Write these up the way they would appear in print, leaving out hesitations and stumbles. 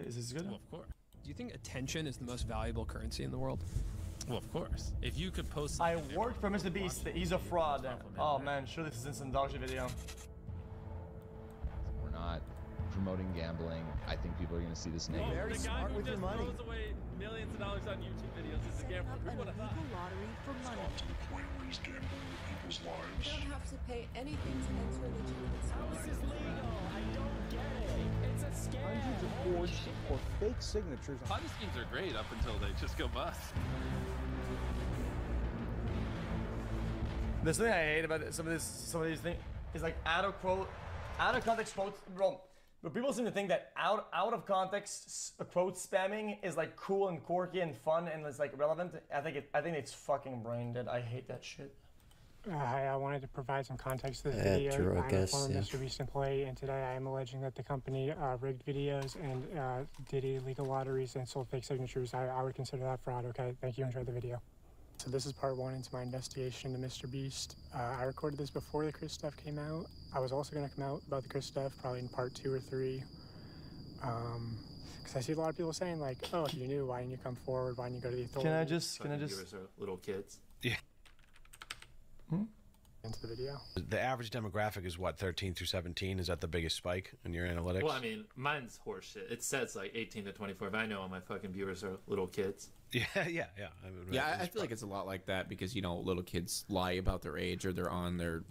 Is this good? Well, of course. Do you think attention is the most valuable currency in the world? Well, of course. If you could post... I worked for MrBeast. He's a fraud. Oh man, sure this is some dog shit video. We're not promoting gambling. I think people are going to see this negative. Very smart with your money. Throws away millions of dollars on YouTube videos is a gambler. Who would have thought? Lottery for money. To the point where he's gambling with people's lives. You don't have to pay anything to enter legitimate How is this legal? I don't get it. It's a scam. Hundreds of forged or fake signatures. Ponzi schemes are great up until they just go bust. The thing I hate about some of these things is like out of context quotes, bro. But people seem to think that out of context quote spamming is like cool and quirky and fun and it's like relevant. I think it's fucking brain dead. I hate that shit. Hi, I wanted to provide some context to this video. True, I'm a former MrBeast employee, and today I am alleging that the company rigged videos and did illegal lotteries and sold fake signatures. I would consider that fraud. Okay, thank you. Enjoy the video. So this is part one into my investigation into MrBeast. I recorded this before the Chris stuff came out. I was also going to come out about the Chris stuff probably in part 2 or 3. Because I see a lot of people saying like, oh, if you knew, why didn't you come forward? Why didn't you go to the authorities? Can I just? Viewers are little kids. Yeah. Into the video. The average demographic is what, 13 through 17? Is that the biggest spike in your analytics? Well, I mean, mine's horseshit. It says like 18 to 24. But I know all my fucking viewers are little kids. Yeah. I mean, I feel like it's a lot like that because, you know, little kids lie about their age or they're on their,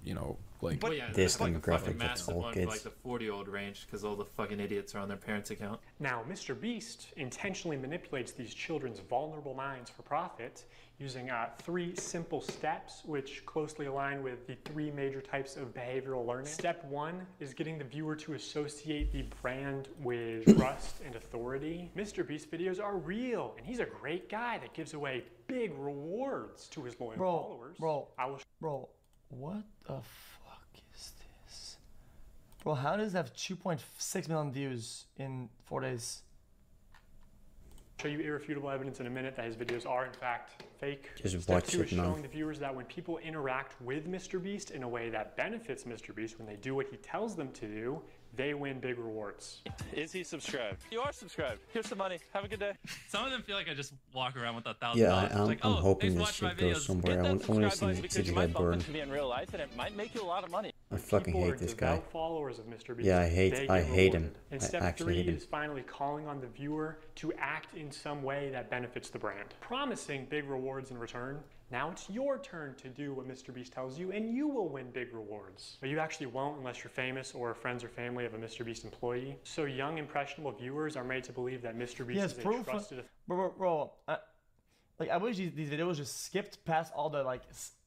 you know, like... Well, yeah, this like demographic that's all one kids. For like the 40-year-old range because all the fucking idiots are on their parents' account. Now, MrBeast intentionally manipulates these children's vulnerable minds for profit using 3 simple steps which closely align with the 3 major types of behavioral learning. Step 1 is getting the viewer to associate the brand with trust and authority. MrBeast videos are real, and he's a great guy that gives away big rewards to his loyal followers. Bro, what the fuck is this? Bro, how does it have 2.6 million views in 4 days? Show you irrefutable evidence in a minute that his videos are in fact fake. Just Step watch 2 it is now. showing the viewers that when people interact with MrBeast in a way that benefits MrBeast, when they do what he tells them to do, they win big rewards. Is he subscribed? You are subscribed. Here's some money. Have a good day. Some of them feel like I just walk around with $1,000. Yeah, I'm like, hoping this shit goes somewhere. I want to see Because you his might head bump burn. into me in real life, and it might make you a lot of money. I fucking People hate are this guy. devout followers of MrBeast. Yeah, I hate him. And I step actually 3 hate him. is finally calling on the viewer to act in some way that benefits the brand, promising big rewards in return. Now it's your turn to do what MrBeast tells you, and you will win big rewards. But you actually won't unless you're famous or friends or family of a MrBeast employee. So young, impressionable viewers are made to believe that MrBeast is a trusted... Bro, I wish these videos just skipped past all the like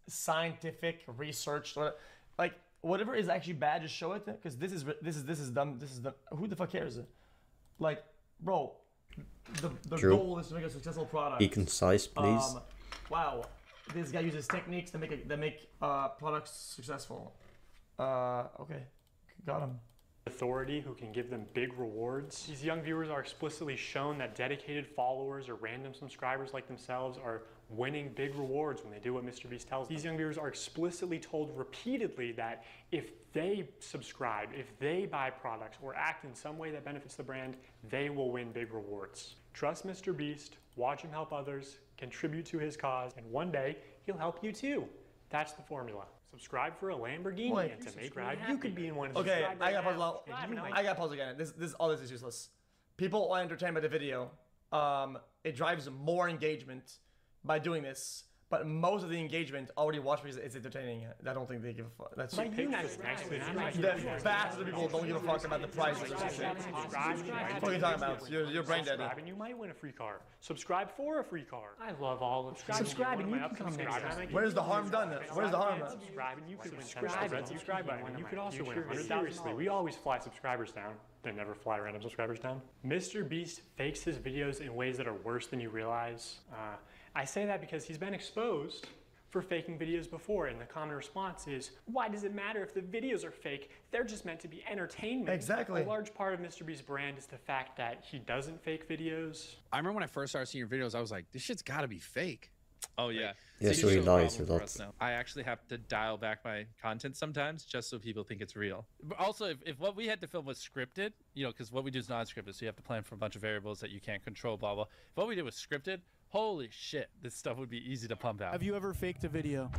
scientific research, like whatever is actually bad, just show it, because this is dumb. This is dumb. Who the fuck cares? Like, bro, the goal is to make a successful product. Be concise, please. Wow, this guy uses techniques to make products successful. Okay, got him. Authority who can give them big rewards. These young viewers are explicitly shown that dedicated followers or random subscribers like themselves are winning big rewards when they do what MrBeast tells them. These young viewers are explicitly told repeatedly that if they subscribe, if they buy products or act in some way that benefits the brand, they will win big rewards. Trust MrBeast, watch him help others, contribute to his cause, and one day he'll help you too. That's the formula. Subscribe for a Lamborghini and to make ride, you could be in one of these. Okay, I got pause again. All this is useless. People are entertained by the video. It drives more engagement by doing this. But most of the engagement already watch because it's entertaining. I don't think they give a fuck. That's the vast of the people don't give a fuck about the price. What are you talking about? You're brain dead. And you might win a free car. Subscribe for a free car. I love all of Subscribe and you can come next time. Where's the harm done? Where's the harm? Subscribe and you could win 10 subscribe button. And you could also win $100,000. Seriously, we always fly subscribers down. They never fly random subscribers down. MrBeast fakes his videos in ways that are worse than you realize. I say that because he's been exposed for faking videos before, and the common response is, why does it matter if the videos are fake? They're just meant to be entertainment. Exactly. A large part of MrBeast's brand is the fact that he doesn't fake videos. I remember when I first started seeing your videos, I was like, this shit's gotta be fake. Oh yeah. Yeah, so he lies a lot. I actually have to dial back my content sometimes just so people think it's real. But also, if what we had to film was scripted, you know, because what we do is non-scripted, so you have to plan for a bunch of variables that you can't control, blah blah. If what we did was scripted, holy shit, this stuff would be easy to pump out. Have you ever faked a video?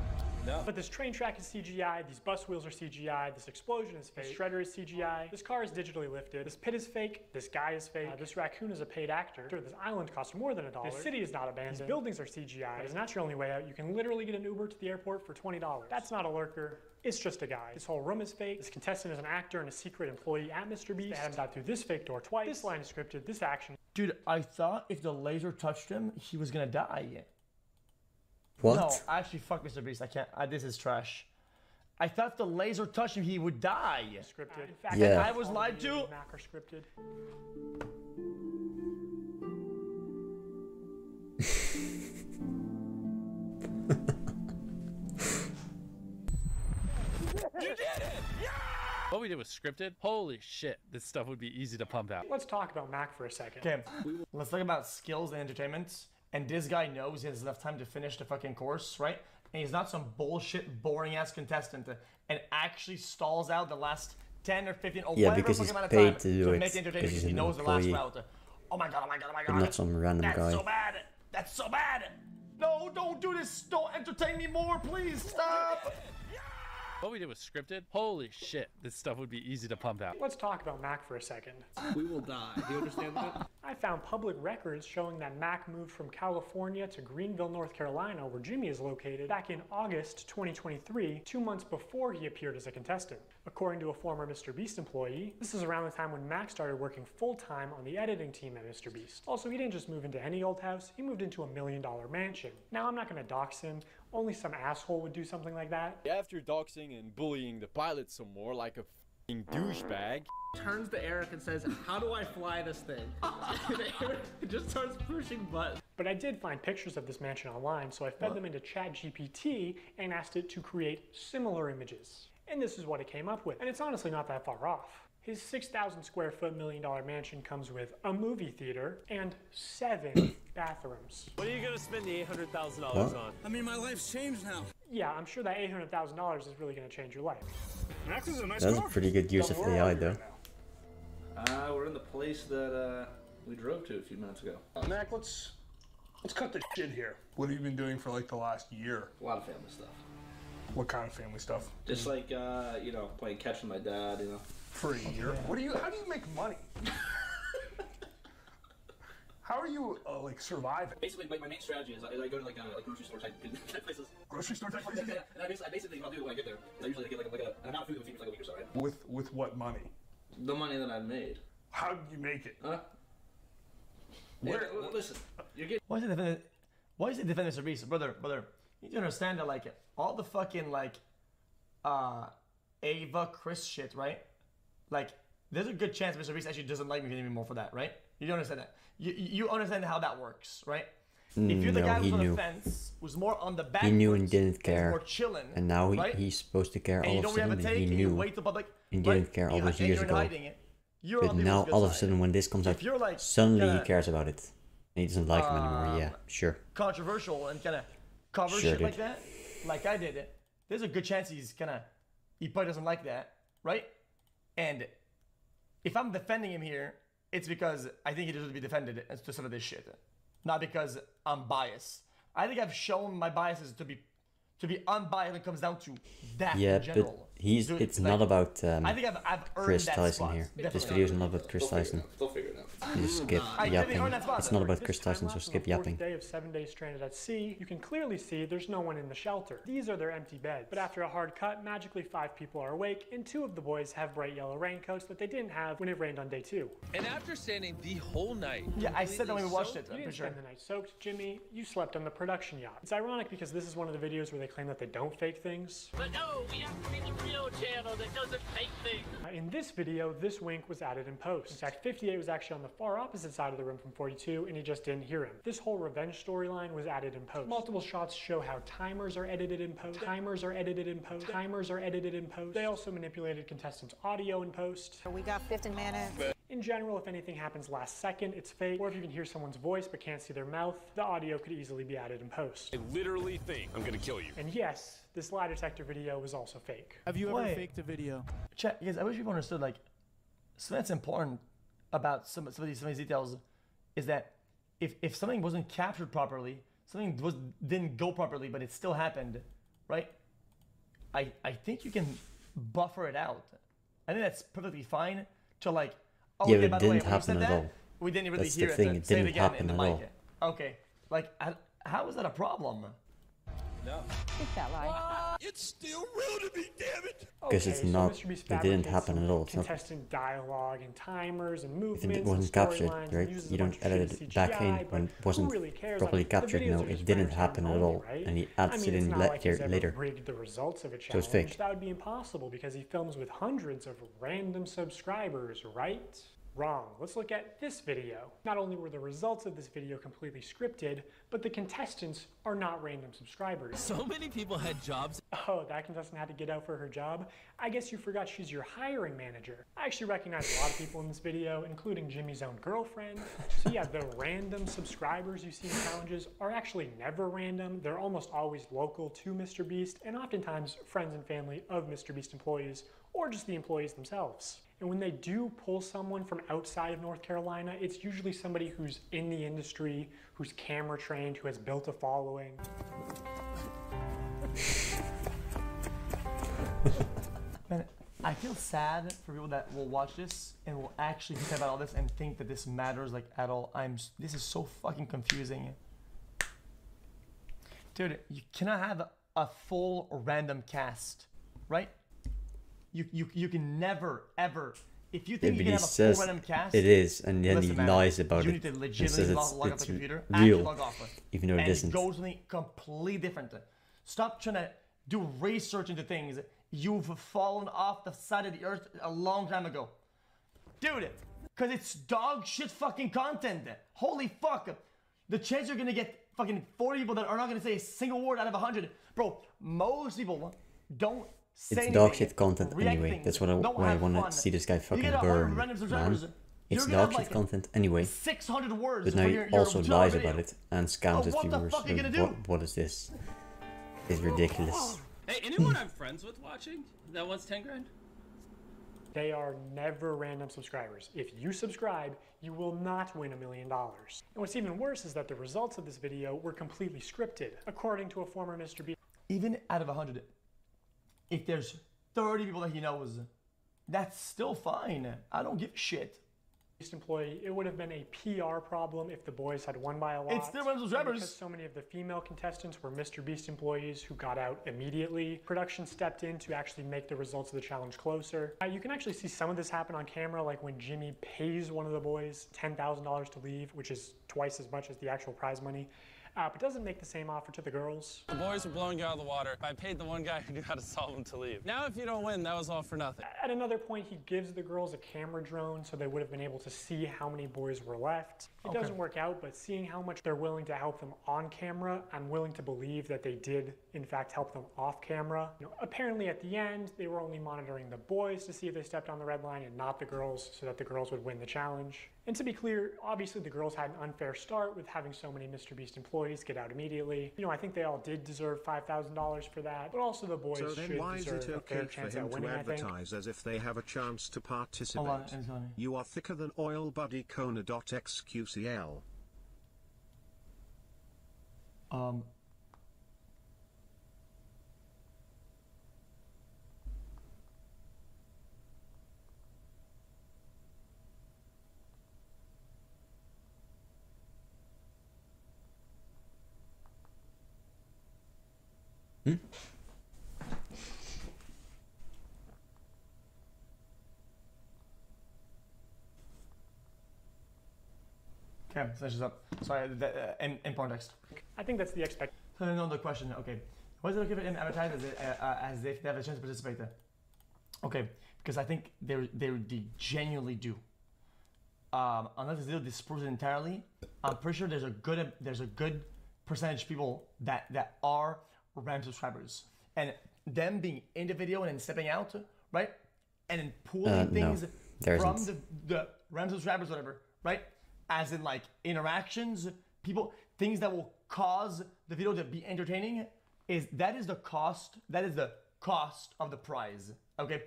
No. But this train track is CGI, these bus wheels are CGI, this explosion is fake, this shredder is CGI, this car is digitally lifted, this pit is fake, this guy is fake, this raccoon is a paid actor, this island costs more than $1, this city is not abandoned, these buildings are CGI, but it's not your only way out. You can literally get an Uber to the airport for $20. That's not a lurker. It's just a guy. This whole room is fake. This contestant is an actor and a secret employee at MrBeast. They had him dive through this fake door twice. This line is scripted. This action. Dude, I thought if the laser touched him, he was gonna die. What? No, actually, fuck MrBeast. I can't. This is trash. I thought if the laser touched him, he would die. Scripted. In fact, Yeah. I was lied to. Mac are scripted. You did it! Yeah! What we did was scripted. Holy shit, this stuff would be easy to pump out. Let's talk about Mac for a second. Okay, let's talk about skills and entertainment. And this guy knows he has enough time to finish the fucking course, right? And he's not some bullshit, boring-ass contestant and actually stalls out the last 10 or 15 or Yeah, whatever because fucking he's amount of paid time to do it, make the entertainment because he's he an knows the last employee. route. Oh my god, oh my god, oh my god. But not some random That's guy. so bad. That's so bad. No, don't do this. Don't entertain me more, please. Stop. What we did was scripted. Holy shit, this stuff would be easy to pump out. Let's talk about Mac for a second. We will die. Do you understand that? I found public records showing that Mac moved from California to Greenville, North Carolina, where Jimmy is located, back in August 2023, 2 months before he appeared as a contestant. According to a former MrBeast employee, this is around the time when Mac started working full-time on the editing team at MrBeast. Also, he didn't just move into any old house, he moved into $1 million mansion. Now, I'm not gonna dox him, only some asshole would do something like that. After doxing and bullying the pilot some more like a f***ing douchebag, Turns to Eric and says, how do I fly this thing? And Eric just starts pushing buttons. But I did find pictures of this mansion online, so I fed them into ChatGPT and asked it to create similar images. And this is what it came up with. And it's honestly not that far off. His 6,000 square foot $1 million mansion comes with a movie theater and 7 bathrooms. What are you gonna spend the $800,000 on? I mean, my life's changed now. Yeah, I'm sure that $800,000 is really going to change your life. Max is a nice That's a pretty good use of AI, though. We're in the place that we drove to a few minutes ago. Mac, let's cut the shit here. What have you been doing for like the last year? A lot of family stuff. What kind of family stuff? Just like you know, playing catch with my dad. You know. For a year? How do you make money? How are you like surviving? Basically, my main strategy is I go to like grocery store type places. Grocery store type places? Yeah, and I basically I'll do when I get there. I usually get like an amount of food that feeds me for like a week or so, right? With what money? The money that I've made. How did you make it? Huh? Where? Well, listen, you're getting. Why is it defending MrBeast? Brother, you need to understand that like all the fucking like Ava Chris shit, right? Like there's a good chance MrBeast actually doesn't like me anymore for that, right? You don't understand that. You understand how that works, right? If you're the guy who's on the fence, who's more on the back, he knew and didn't care, more chilling, and now right? he's supposed to care. And All of a sudden, he knew and didn't care all those years ago. But now, all of a sudden, when this comes out, like, suddenly he cares about it. And he doesn't like him anymore. Yeah, sure. Controversial and kind of cover shit like that, like I did it. There's a good chance he probably doesn't like that, right? And if I'm defending him here, it's because I think he deserves to be defended to some of this shit, not because I'm biased. I think I've shown my biases to be unbiased when it comes down to that in general. But it's not about I think I've earned Chris that Tyson spot. here. Definitely. This video is not about Chris Tyson. They'll figure it out. You just skip yapping. It's not about Chris Tyson, so skip yapping. Day of 7 days stranded at sea, you can clearly see there's no one in the shelter. These are their empty beds. But after a hard cut, magically 5 people are awake, and 2 of the boys have bright yellow raincoats that they didn't have when it rained on day 2. And after standing the whole night, yeah, I said that when we watched it. You didn't spend the night soaked, Jimmy. You slept on the production yacht. It's ironic because this is one of the videos where they claim that they don't fake things. But no, we have to be the real channel that doesn't fake things. In this video, this wink was added in post. In fact, 58 was actually on the far opposite side of the room from 42, and he just didn't hear him. This whole revenge storyline was added in post. Multiple shots show how timers are edited in post. Timers are edited in post. Timers are edited in post. They also manipulated contestants' audio in post. We got 15 minutes. In In general, if anything happens last second, it's fake, or if you can hear someone's voice but can't see their mouth, the audio could easily be added in post. I literally think I'm gonna kill you. And yes, this lie detector video was also fake. Have you ever faked a video? Chat, because I wish people understood, like, something that's important about some of these details is that if something wasn't captured properly, something didn't go properly, but it still happened, right? I think you can buffer it out. I think that's perfectly fine to like, oh yeah, by the way, when you said that, we didn't really hear it. It didn't happen at all. Okay, like, how is that a problem? No. It's that lie. It's still real to me, damn it! Because it's not, it didn't happen at all. It's not, contestant dialogue and timers and movements. if it wasn't captured, right? You don't edit it back in when it wasn't properly captured. No, it didn't happen at all, and he adds it in later. The results of a So it's fake. That would be impossible because he films with hundreds of random subscribers, right? Wrong. Let's look at this video. Not only were the results of this video completely scripted, but the contestants are not random subscribers. So many people had jobs. Oh, that contestant had to get out for her job? I guess you forgot she's your hiring manager. I actually recognize a lot of people in this video, including Jimmy's own girlfriend. So yeah, the random subscribers you see in challenges are actually never random. They're almost always local to MrBeast, and oftentimes friends and family of MrBeast employees, or just the employees themselves. And when they do pull someone from outside of North Carolina, it's usually somebody who's in the industry, who's camera trained, who has built a following. Man, I feel sad for people that will watch this and will actually think about all this and think that this matters like at all. This is so fucking confusing. Dude, you cannot have a full random cast, right? You can never ever, if you think you can have a full random cast, it is, and then he lies about you it. need to legitimately log off the computer, real, actually log off it, even though it isn't. And go something completely different. Stop trying to do research into things. You've fallen off the side of the earth a long time ago, dude. Because it's dog shit fucking content. Holy fuck, the chance you're gonna get fucking 40 people that are not gonna say a single word out of 100, bro. Most people don't. It's dog shit content anyway. That's why I want to see this guy fucking burn, man. It's dog shit content anyway. 600 words. But now he also lies about it and scams his viewers. What is this? It's ridiculous. Hey, anyone I'm friends with watching that wants 10 grand? They are never random subscribers. If you subscribe, you will not win $1 million. And what's even worse is that the results of this video were completely scripted, according to a former MrBeast. Even out of 100. If there's 30 people that he knows, that's still fine. I don't give a shit. Employee, it would have been a PR problem if the boys had won by a lot. It's still random subscribers. Because so many of the female contestants were MrBeast employees who got out immediately. Production stepped in to actually make the results of the challenge closer. You can actually see some of this happen on camera, like when Jimmy pays one of the boys $10,000 to leave, which is twice as much as the actual prize money. But doesn't make the same offer to the girls. The boys were blowing you out of the water. I paid the one guy who knew how to solve them to leave. Now if you don't win, that was all for nothing. At another point, he gives the girls a camera drone so they would have been able to see how many boys were left. It doesn't work out, but seeing how much they're willing to help them on camera, I'm willing to believe that they did, in fact, help them off camera. Apparently at the end, they were only monitoring the boys to see if they stepped on the red line and not the girls, so that the girls would win the challenge. And to be clear, obviously the girls had an unfair start with having so many MrBeast employees get out immediately. I think they all did deserve $5,000 for that, but also the boys should deserve a fair chance at winning, I think. As if they have a chance to participate. You are thicker than oil, buddy. Kona.xQcl. Okay, so just up. Sorry, in context. I think that's the expectation. So another question. Okay, why is it okay for them to advertise as if they have a chance to participate there? Okay, because I think they genuinely do. Unless this deal disproves it entirely, I'm pretty sure there's a good percentage of people that are random subscribers, and them being in the video and then stepping out, right, and then pulling things There from isn't. the random subscribers, whatever, right? As in like interactions, people, things that will cause the video to be entertaining, that is the cost of the prize. Okay,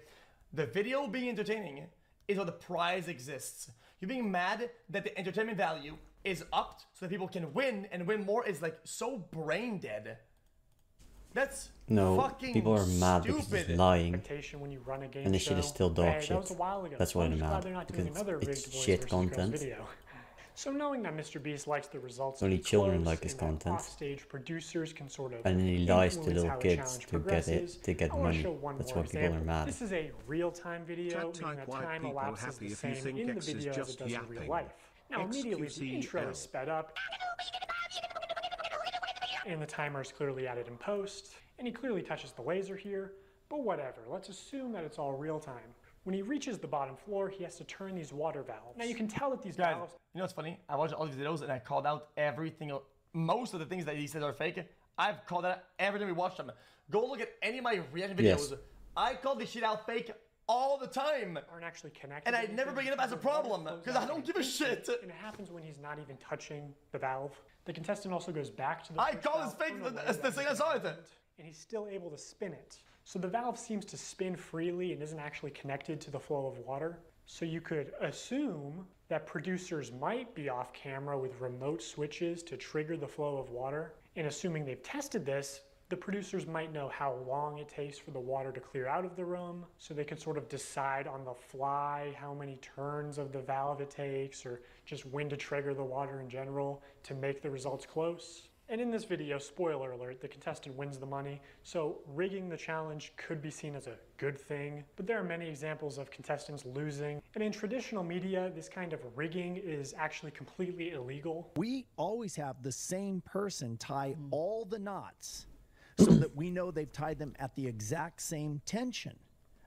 the video being entertaining is what the prize exists. You're being mad that the entertainment value is upped so that people can win and win more is like so brain dead. That's fucking people are mad stupid. because it's lying. When you run a game And the shit is still dog shit. That was a while ago. That's why I'm I'm just glad mad. they're not Because doing another it's rigged boys shit versus girls content. video. So knowing that MrBeast likes the results Only to be children close, like his and that content. offstage producers can sort of And then he lies to influence little how a kids challenge to get progresses. it, to get I wanna money. show one That's more why people are example. mad. This is a real-time video, meaning that white time people elapses happy the if you same think in the X is video as just it does in real yapping. life. Now immediately the intro is sped up, and the timer is clearly added in post, and he clearly touches the laser here, but whatever, let's assume that it's all real time. When he reaches the bottom floor, he has to turn these water valves. Now you can tell that these valves... You know what's funny? I watched all these videos and I called out most of the things that he said are fake. I've called out every time we watched them. Go look at any of my reaction videos. Yes. I call this shit out fake all the time. Aren't actually connected. And I never bring it up as a problem because I don't give a shit. And it happens when he's not even touching the valve. The contestant also goes back to the I call this fake the thing I saw it. And he's still able to spin it. So the valve seems to spin freely and isn't actually connected to the flow of water. So you could assume that producers might be off camera with remote switches to trigger the flow of water. And assuming they've tested this, the producers might know how long it takes for the water to clear out of the room, so they could sort of decide on the fly how many turns of the valve it takes, or just when to trigger the water in general to make the results close. And in this video, spoiler alert, the contestant wins the money, so rigging the challenge could be seen as a good thing, but there are many examples of contestants losing. And in traditional media, this kind of rigging is actually completely illegal. We always have the same person tie all the knots so that we know they've tied them at the exact same tension.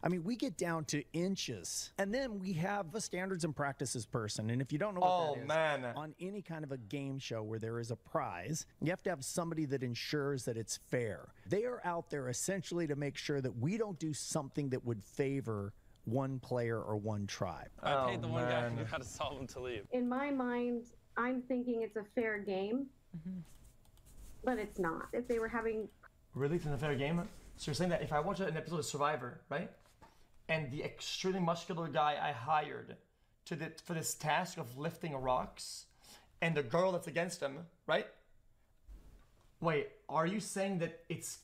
I mean, we get down to inches. And then we have a standards and practices person. And if you don't know what that is, on any kind of a game show where there is a prize, you have to have somebody that ensures that it's fair. They are out there essentially to make sure that we don't do something that would favor one player or one tribe. I paid the one guy who knew how to solve them to leave. In my mind, I'm thinking it's a fair game, but it's not. If they were having... Really? It's a fair game? So you're saying that if I watch an episode of Survivor, right? And the extremely muscular guy I hired for this task of lifting rocks, and the girl that's against him, right? Wait, are you saying that it's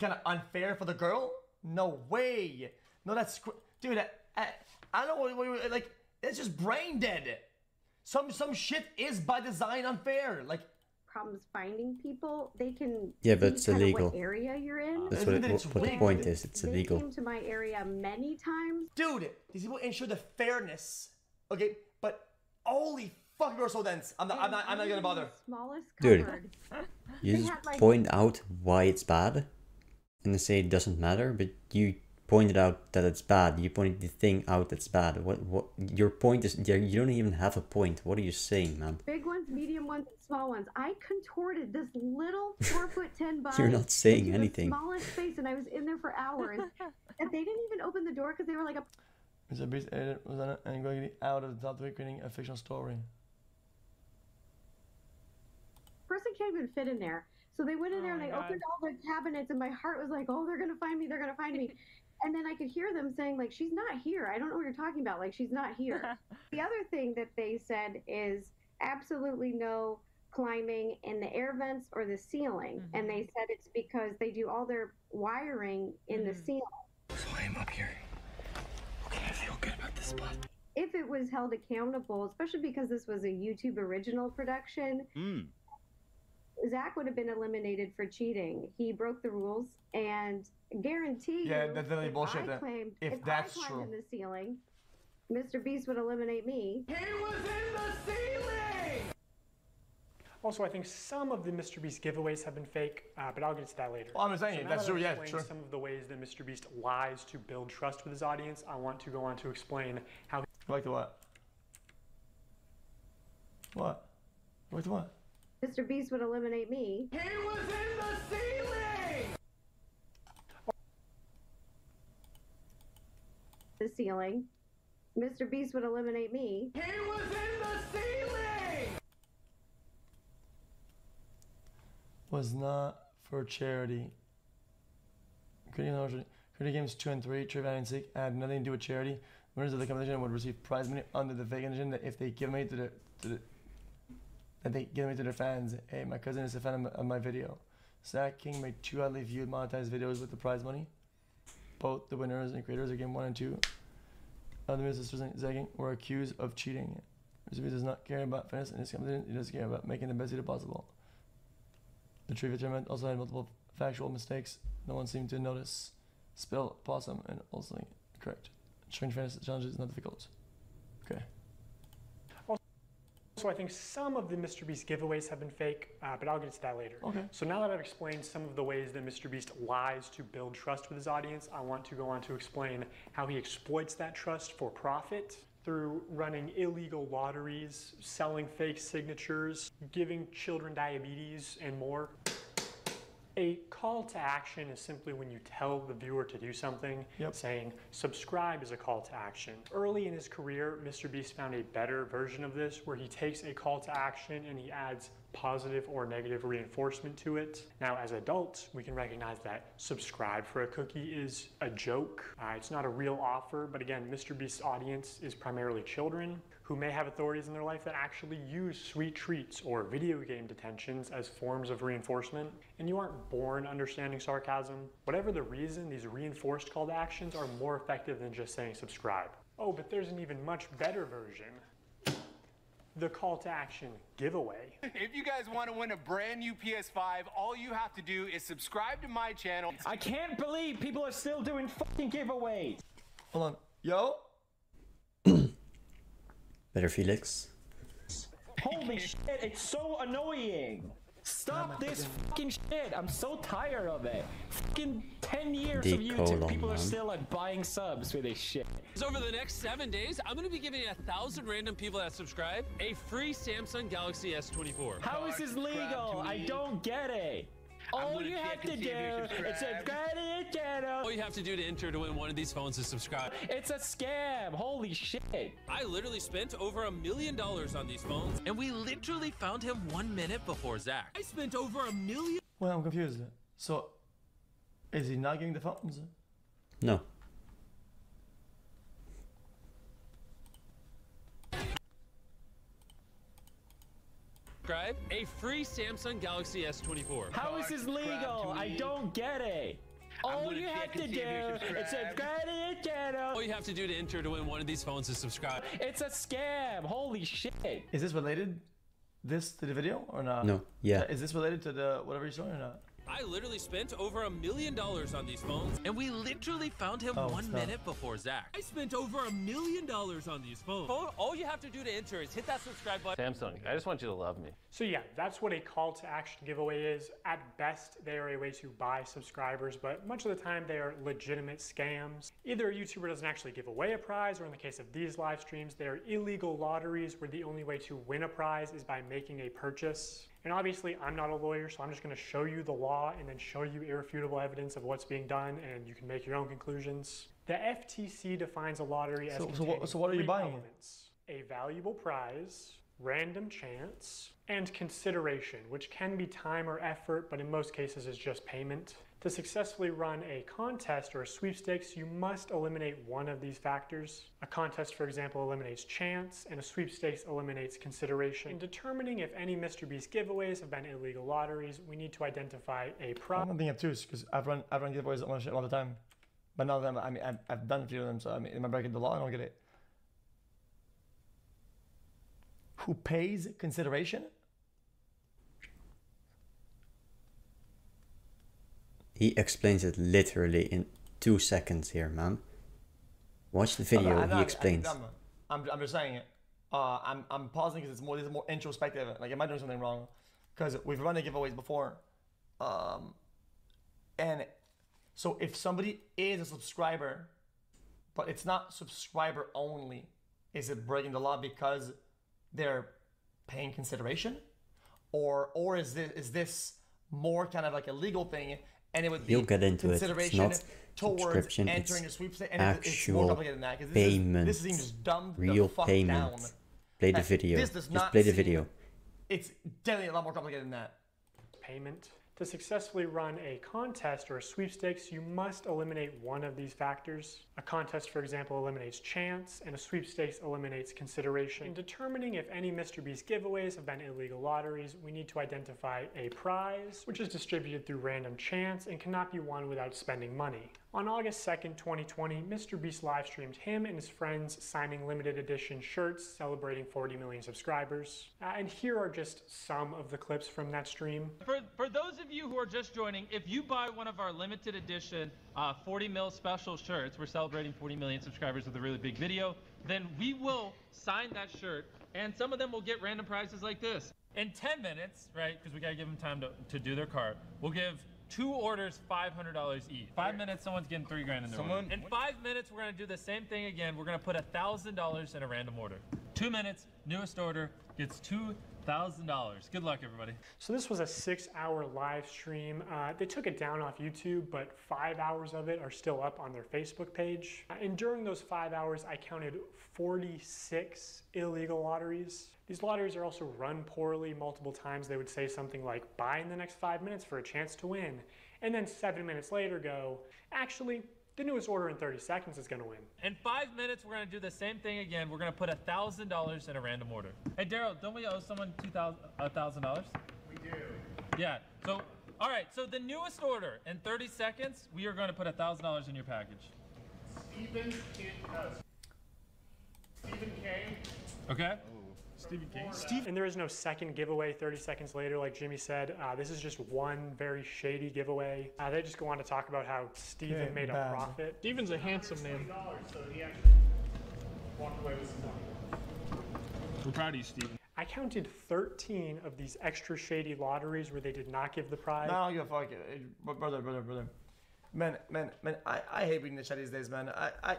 kind of unfair for the girl? No way. No, that's dude. I don't know what like. It's just brain dead. Some shit is by design unfair. Like problems finding people, they can but it's illegal. What area you're in. That's what the point is. It's illegal. They came to my area many times. Dude, these people ensure the fairness. Okay, but holy fuck, you're so dense. I'm not gonna bother. Smallest Dude, cupboard. you just point out why it's bad, and they say it doesn't matter, but you pointed out that it's bad. You pointed the thing out that's bad. What your point is? You don't even have a point. What are you saying, man? Big ones, medium ones, and small ones. I contorted this little 4'10" body. You're not saying into anything. The smallest space, and I was in there for hours. And they didn't even open the door because they were like a. MrBeast edited was on it and going out of the top of creating a fictional story. Person can't even fit in there. So they went in there and they opened all the cabinets, and my heart was like, oh, they're gonna find me, they're gonna find me. And then I could hear them saying, like, she's not here. I don't know what you're talking about. Like, she's not here. The other thing that they said is absolutely no climbing in the air vents or the ceiling. And they said it's because they do all their wiring in the ceiling. So I am up here. Okay, I feel good about this spot. If it was held accountable, especially because this was a YouTube original production, Zach would have been eliminated for cheating. He broke the rules, and guarantee you, that's literally bullshit. If that's I climbed in the ceiling, MrBeast would eliminate me. He was in the ceiling! Also, I think some of the MrBeast giveaways have been fake, but I'll get to that later. Well, I'm saying that's true, yeah, sure. Some of the ways that MrBeast lies to build trust with his audience, I want to go on to explain how... Like the what? What? Like the what? MrBeast would eliminate me. He was in the ceiling! The ceiling. MrBeast would eliminate me. He was in the ceiling! Was not for charity. Creating games 2 and 3, trivia and sick, had nothing to do with charity. Winners of the competition would receive prize money under the fake condition that if they give money to their fans. Hey, my cousin is a fan of my video. Zach King made 2 highly viewed monetized videos with the prize money. Both the winners and creators of game 1 and 2 of the sisters and Zach King were accused of cheating. MrBeast does not care about fairness in his competition. He does care about making the best video possible. The trivia tournament also had multiple factual mistakes. No one seemed to notice. Spell possum and also correct. Strange fantasy challenges is not difficult. Okay. So I think some of the MrBeast giveaways have been fake, but I'll get to that later. Okay. So now that I've explained some of the ways that MrBeast lies to build trust with his audience, I want to go on to explain how he exploits that trust for profit through running illegal lotteries, selling fake signatures, giving children diabetes, and more. A call to action is simply when you tell the viewer to do something, saying subscribe is a call to action. Early in his career, MrBeast found a better version of this where he takes a call to action and he adds positive or negative reinforcement to it. Now, as adults, we can recognize that subscribe for a cookie is a joke. It's not a real offer, but again, MrBeast's audience is primarily children who may have authorities in their life that actually use sweet treats or video game detentions as forms of reinforcement, and you aren't born understanding sarcasm. Whatever the reason, these reinforced call to actions are more effective than just saying subscribe. Oh, but there's an even much better version. The call to action giveaway. If you guys want to win a brand new PS5, all you have to do is subscribe to my channel. I can't believe people are still doing fucking giveaways. Hold on. Yo? Better Felix. Holy shit, it's so annoying. Stop this fucking shit. I'm so tired of it. Fucking 10 years of YouTube, people are still like buying subs for this shit. Over the next 7 days, I'm gonna be giving 1,000 random people that subscribe a free Samsung Galaxy S24. How is this legal? I don't get it. All you have to do is subscribe to the channel. All you have to do to enter to win one of these phones is subscribe. It's a scam. Holy shit. I literally spent over $1 million on these phones, and we literally found him 1 minute before Zach. I spent over $1 million. Well, I'm confused. So, is he not getting the phones? No. A free Samsung Galaxy S24. How is this legal? I don't get it. All you have to do is subscribe to the channel. All you have to do to enter to win one of these phones is subscribe. It's a scam. Holy shit. Is this related? This to the video or not? No. Yeah. Is this related to the whatever you're showing or not? I literally spent over $1 million on these phones, and we literally found him 1 minute before Zach. I spent over $1 million on these phones. All you have to do to enter is hit that subscribe button. Samsung, I just want you to love me. So yeah, that's what a call to action giveaway is. At best, they are a way to buy subscribers, but much of the time they are legitimate scams. Either a YouTuber doesn't actually give away a prize, or in the case of these live streams, they are illegal lotteries where the only way to win a prize is by making a purchase. And obviously, I'm not a lawyer, so I'm just going to show you the law and then show you irrefutable evidence of what's being done, and you can make your own conclusions. The FTC defines a lottery as so what are you buying? Elements: a valuable prize, random chance, and consideration, which can be time or effort, but in most cases is just payment. To successfully run a contest or a sweepstakes, you must eliminate one of these factors. A contest, for example, eliminates chance, and a sweepstakes eliminates consideration. In determining if any MrBeast giveaways have been illegal lotteries, we need to identify a problem. I'm thinking of two, because I've run giveaways on my shit all the time. But none of them, I mean, I've done a few of them, so I mean, am I breaking the law? I don't get it. Who pays consideration? He explains it literally in 2 seconds here, man. Watch the video, he explains. I'm just saying it. I'm pausing because this is more introspective. Like, am I doing something wrong? Because we've run the giveaways before. And so if somebody is a subscriber, but it's not subscriber only, is it breaking the law because they're paying consideration? Or is this more kind of like a legal thing, and it would be You'll get into it. It's consideration not towards subscription, entering it's a sweepstakes. And it's more actual complicated than that. 'Cause payment. This seems dumbed Real the fuck payment. down. Play the Like, video. This does Just not play the seem- video. It's definitely a lot more complicated than that. Payment. To successfully run a contest or a sweepstakes, you must eliminate one of these factors. A contest, for example, eliminates chance, and a sweepstakes eliminates consideration. In determining if any MrBeast giveaways have been illegal lotteries, we need to identify a prize, which is distributed through random chance and cannot be won without spending money. On August 2nd, 2020, MrBeast live streamed him and his friends signing limited edition shirts celebrating 40 million subscribers. And here are just some of the clips from that stream. For those of you who are just joining, if you buy one of our limited edition 40 mil special shirts, we're celebrating 40 million subscribers with a really big video, then we will sign that shirt, and some of them will get random prizes like this. In 10 minutes, right, because we gotta give them time to do their cart, we'll give 2 orders $500 each. 5 minutes, someone's getting $3 grand in their order. In 5 minutes, we're gonna do the same thing again. We're gonna put $1,000 in a random order. 2 minutes, newest order gets $2,000. Good luck, everybody. So this was a 6-hour live stream. They took it down off YouTube, but 5 hours of it are still up on their Facebook page. And during those 5 hours, I counted 46 illegal lotteries. These lotteries are also run poorly. Multiple times they would say something like, buy in the next 5 minutes for a chance to win. And then 7 minutes later go, actually, the newest order in 30 seconds is gonna win. In 5 minutes, we're gonna do the same thing again. We're gonna put $1,000 in a random order. Hey, Daryl, don't we owe someone $1,000? We do. Yeah, so, all right, so the newest order, in 30 seconds, we are gonna put $1,000 in your package. Stephen K. Okay. Stephen King. And there is no second giveaway 30 seconds later, like Jimmy said. This is just one very shady giveaway. They just go on to talk about how Stephen made a profit. Steven's a handsome man. So he actually walked away with some money. We're proud of you, Steven. I counted 13 of these extra shady lotteries where they did not give the prize. No, I don't give a fuck. Brother. Man, I hate reading the chat these days, man. I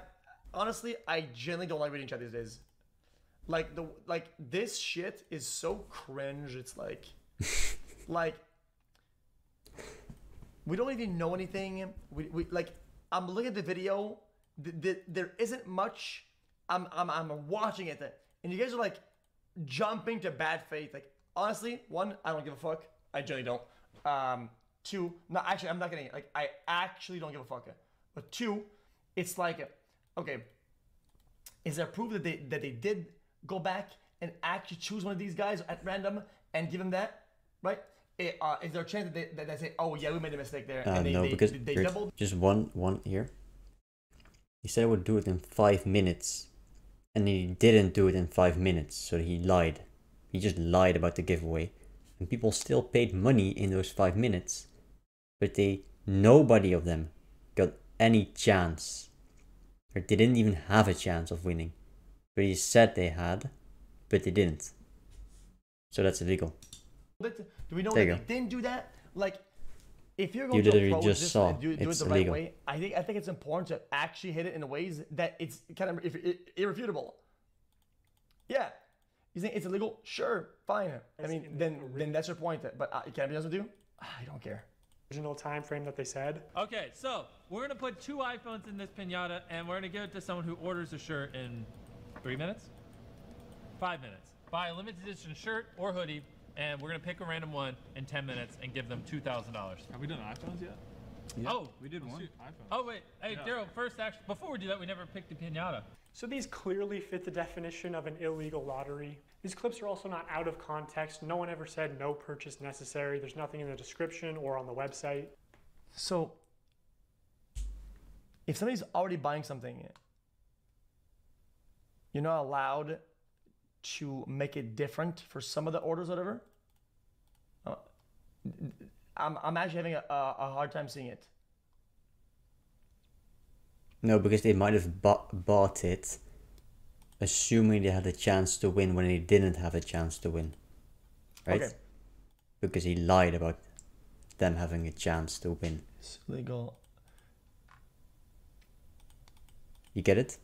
honestly, I genuinely don't like reading chat these days. Like this shit is so cringe. It's like we don't even know anything. We like I'm looking at the video. There isn't much. I'm watching it, and you guys are like jumping to bad faith. Like honestly, 1, I don't give a fuck. I genuinely don't. 2, no, actually, I'm not kidding. Like I actually don't give a fuck. But 2, it's like, okay, is there proof that they did go back and actually choose one of these guys at random and give him that, right? Is there a chance that they say, oh yeah, we made a mistake there, and No, because they doubled? Just one here. He said I would do it in 5 minutes, and he didn't do it in 5 minutes, so he lied. He just lied about the giveaway, and people still paid money in those 5 minutes, but nobody of them got any chance, or they didn't even have a chance of winning. But he said they had, but they didn't. So that's illegal. Do we know There that you they didn't do that? Like, if you're You going to literally approach just this saw and do it it's the right illegal. way, I think it's important to actually hit it in ways that it's kind of irrefutable. Yeah, you think it's illegal? Sure, fine. I mean, then that's your point. But can I be honest with you? I don't care. Original time frame that they said. Okay, so we're gonna put 2 iPhones in this pinata, and we're gonna give it to someone who orders a shirt in 3 minutes, 5 minutes. Buy a limited edition shirt or hoodie, and we're gonna pick a random one in 10 minutes and give them $2,000. Have we done iPhones yet? Yeah. Oh, we did one. Oh wait, hey Daryl. First, actually, before we do that, we never picked the pinata. So these clearly fit the definition of an illegal lottery. These clips are also not out of context. No one ever said no purchase necessary. There's nothing in the description or on the website. So, if somebody's already buying something, you're not allowed to make it different for some of the orders, or whatever. I'm actually having a hard time seeing it. No, because they might have bought it assuming they had a chance to win when they didn't have a chance to win. Right? Okay. Because he lied about them having a chance to win. It's legal. You get it?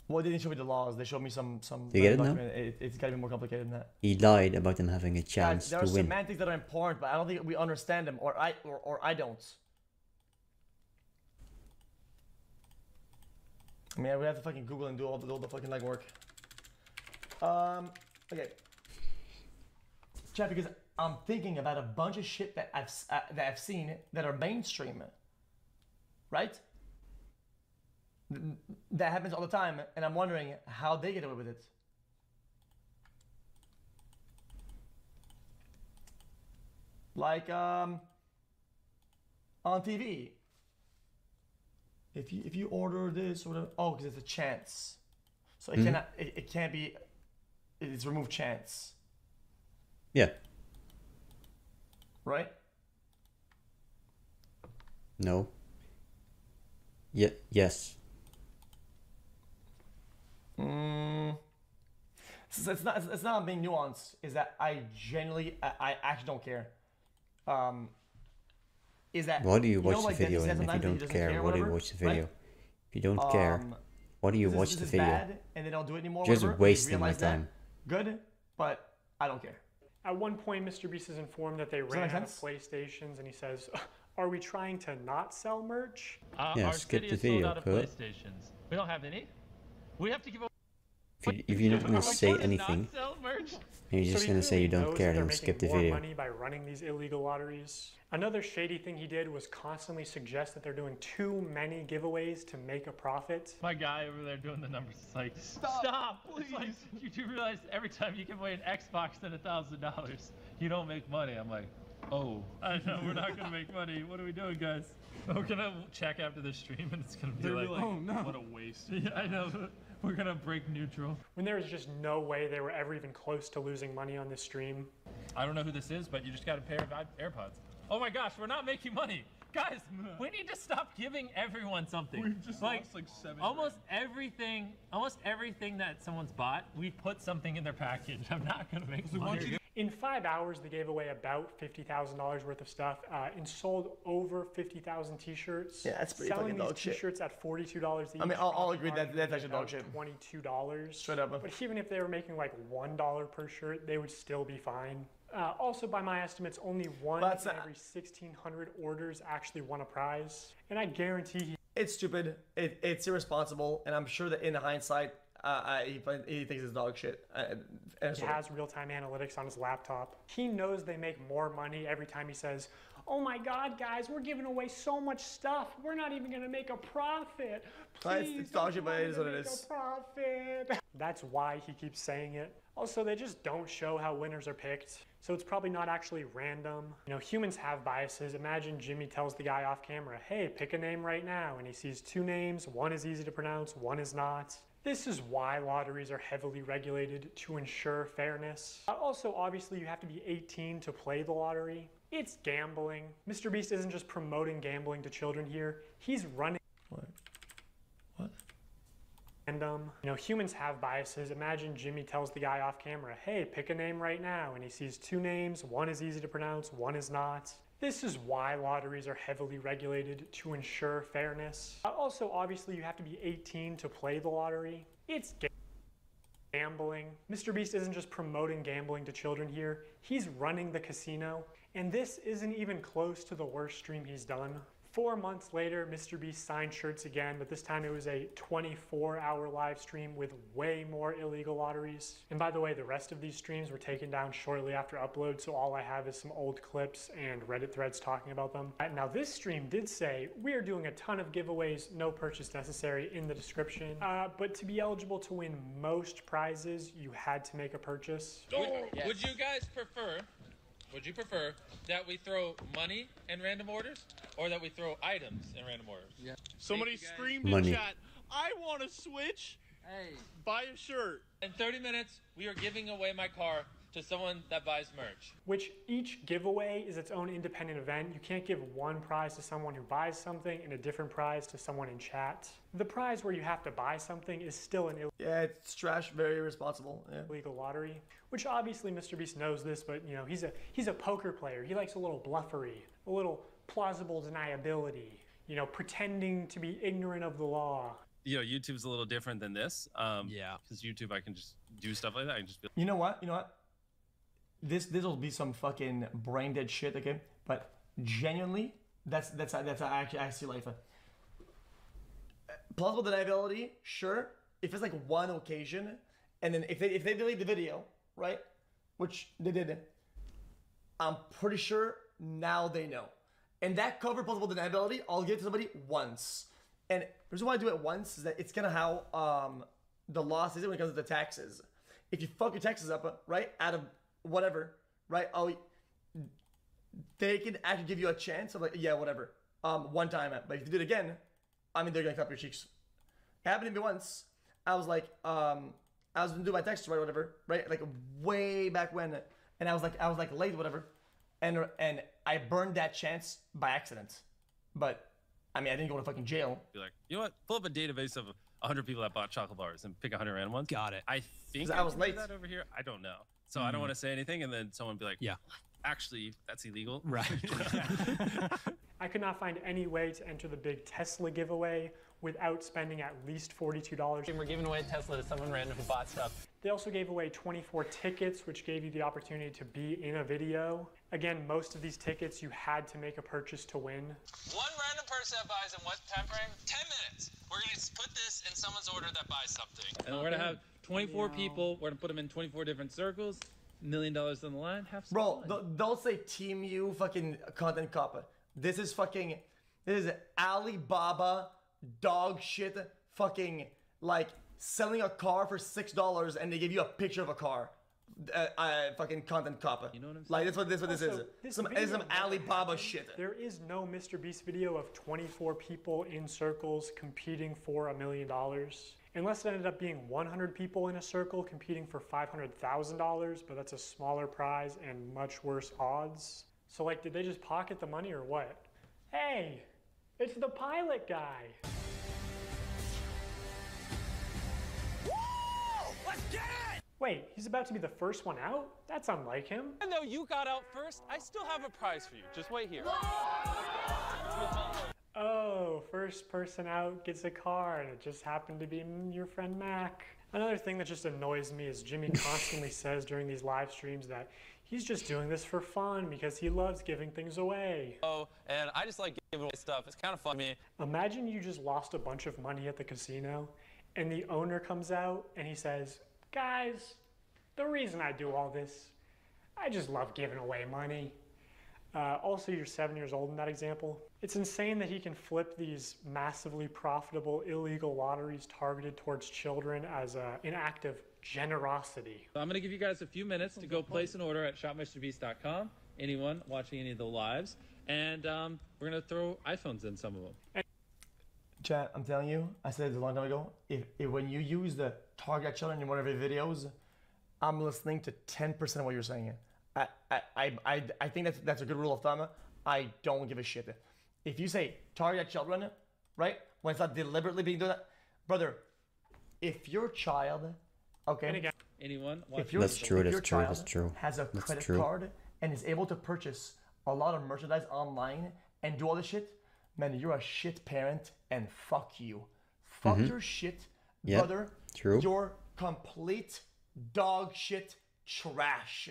Well, they didn't show me the laws. They showed me some. You get it now? It's got to be more complicated than that. He lied about them having a chance There to are win. semantics that are important, but I don't think we understand them, or I don't. I mean, we have to fucking Google and do all the fucking legwork. Okay. Chat, because I'm thinking about a bunch of shit that I've seen that are mainstream, right? That happens all the time, and I'm wondering how they get away with it. Like on TV. If you order this or whatever, oh, because it's a chance, so it cannot, it can't be. It's remove chance. Yeah. Right? No. Yeah. Yes. So it's not being nuanced. Is that I actually don't care. Is that Why do you watch know, the like video? And if you don't care, why do you watch the video? Right? If you don't care, why do you watch the video? Bad and they don't do it anymore. Just whatever, wasting my time. Good, but I don't care. At one point, MrBeast is informed that they ran out of PlayStations, and he says, "Are we trying to not sell merch?" Yeah, our skip city the is sold video, out of Kurt. PlayStations. We don't have any. We have to give away. If you're not gonna say anything, sell merch. and you're just gonna say you don't care, then skip the video. Money by running these illegal lotteries. Another shady thing he did was constantly suggest that they're doing too many giveaways to make a profit. My guy over there doing the numbers is like, stop, please. Like, you do realize every time you give away an Xbox and $1,000, you don't make money. I'm like, oh, I know we're not gonna make money. What are we doing, guys? We're gonna check after the stream and it's gonna be like, oh no, what a waste. Yeah, I know. We're gonna break neutral. When there was just no way they were ever even close to losing money on this stream. I don't know who this is, but you just got a pair of AirPods. Oh my gosh, we're not making money. Guys, we need to stop giving everyone something. We've just lost like 7 almost everything that someone's bought, we put something in their package. I'm not gonna make money. In 5 hours, they gave away about $50,000 worth of stuff and sold over 50,000 t-shirts. Yeah, that's pretty Selling fucking these dog shit. t-shirts at $42 each. I mean, I'll agree that that's actually dog shit. $22. Straight up. But even if they were making like $1 per shirt, they would still be fine. Also, by my estimates, only one in every 1,600 orders actually won a prize. And I guarantee it's stupid. It's irresponsible, and I'm sure that in hindsight, he thinks it's dog shit. he has real-time analytics on his laptop. He knows they make more money every time he says, "Oh my God, guys, we're giving away so much stuff. We're not even gonna make a profit. Please, it's dog shit, but it is what it is. Profit." That's why he keeps saying it. Also, they just don't show how winners are picked, so it's probably not actually random. You know, humans have biases. Imagine Jimmy tells the guy off camera, "Hey, pick a name right now," and he sees 2 names. One is easy to pronounce, one is not. This is why lotteries are heavily regulated, to ensure fairness. Also, obviously, you have to be 18 to play the lottery. It's gambling. MrBeast isn't just promoting gambling to children here. He's running. What? You know, humans have biases. Imagine Jimmy tells the guy off camera, "Hey, pick a name right now," and he sees 2 names. One is easy to pronounce, one is not. This is why lotteries are heavily regulated, to ensure fairness. Also, obviously, you have to be 18 to play the lottery. It's gambling. MrBeast isn't just promoting gambling to children here. He's running the casino, and this isn't even close to the worst stream he's done. 4 months later, MrBeast signed shirts again, but this time it was a 24-hour live stream with way more illegal lotteries. And by the way, the rest of these streams were taken down shortly after upload, so all I have is some old clips and Reddit threads talking about them. Now this stream did say, "We are doing a ton of giveaways, no purchase necessary," in the description. But to be eligible to win most prizes, you had to make a purchase. Would you guys prefer? Would you prefer that we throw money in random orders, or that we throw items in random orders? Yeah. Somebody screamed Money. in chat, "I want to switch. Hey, buy a shirt." In 30 minutes, we are giving away my car to someone that buys merch. Which each giveaway is its own independent event. You can't give one prize to someone who buys something and a different prize to someone in chat. The prize where you have to buy something is still an it's trash, very irresponsible. Yeah. illegal lottery, which obviously MrBeast knows this, but you know, he's a poker player. He likes a little bluffery, a little plausible deniability, you know, pretending to be ignorant of the law. You know, YouTube's a little different than this. Yeah. Because YouTube, I can just do stuff like that. I can just be You know what? This will be some fucking brain dead shit, okay? But genuinely, that's actually like plausible deniability, sure. If it's like one occasion, and then if they delete the video, right, which they did, I'm pretty sure now they know. And that cover plausible deniability, I'll give it to somebody once. And the reason why I do it once is that it's kind of how the loss is when it comes to the taxes. If you fuck your taxes up, right, out of whatever, right, they can actually give you a chance of like, yeah, whatever, one time. But if you do it again, I mean, they're gonna cut your cheeks. It happened to me once. I was like, I was gonna do my taxes, right, whatever, right, like way back when, and I was like late, whatever, and I burned that chance by accident. But I mean, I didn't go to fucking jail. Be like, you know what? Pull up a database of 100 people that bought chocolate bars and pick 100 random ones. Got it. I think I was can late. do that over here. I don't know. So I don't want to say anything, and then someone be like, yeah, actually, that's illegal. Right. I could not find any way to enter the big Tesla giveaway without spending at least $42. And we're giving away a Tesla to someone random who bought stuff. They also gave away 24 tickets, which gave you the opportunity to be in a video. Again, most of these tickets you had to make a purchase to win. One random person that buys in what time frame? 10 minutes. We're going to put this in someone's order that buys something. And we're going to have 24 people. We're going to put them in 24 different circles. $1 million on the line. Have some Bro, don't say Team You fucking content cop. This is Alibaba dog shit fucking like selling a car for $6 and they give you a picture of a car. Fucking content cop. You know what I'm saying? Like that's what this is. Some Alibaba shit. There is no MrBeast video of 24 people in circles competing for $1 million. Unless it ended up being 100 people in a circle competing for $500,000, but that's a smaller prize and much worse odds. So like, did they just pocket the money or what? Hey, it's the pilot guy. Let's get it! Wait, he's about to be the first one out? That's unlike him. And though you got out first, I still have a prize for you. Just wait here. Oh, first person out gets a car, and it just happened to be your friend Mac. Another thing that just annoys me is Jimmy constantly says during these live streams that he's just doing this for fun because he loves giving things away. Oh, and I just like giving away stuff. It's kind of fun to me. Imagine you just lost a bunch of money at the casino, and the owner comes out and he says, guys, the reason I do all this, I just love giving away money. Also, you're 7 years old in that example. It's insane that he can flip these massively profitable illegal lotteries targeted towards children as an act of generosity. So I'm going to give you guys a few minutes to go place an order at shopmrbeast.com. Anyone watching any of the lives. And we're going to throw iPhones in some of them. Chat, I'm telling you, I said this a long time ago, if when you use the target children in one of your videos, I'm listening to 10% of what you're saying. I think that's a good rule of thumb. I don't give a shit. If you say target children, right, when it's not deliberately being done, brother, if your child, okay, and again, anyone, if your, that's true, if your that's true, child that's true. has a That's credit true. card and is able to purchase a lot of merchandise online and do all this shit, man, you're a shit parent and fuck you. Fuck your shit, Yeah, brother. true. You're complete dog shit trash.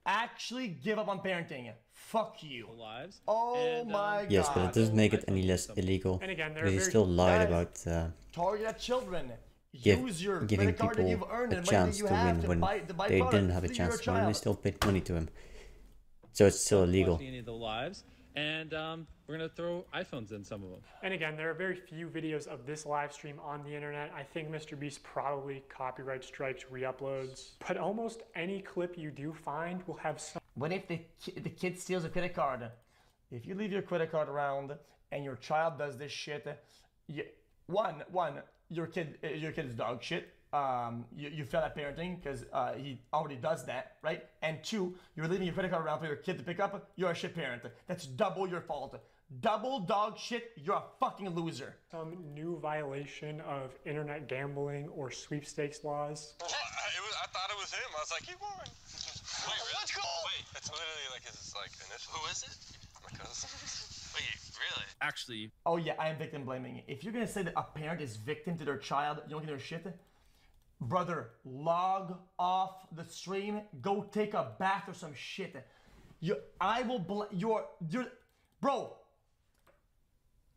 Actually give up on parenting. Fuck you. Lives. Oh my god. Yes, but it doesn't make it any less illegal. And again, there are Because he very- still lied Guys, about target at children. giving Use your people credit card that you've earned a and money that chance you to have win to when buy they products didn't have a for chance your to win. They child. still paid money to him. So it's still illegal. Watching any of the lives. And we're going to throw iPhones in some of them. And again, there are very few videos of this live stream on the internet. I think MrBeast probably copyright strikes re-uploads. But almost any clip you do find will have some... What if the kid steals a credit card? If you leave your credit card around and your child does this shit, one, your kid is dog shit. You fail at parenting because he already does that, right? And two, you're leaving your credit card around for your kid to pick up. You're a shit parent. That's double your fault. Double dog shit. You're a fucking loser. Some new violation of internet gambling or sweepstakes laws. I thought it was him. I was like, he won. Wait, really? Let's go! Wait, it's literally like his initial. Who is it? My cousin. Wait, really? Actually. Oh yeah, I am victim blaming. If you're gonna say that a parent is victim to their child, you don't get their shit, brother, log off the stream. Go take a bath or some shit. Bro.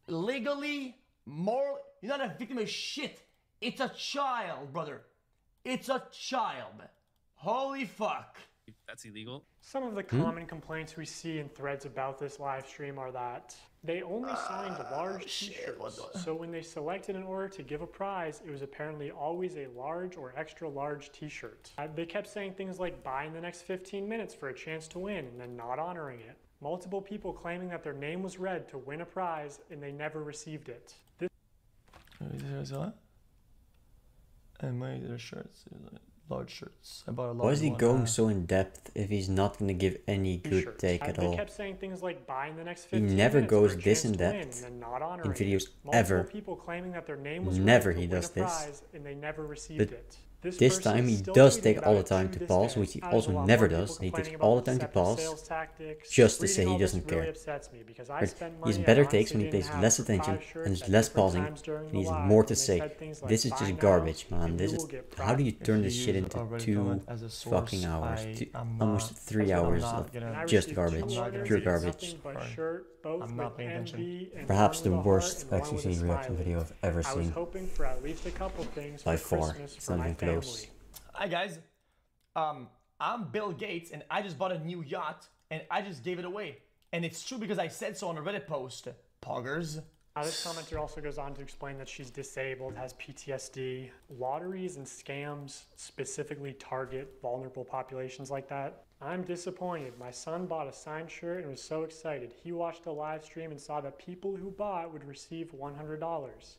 Legally, You're not a victim of shit. It's a child, brother. It's a child. Holy fuck. That's illegal. Some of the common complaints we see in threads about this live stream are that they only signed large t-shirts. So when they selected an order to give a prize, it was apparently always a large or extra large t-shirt. They kept saying things like buy in the next 15 minutes for a chance to win and then not honoring it. Multiple people claiming that their name was read to win a prize and they never received it. And my other shirts, large shirts. I bought a large Why is he one. going so in depth if he's not going to give any good take at all? They kept saying things like buy in the next He 15 never minutes goes for a this chance in to win depth and then not honoring in videos it. ever. Multiple people claiming that their name was Never read he to win does a this. prize and they never received But it. this time he does take all the time to pause, which he also never does. He takes all the time to pause just to say he doesn't care. But he has better takes when he pays less attention and is less pausing and he has more to say. This is just garbage, man. This is how do you turn this shit into 2 fucking hours? Almost 3 hours of just garbage, pure garbage. I'm not paying attention. Perhaps the worst xQc reaction video I've ever seen. By far, it's not even close. Hi guys, I'm Bill Gates and I just bought a new yacht and I just gave it away. And it's true because I said so on a Reddit post. Poggers. This commenter also goes on to explain that she's disabled, has PTSD. Lotteries and scams specifically target vulnerable populations like that. I'm disappointed. My son bought a signed shirt and was so excited. He watched the live stream and saw that people who bought would receive $100.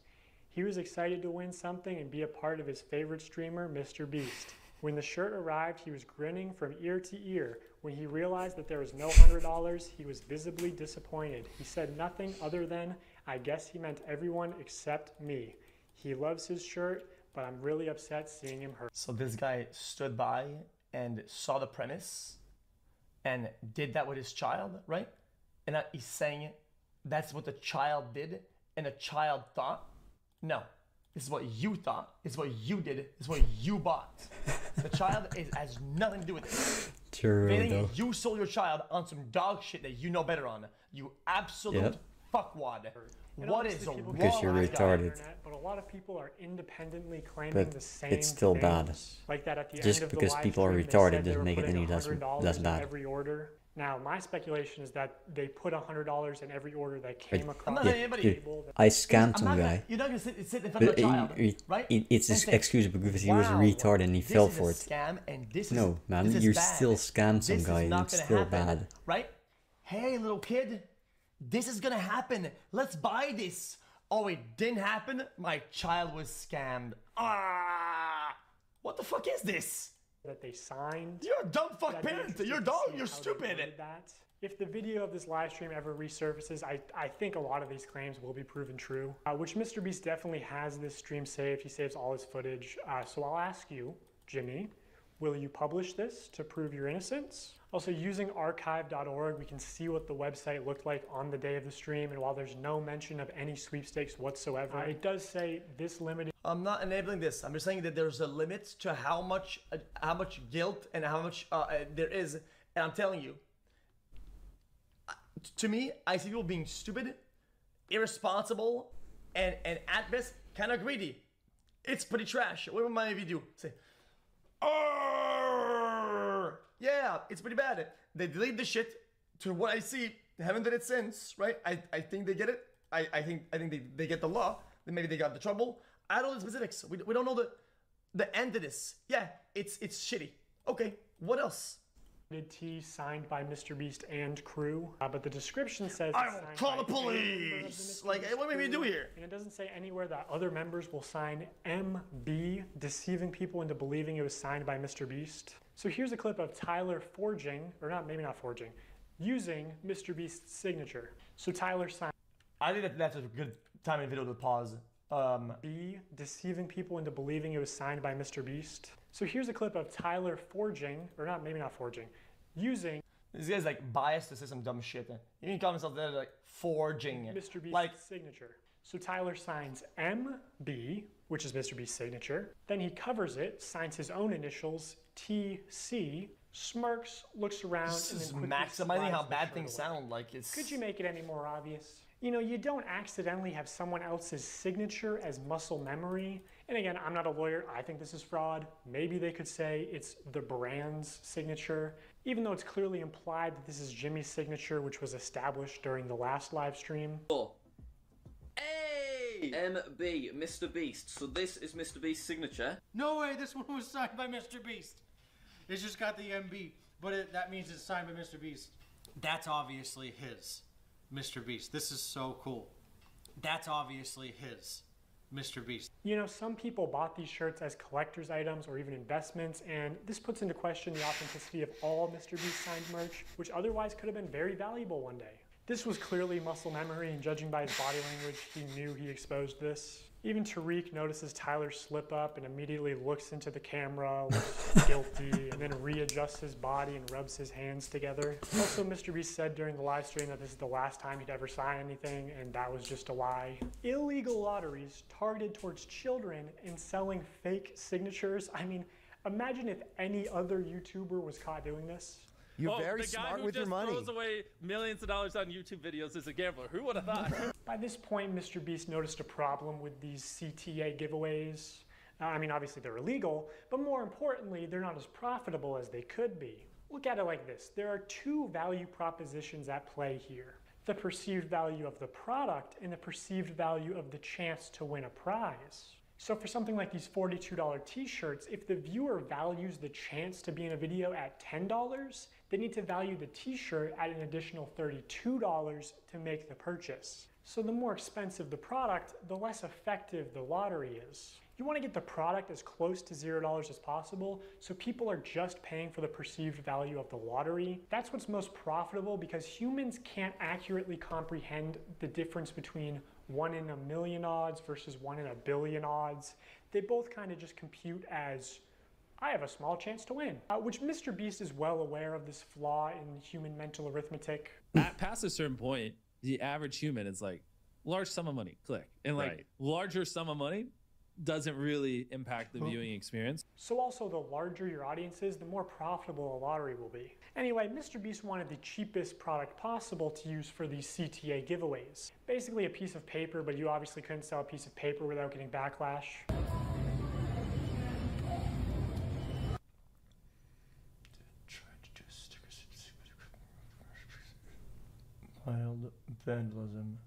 He was excited to win something and be a part of his favorite streamer, MrBeast. When the shirt arrived, he was grinning from ear to ear. When he realized that there was no $100, he was visibly disappointed. He said nothing other than, I guess he meant everyone except me. He loves his shirt, but I'm really upset seeing him hurt. So this guy stood by and saw the premise and did that with his child, right? And now he's saying that's what the child did and the child thought. No, this is what you thought. This is what you did. This is what you bought. The child has nothing to do with it. True, though. You sold your child on some dog shit that you know better on. You absolute fuckwad. What is wrong Because you're retarded. But a lot of people are independently claiming the same it's still things. bad. Like that at the Just end of because the live people are stream, they retarded said they doesn't were make it putting any less $100 bad. in every order. Now, my speculation is that they put $100 in every order that came across the table. I scammed some guy. You're not gonna sit in front of a child, right? It's his excuse because he was retarded and he fell for it. Scam and this No, man, this is you bad. still scammed some guy and it's still bad. Right? Hey, little kid, this is gonna happen. Let's buy this. Oh, it didn't happen? My child was scammed. Ah! What the fuck is this? That they signed. You're a dumb fuck parent. You're dumb. You're stupid. If the video of this live stream ever resurfaces, I think a lot of these claims will be proven true, which MrBeast definitely has this stream saved. He saves all his footage. So I'll ask you, Jimmy, will you publish this to prove your innocence? Also, using archive.org, we can see what the website looked like on the day of the stream, and while there's no mention of any sweepstakes whatsoever, it does say this limited. I'm not enabling this. I'm just saying that there's a limit to how much guilt and how much there is, and I'm telling you, to me, I see people being stupid, irresponsible, and at best, kind of greedy. It's pretty trash. What would my AV do? Say, yeah, it's pretty bad. They delete the shit. To what I see, they haven't did it since, right? I think they get it. I think they get the law. Then maybe they got the trouble. I don't know the specifics. We don't know the end of this. Yeah, it's shitty. Okay, what else? Tee signed by MrBeast and crew, but the description says I will call the police. Like, what do we do here? And it doesn't say anywhere that other members will sign MB, deceiving people into believing it was signed by MrBeast. So here's a clip of Tyler maybe not forging, using MrBeast's signature. So Tyler signed. I think that's a good time in the video to pause. B, deceiving people into believing it was signed by MrBeast. So here's a clip of Tyler maybe not forging, using. This guy's like biased to say some dumb shit. You can call himself there like forging. MrBeast's signature. So Tyler signs MB, which is MrBeast's signature. Then he covers it, signs his own initials, TC, smirks, looks around, This and is then quickly maximizing how slides the bad shirt things away. sound. Like it's. Could you make it any more obvious? You know, you don't accidentally have someone else's signature as muscle memory. And again, I'm not a lawyer, I think this is fraud. Maybe they could say it's the brand's signature, even though it's clearly implied that this is Jimmy's signature, which was established during the last live stream. Hey! MB, MrBeast. So this is MrBeast's signature. No way, this one was signed by MrBeast. It's just got the MB, but that means it's signed by MrBeast. That's obviously his, MrBeast. This is so cool. That's obviously his, MrBeast. You know, some people bought these shirts as collector's items or even investments, and this puts into question the authenticity of all MrBeast signed merch, which otherwise could have been very valuable one day. This was clearly muscle memory, and judging by his body language, he knew he exposed this. Even Tariq notices Tyler slip up and immediately looks into the camera, looks guilty, and then readjusts his body and rubs his hands together. Also, MrBeast said during the live stream that this is the last time he'd ever sign anything, and that was just a lie. Illegal lotteries targeted towards children and selling fake signatures. I mean, imagine if any other YouTuber was caught doing this. You're very smart with your money. The guy who just throws away millions of dollars on YouTube videos is a gambler. Who would have thought? By this point, MrBeast noticed a problem with these CTA giveaways. I mean, obviously they're illegal, but more importantly, they're not as profitable as they could be. Look at it like this. There are two value propositions at play here. The perceived value of the product and the perceived value of the chance to win a prize. So for something like these $42 t-shirts, if the viewer values the chance to be in a video at $10, they need to value the t-shirt at an additional $32 to make the purchase. So the more expensive the product, the less effective the lottery is. You want to get the product as close to $0 as possible, so people are just paying for the perceived value of the lottery. That's what's most profitable because humans can't accurately comprehend the difference between 1 in a million odds versus 1 in a billion odds. They both kind of just compute as, I have a small chance to win, which MrBeast is well aware of this flaw in human mental arithmetic. Past a certain point, the average human is like, large sum of money, click. And like, larger sum of money doesn't really impact the viewing experience. So also the larger your audience is, the more profitable a lottery will be. Anyway, MrBeast wanted the cheapest product possible to use for these CTA giveaways. Basically a piece of paper, but you obviously couldn't sell a piece of paper without getting backlash. Wild vandalism.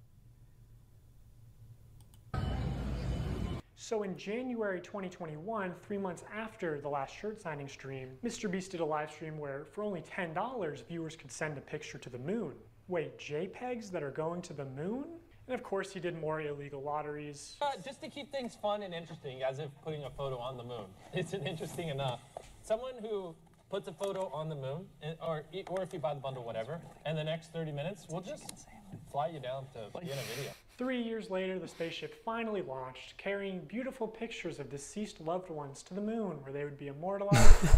So in January 2021, 3 months after the last shirt signing stream, MrBeast did a live stream where for only $10, viewers could send a picture to the moon. Wait, JPEGs that are going to the moon? And of course he did more illegal lotteries. Just to keep things fun and interesting, as if putting a photo on the moon isn't interesting enough. Someone who puts a photo on the moon, or if you buy the bundle, whatever, and the next 30 minutes, we'll just fly you down to be in a video. 3 years later, the spaceship finally launched, carrying beautiful pictures of deceased loved ones to the moon, where they would be immortalized.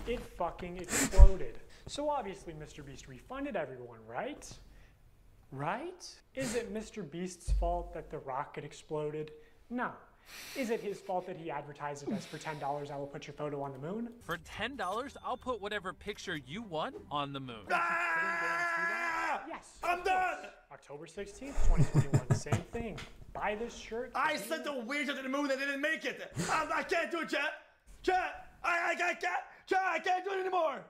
It fucking exploded. So obviously MrBeast refunded everyone, right? Right? Is it MrBeast's fault that the rocket exploded? No. Is it his fault that he advertised it as for $10, I will put your photo on the moon? For $10, I'll put whatever picture you want on the moon. Yes. I'm done! October 16th, 2021, same thing. Buy this shirt. I sent the weird to the moon and they didn't make it. I can't do it, chat. Chat, I can't do it anymore.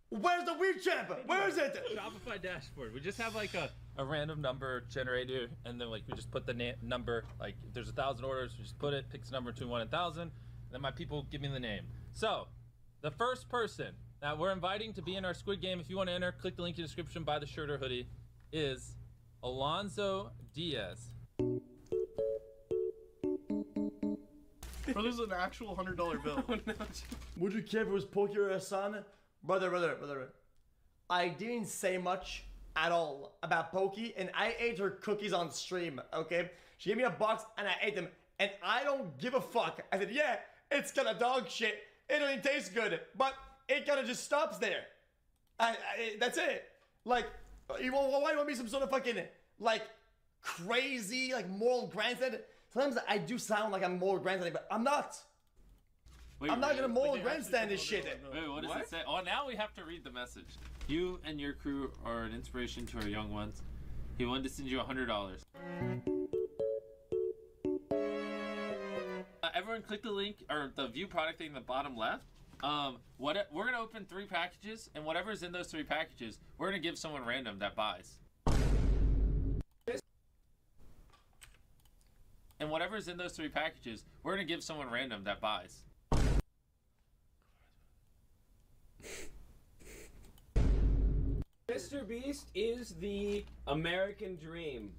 Where's the weird champ? Where is it? Shopify dashboard. We just have like a random number generator, and then like we just put the number. Like if there's 1,000 orders, we just put it, picks a number between 1 and 1,000. Then my people give me the name. So the first person that we're inviting to be in our Squid Game, if you want to enter, click the link in the description, buy the shirt or hoodie, is Alonzo Diaz. Bro, there's an actual $100 bill. Would you care if it was Pokey or son? Brother. I didn't say much at all about Pokey, and I ate her cookies on stream, okay? She gave me a box, and I ate them, and I don't give a fuck. I said, yeah, it's kinda dog shit. It don't even taste good, but it kinda just stops there. That's it. Like, why do you want me some sort of fucking, like, crazy, like, moral grandstand? Sometimes I do sound like I'm moral grandstanding, but I'm not. I'm not gonna moral grandstand this shit. Wait, what does it say? Oh, now we have to read the message. You and your crew are an inspiration to our young ones. He wanted to send you $100. Everyone click the link or the view product thing in the bottom left. We're gonna open 3 packages, and whatever's in those 3 packages, we're gonna give someone random that buys. And whatever's in those 3 packages, we're gonna give someone random that buys. MrBeast is the American dream.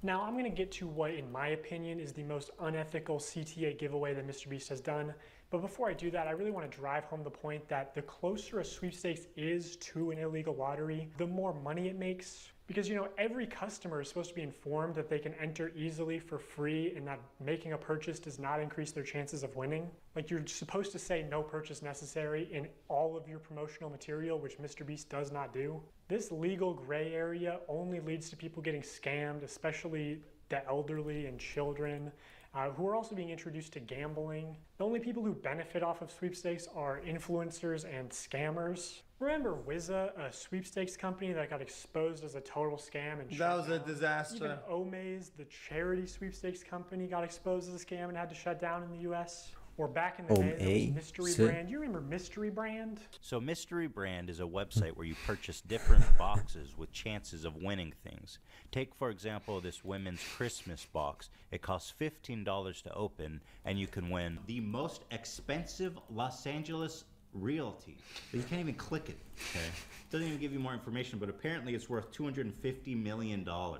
Now I'm going to get to what, in my opinion, is the most unethical CTA giveaway that MrBeast has done. But before I do that, I really want to drive home the point that the closer a sweepstakes is to an illegal lottery, the more money it makes. Because, you know, every customer is supposed to be informed that they can enter easily for free and that making a purchase does not increase their chances of winning. Like, you're supposed to say no purchase necessary in all of your promotional material, which MrBeast does not do. This legal gray area only leads to people getting scammed, especially the elderly and children, who are also being introduced to gambling. The only people who benefit off of sweepstakes are influencers and scammers. Remember Wizza, a sweepstakes company that got exposed as a total scam? And that was a disaster. Even Omaze, the charity sweepstakes company, got exposed as a scam and had to shut down in the US. Or back in the day, there was Mystery Brand. You remember Mystery Brand? So Mystery Brand is a website where you purchase different boxes with chances of winning things. Take, for example, this women's Christmas box. It costs $15 to open, and you can win the most expensive Los Angeles realty. But you can't even click it, okay? It doesn't even give you more information, but apparently it's worth $250 million. I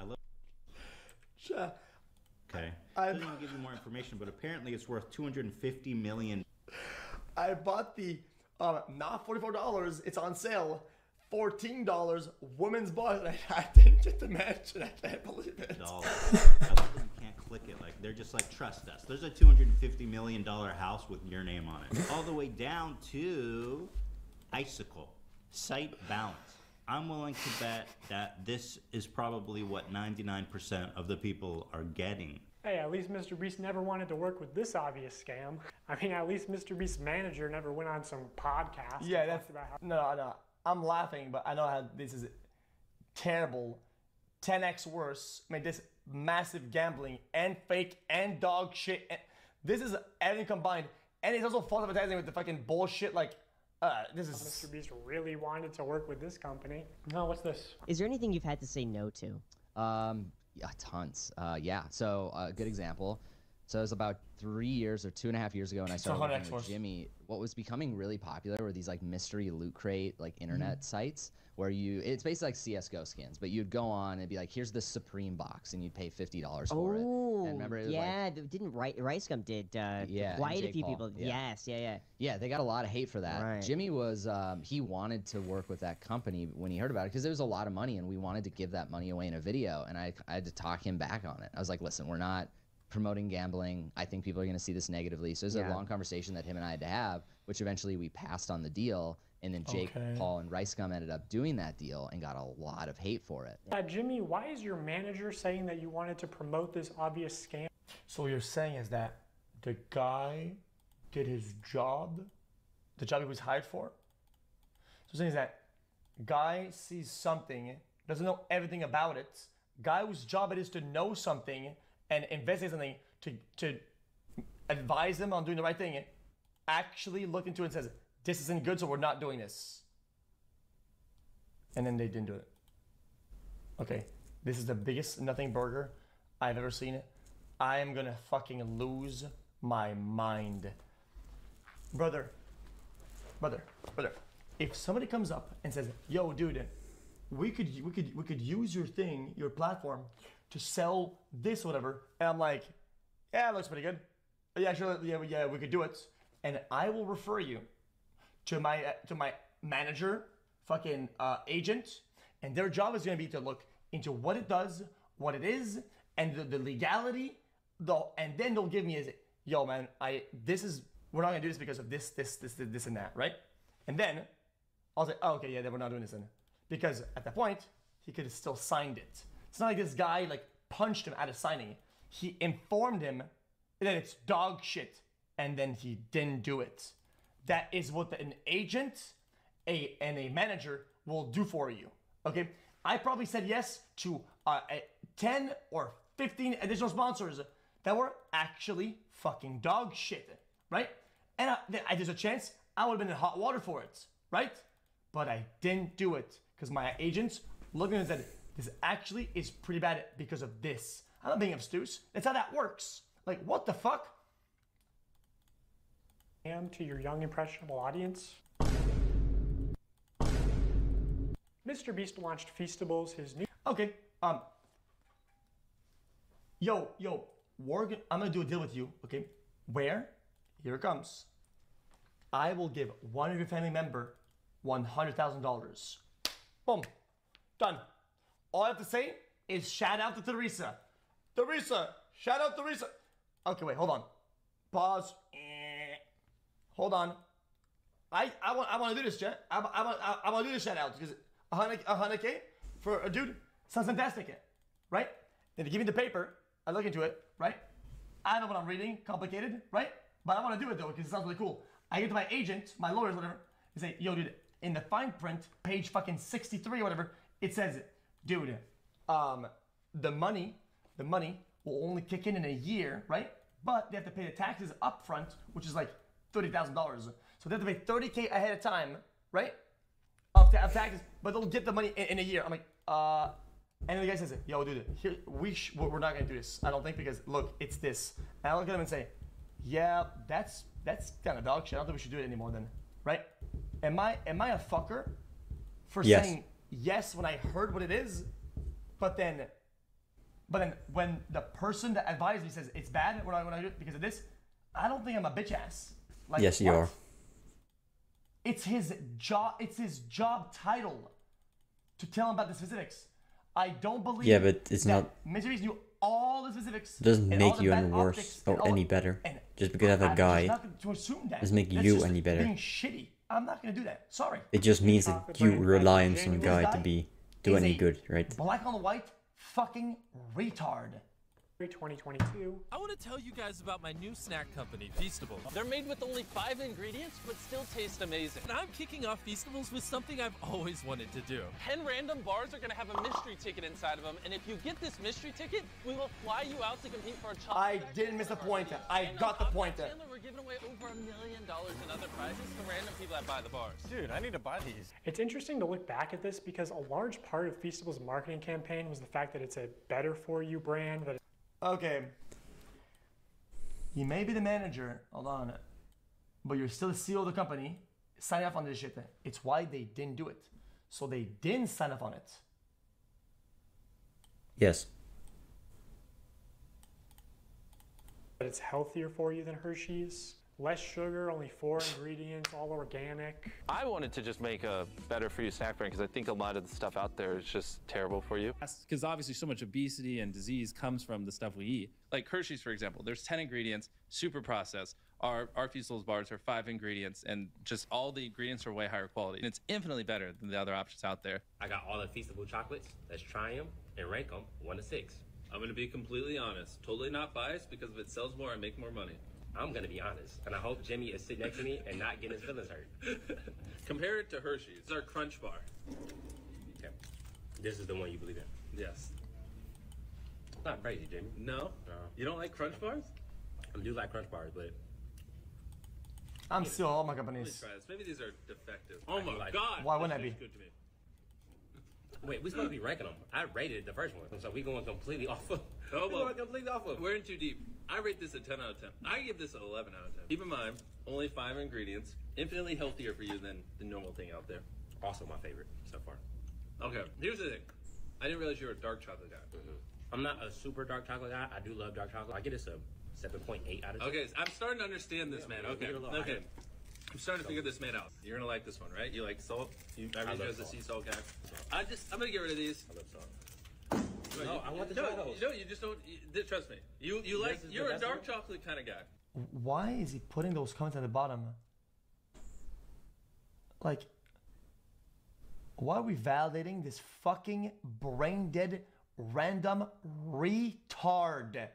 love Okay. Doesn't even give you more information, but apparently it's worth $250 million. I bought the not $44. It's on sale. $14 women's box. I didn't get the mention. I can't believe it. I love that you can't click it. Like, they're just like, trust us. There's a $250 million house with your name on it. All the way down to Icicle. Site balance. I'm willing to bet that this is probably what 99% of the people are getting. Hey, at least MrBeast never wanted to work with this obvious scam. I mean, at least MrBeast's manager never went on some podcast. Yeah, that's about how. No. I'm laughing, but I know how this is terrible. 10x worse. I mean, this massive gambling and fake and dog shit. And this is everything combined, and it's also false advertising with the fucking bullshit like. This is MrBeast really wanted to work with this company. No, what's this? Is there anything you've had to say no to? Yeah, tons. Yeah. So a good example. So it was about 3 years or 2.5 years ago, and I started working with Jimmy. What was becoming really popular were these like mystery loot crate like internet sites where it's basically like CS:GO skins, but you'd go on and be like, here's the Supreme box, and you'd pay $50 for it. And remember, it was didn't RiceGum did quite a few people. Yeah. Yes, Yeah, they got a lot of hate for that. Right. Jimmy was he wanted to work with that company when he heard about it because there was a lot of money, and we wanted to give that money away in a video, and I had to talk him back on it. I was like, listen, we're not promoting gambling. I think people are going to see this negatively. So there's a long conversation that him and I had to have, which eventually we passed on the deal. And then Jake, Paul, and RiceGum ended up doing that deal and got a lot of hate for it. Jimmy, why is your manager saying that you wanted to promote this obvious scam? So what you're saying is that the guy did his job, the job he was hired for? So saying is that guy sees something, doesn't know everything about it, guy whose job it is to know something and investigate something to advise them on doing the right thing, actually looked into it and says, this isn't good, so we're not doing this. And then they didn't do it. Okay, this is the biggest nothing burger I've ever seen. I am gonna fucking lose my mind. Brother. If somebody comes up and says, yo, dude, we could use your thing, your platform, to sell this or whatever, and I'm like, yeah, it looks pretty good. Yeah, sure, yeah, we could do it. And I will refer you to my manager, fucking agent, and their job is gonna be to look into what it does, what it is, and the legality, and then they'll give me a, yo man, we're not gonna do this because of this and that, right? And then I'll say, oh, okay, yeah, then we're not doing this then. Because at that point, he could have still signed it. It's not like this guy like punched him out of signing. He informed him that it's dog shit, and then he didn't do it. That is what an agent a manager will do for you. Okay, I probably said yes to 10 or 15 additional sponsors that were actually fucking dog shit, right? And there's a chance I would have been in hot water for it, right? But I didn't do it because my agents looked at me and said, this actually is pretty bad because of this. I'm not being obtuse. That's how that works. Like, what the fuck? To your young, impressionable audience. MrBeast launched Feastables, his new... Okay, Yo, I'm gonna do a deal with you, okay? Where, here it comes. I will give one of your family member $100,000. Boom, done. All I have to say is shout out to Teresa. Teresa, shout out Teresa. Okay, wait, hold on. Pause. Hold on. I want to do this, chat. I want to do this shout out because 100K for a dude sounds fantastic, right? Then they give me the paper. I look into it, right? I know what I'm reading, complicated, right? But I want to do it though because it sounds really cool. I get to my agent, my lawyers, whatever, and say, yo, dude, in the fine print, page fucking 63 or whatever, it says, dude, the money will only kick in a year, right? But they have to pay the taxes up front, which is like $30,000. So they have to pay 30K ahead of time, right? Of taxes, but they'll get the money in a year. I'm like, and the guy says, yo, dude, here, we're not gonna do this. I don't think because look, it's this. And I look at him and say, yeah, that's kind of dog shit. I don't think we should do it anymore then, right? Am I a fucker for saying yes when I heard what it is, but then when the person that advised me says it's bad when I do it because of this, I don't think I'm a bitch ass. Like, yes, you are. It's his job. It's his job title to tell him about the specifics. I don't believe. Yeah, but it's not. MrBeast knew all the specifics. It doesn't make you any worse or any better. Just because of a guy doesn't make you any better. Being shitty. I'm not gonna do that. Sorry. It just means that you rely on some guy to do any good, right? Black on white, fucking retard. 2022. I want to tell you guys about my new snack company, Feastables. They're made with only 5 ingredients, but still taste amazing. And I'm kicking off Feastables with something I've always wanted to do. 10 random bars are going to have a mystery ticket inside of them, and if you get this mystery ticket, we will fly you out to compete for a chocolate. I didn't miss the point. I got the point. We're giving away over $1 million in other prizes to random people that buy the bars. Dude, I need to buy these. It's interesting to look back at this because a large part of Feastables' marketing campaign was the fact that it's a better for you brand. That okay. You may be the manager, hold on, but you're still the CEO of the company. Sign off on this shit. It's why they didn't do it. So they didn't sign off on it. Yes. But it's healthier for you than Hershey's. Less sugar, only 4 ingredients, all organic. I wanted to just make a better for you snack brand because I think a lot of the stuff out there is just terrible for you. Because obviously so much obesity and disease comes from the stuff we eat. Like Hershey's, for example, there's 10 ingredients, super processed. Our Feastables bars are 5 ingredients, and just all the ingredients are way higher quality. And it's infinitely better than the other options out there. I got all the Feastable chocolates. Let's try them and rank them 1 to 6. I'm going to be completely honest. Totally not biased because if it sells more, I make more money. I'm gonna be honest, and I hope Jimmy is sitting next to me and not getting his feelings hurt. Compare it to Hershey's. It's our Crunch Bar. Okay. This is the one you believe in? Yes. Not crazy, Jimmy. No? You don't like Crunch Bars? I do like Crunch Bars, but... I'm still all my Let me companies. try this. Maybe these are defective. Oh my god! Why wouldn't I be? Good to me. Wait, we're supposed to be ranking them. I rated the first one, so we going completely off of... Oh, we well, going completely off of... we're in too deep. I rate this a 10 out of 10. I give this an 11 out of 10. Keep in mind, only 5 ingredients. Infinitely healthier for you than the normal thing out there. Also my favorite so far. Okay, here's the thing. I didn't realize you were a dark chocolate guy. I'm not a super dark chocolate guy. I do love dark chocolate. I get this a 7.8 out of 10. Okay, I'm starting to understand this, man. Okay, okay. I'm starting to figure this man out. You're gonna like this one, right? You like salt? I raised you as a sea salt guy. I'm gonna get rid of these. I love salt. No, I want to try those. No, you just don't. Trust me. You're a dark chocolate kind of guy. Why is he putting those comments at the bottom? Like, why are we validating this fucking brain dead random retard?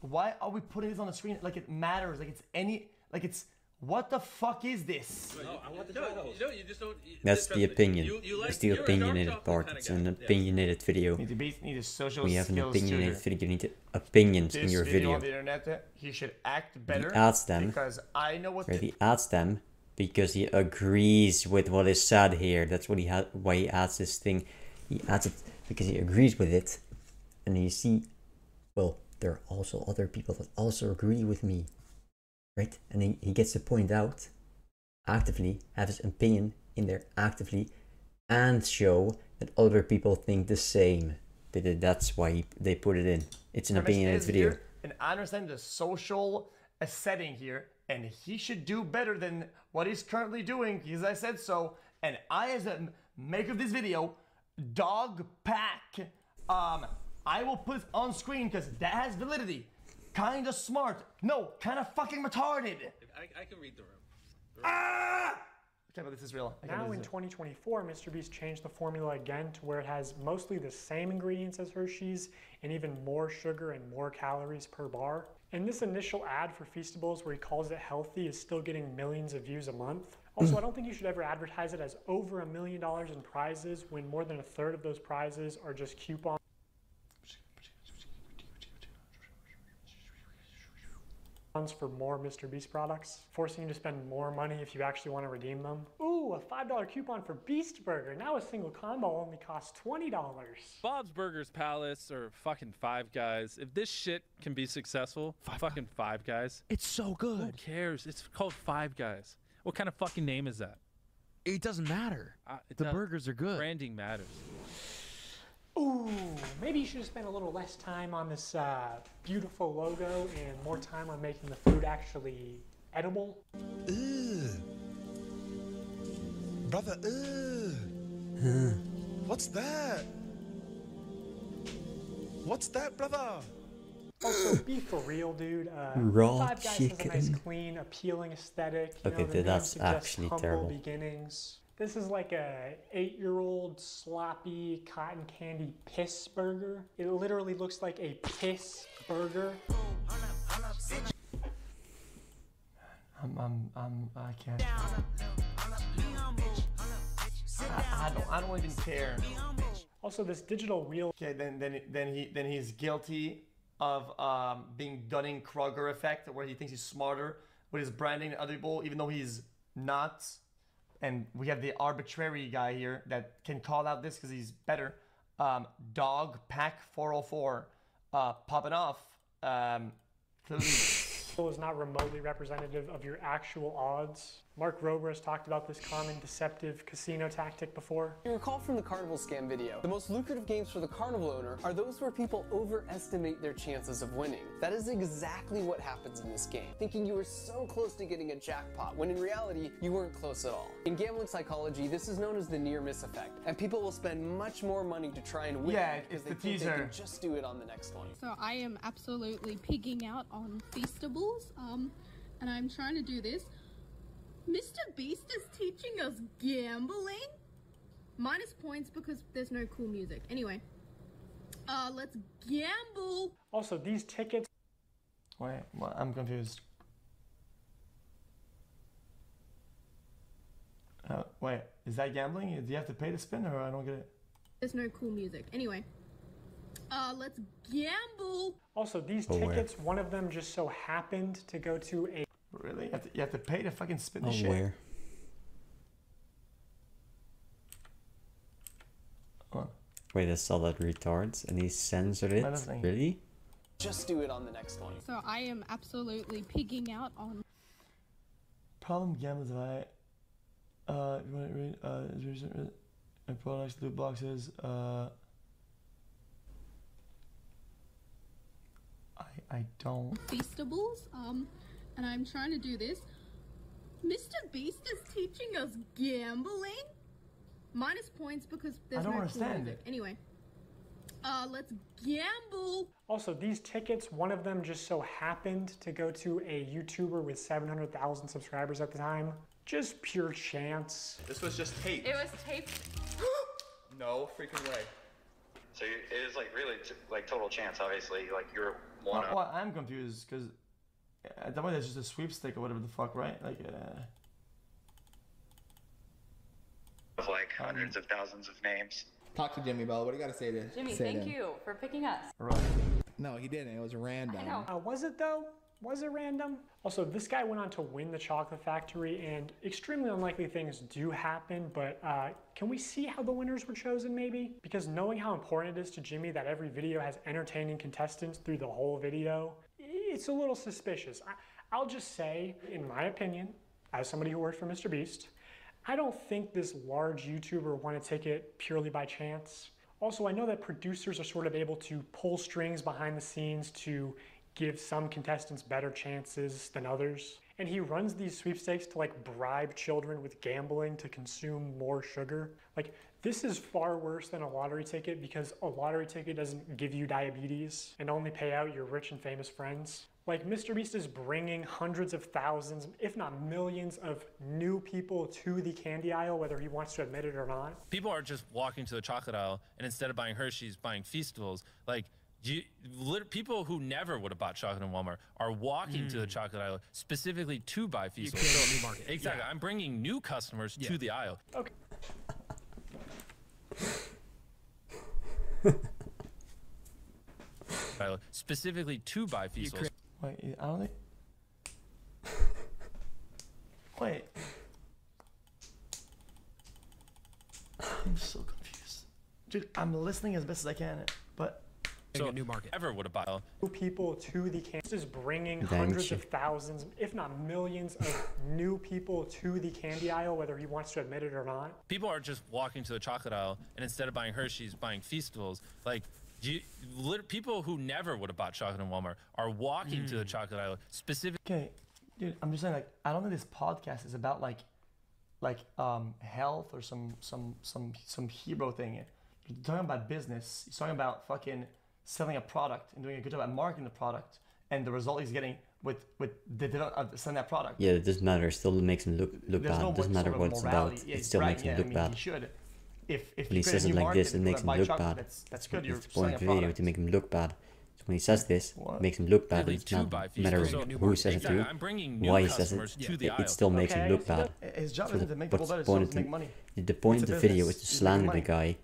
Why are we putting this on the screen like it matters? Like it's What the fuck is this? No, I want the titles. No, you just don't. That's the opinion. That's the opinionated part. It's an opinionated video. Need a social We have an skills opinionated tutor. video. You need opinions in This your video video. on the internet, he should act better. He adds them. Because I know what. He adds them because he agrees with what is said here. That's what he had. Why he adds this thing. He adds it because he agrees with it. And you see, well, there are also other people that also agree with me, right? And he gets to point out, actively have his opinion in there actively, and show that other people think the same. That's why they put it in. It's an opinionated video. Here, and I understand the social setting here, and he should do better than what he's currently doing, because I said so. And I, as a maker of this video, dog pack, I will put it on screen because that has validity. Kinda smart. No, kinda fucking retarded. I can read the room. Ah! Okay, but this is real. Now in 2024, MrBeast changed the formula again to where it has mostly the same ingredients as Hershey's and even more sugar and more calories per bar. And this initial ad for Feastables where he calls it healthy is still getting millions of views a month. Also, I don't think you should ever advertise it as over $1 million in prizes when more than a third of those prizes are just coupons for more MrBeast products, forcing you to spend more money if you actually want to redeem them. Ooh, a $5 coupon for Beast Burger. Now a single combo only costs $20. Bob's Burgers Palace or fucking Five Guys. If this shit can be successful, fucking Five Guys. It's so good. Who cares? It's called Five Guys. What kind of fucking name is that? It doesn't matter. The burgers are good. Branding matters. Ooh, maybe you should have spent a little less time on this beautiful logo and more time on making the food actually edible. Ugh. Brother, what's that? What's that, brother? Also, be for real, dude. Raw Five Guys chicken. has a nice, clean, appealing aesthetic. You Okay, know, the name that's suggests actually humble terrible. beginnings. This is like a 8-year-old sloppy cotton candy piss burger. It literally looks like a piss burger. I can't. I don't even care. Also, this digital wheel. Okay, then he's guilty of being Dunning-Kruger effect, where he thinks he's smarter with his branding than other people, even though he's not. And we have the arbitrary guy here that can call out this because he's better. Dog Pack 404 popping off. Clearly. Is not remotely representative of your actual odds. Mark Rober has talked about this common deceptive casino tactic before. You recall from the Carnival scam video, the most lucrative games for the Carnival owner are those where people overestimate their chances of winning. That is exactly what happens in this game, thinking you were so close to getting a jackpot, when in reality, you weren't close at all. In gambling psychology, this is known as the near-miss effect, and people will spend much more money to try and win because they think they can just do it on the next one. So I am absolutely pigging out on Feastables, and I'm trying to do this. MrBeast is teaching us gambling? Minus points because there's no cool music. Anyway, let's gamble. Also, these tickets. Wait, well, I'm confused. Wait, is that gambling? Do you have to pay to spin, or I don't get it? There's no cool music. Anyway, let's gamble. Also, these tickets, one of them just so happened to go to a. Really? You have to pay to fucking spin the shit? Where? Wait, I saw that retards and he censored it? Really? Just do it on the next one. So I am absolutely pigging out on. Problem gamblers, if you want to read, products, loot boxes, I don't. Feastables, and I'm trying to do this. MrBeast is teaching us gambling? Minus points because there's no cool music. Anyway, let's gamble. Also, these tickets, one of them just so happened to go to a YouTuber with 700,000 subscribers at the time. Just pure chance. This was just taped. It was taped. No freaking way. So it is like really like total chance, obviously. Like you're one. Well, I'm confused because At that point, that's just a sweepstake or whatever the fuck, right? Like, of like hundreds of thousands of names. Talk to Jimmy, Bella. What do you got to say to Jimmy, say thank to him? you for picking us. Right. No, he didn't. It was random. I know. Was it though? Was it random? Also, this guy went on to win the chocolate factory, and extremely unlikely things do happen, but can we see how the winners were chosen maybe? Because knowing how important it is to Jimmy that every video has entertaining contestants through the whole video, it's a little suspicious. I'll just say, in my opinion, as somebody who worked for MrBeast, I don't think this large YouTuber wanted to take it purely by chance. Also, I know that producers are sort of able to pull strings behind the scenes to give some contestants better chances than others. And he runs these sweepstakes to like bribe children with gambling to consume more sugar. Like, this is far worse than a lottery ticket because a lottery ticket doesn't give you diabetes and only pay out your rich and famous friends. Like, MrBeast is bringing hundreds of thousands, if not millions, of new people to the candy aisle, whether he wants to admit it or not. People are just walking to the chocolate aisle, and instead of buying Hershey's, buying Feastables. Like, people who never would have bought chocolate in Walmart are walking to the chocolate aisle specifically to buy Feastables. You create a new market. Exactly. Yeah. I'm bringing new customers to the aisle. Okay. Specifically to buy Feastables. Wait, I don't think. Wait. I'm so confused. Dude, I'm listening as best as I can, but. So a new market. Ever would have bought. New people to the candy. This is bringing Dang hundreds shit. of thousands, if not millions, of new people to the candy aisle, whether he wants to admit it or not. People are just walking to the chocolate aisle, and instead of buying Hershey's, buying Feastables. Like, people who never would have bought chocolate in Walmart are walking to the chocolate aisle specifically. Okay, dude, I'm just saying, like, I don't think this podcast is about like health or some hero thing. You're talking about business. He's talking about fucking selling a product and doing a good job at marketing the product, and the result he's getting with selling that product. Yeah, it doesn't matter. It still makes him look There's bad. no It doesn't sort matter of what it's about. morality. Yeah, It he's still makes bragging. him Yeah, look I mean, bad. He should. If When you he create says a it new like market this, it and makes people him buy look chocolate, bad. That's good. You're That's the selling point a of the video, product. to make him look bad. So when he says this, it makes him look bad. It's not matter who says it to, I'm bringing new why he says customers it. to the It still makes him look bad. His job So isn't to make people what's better. the point It's of to make money. the point of It's the a video is business. to He's making slander the money. guy,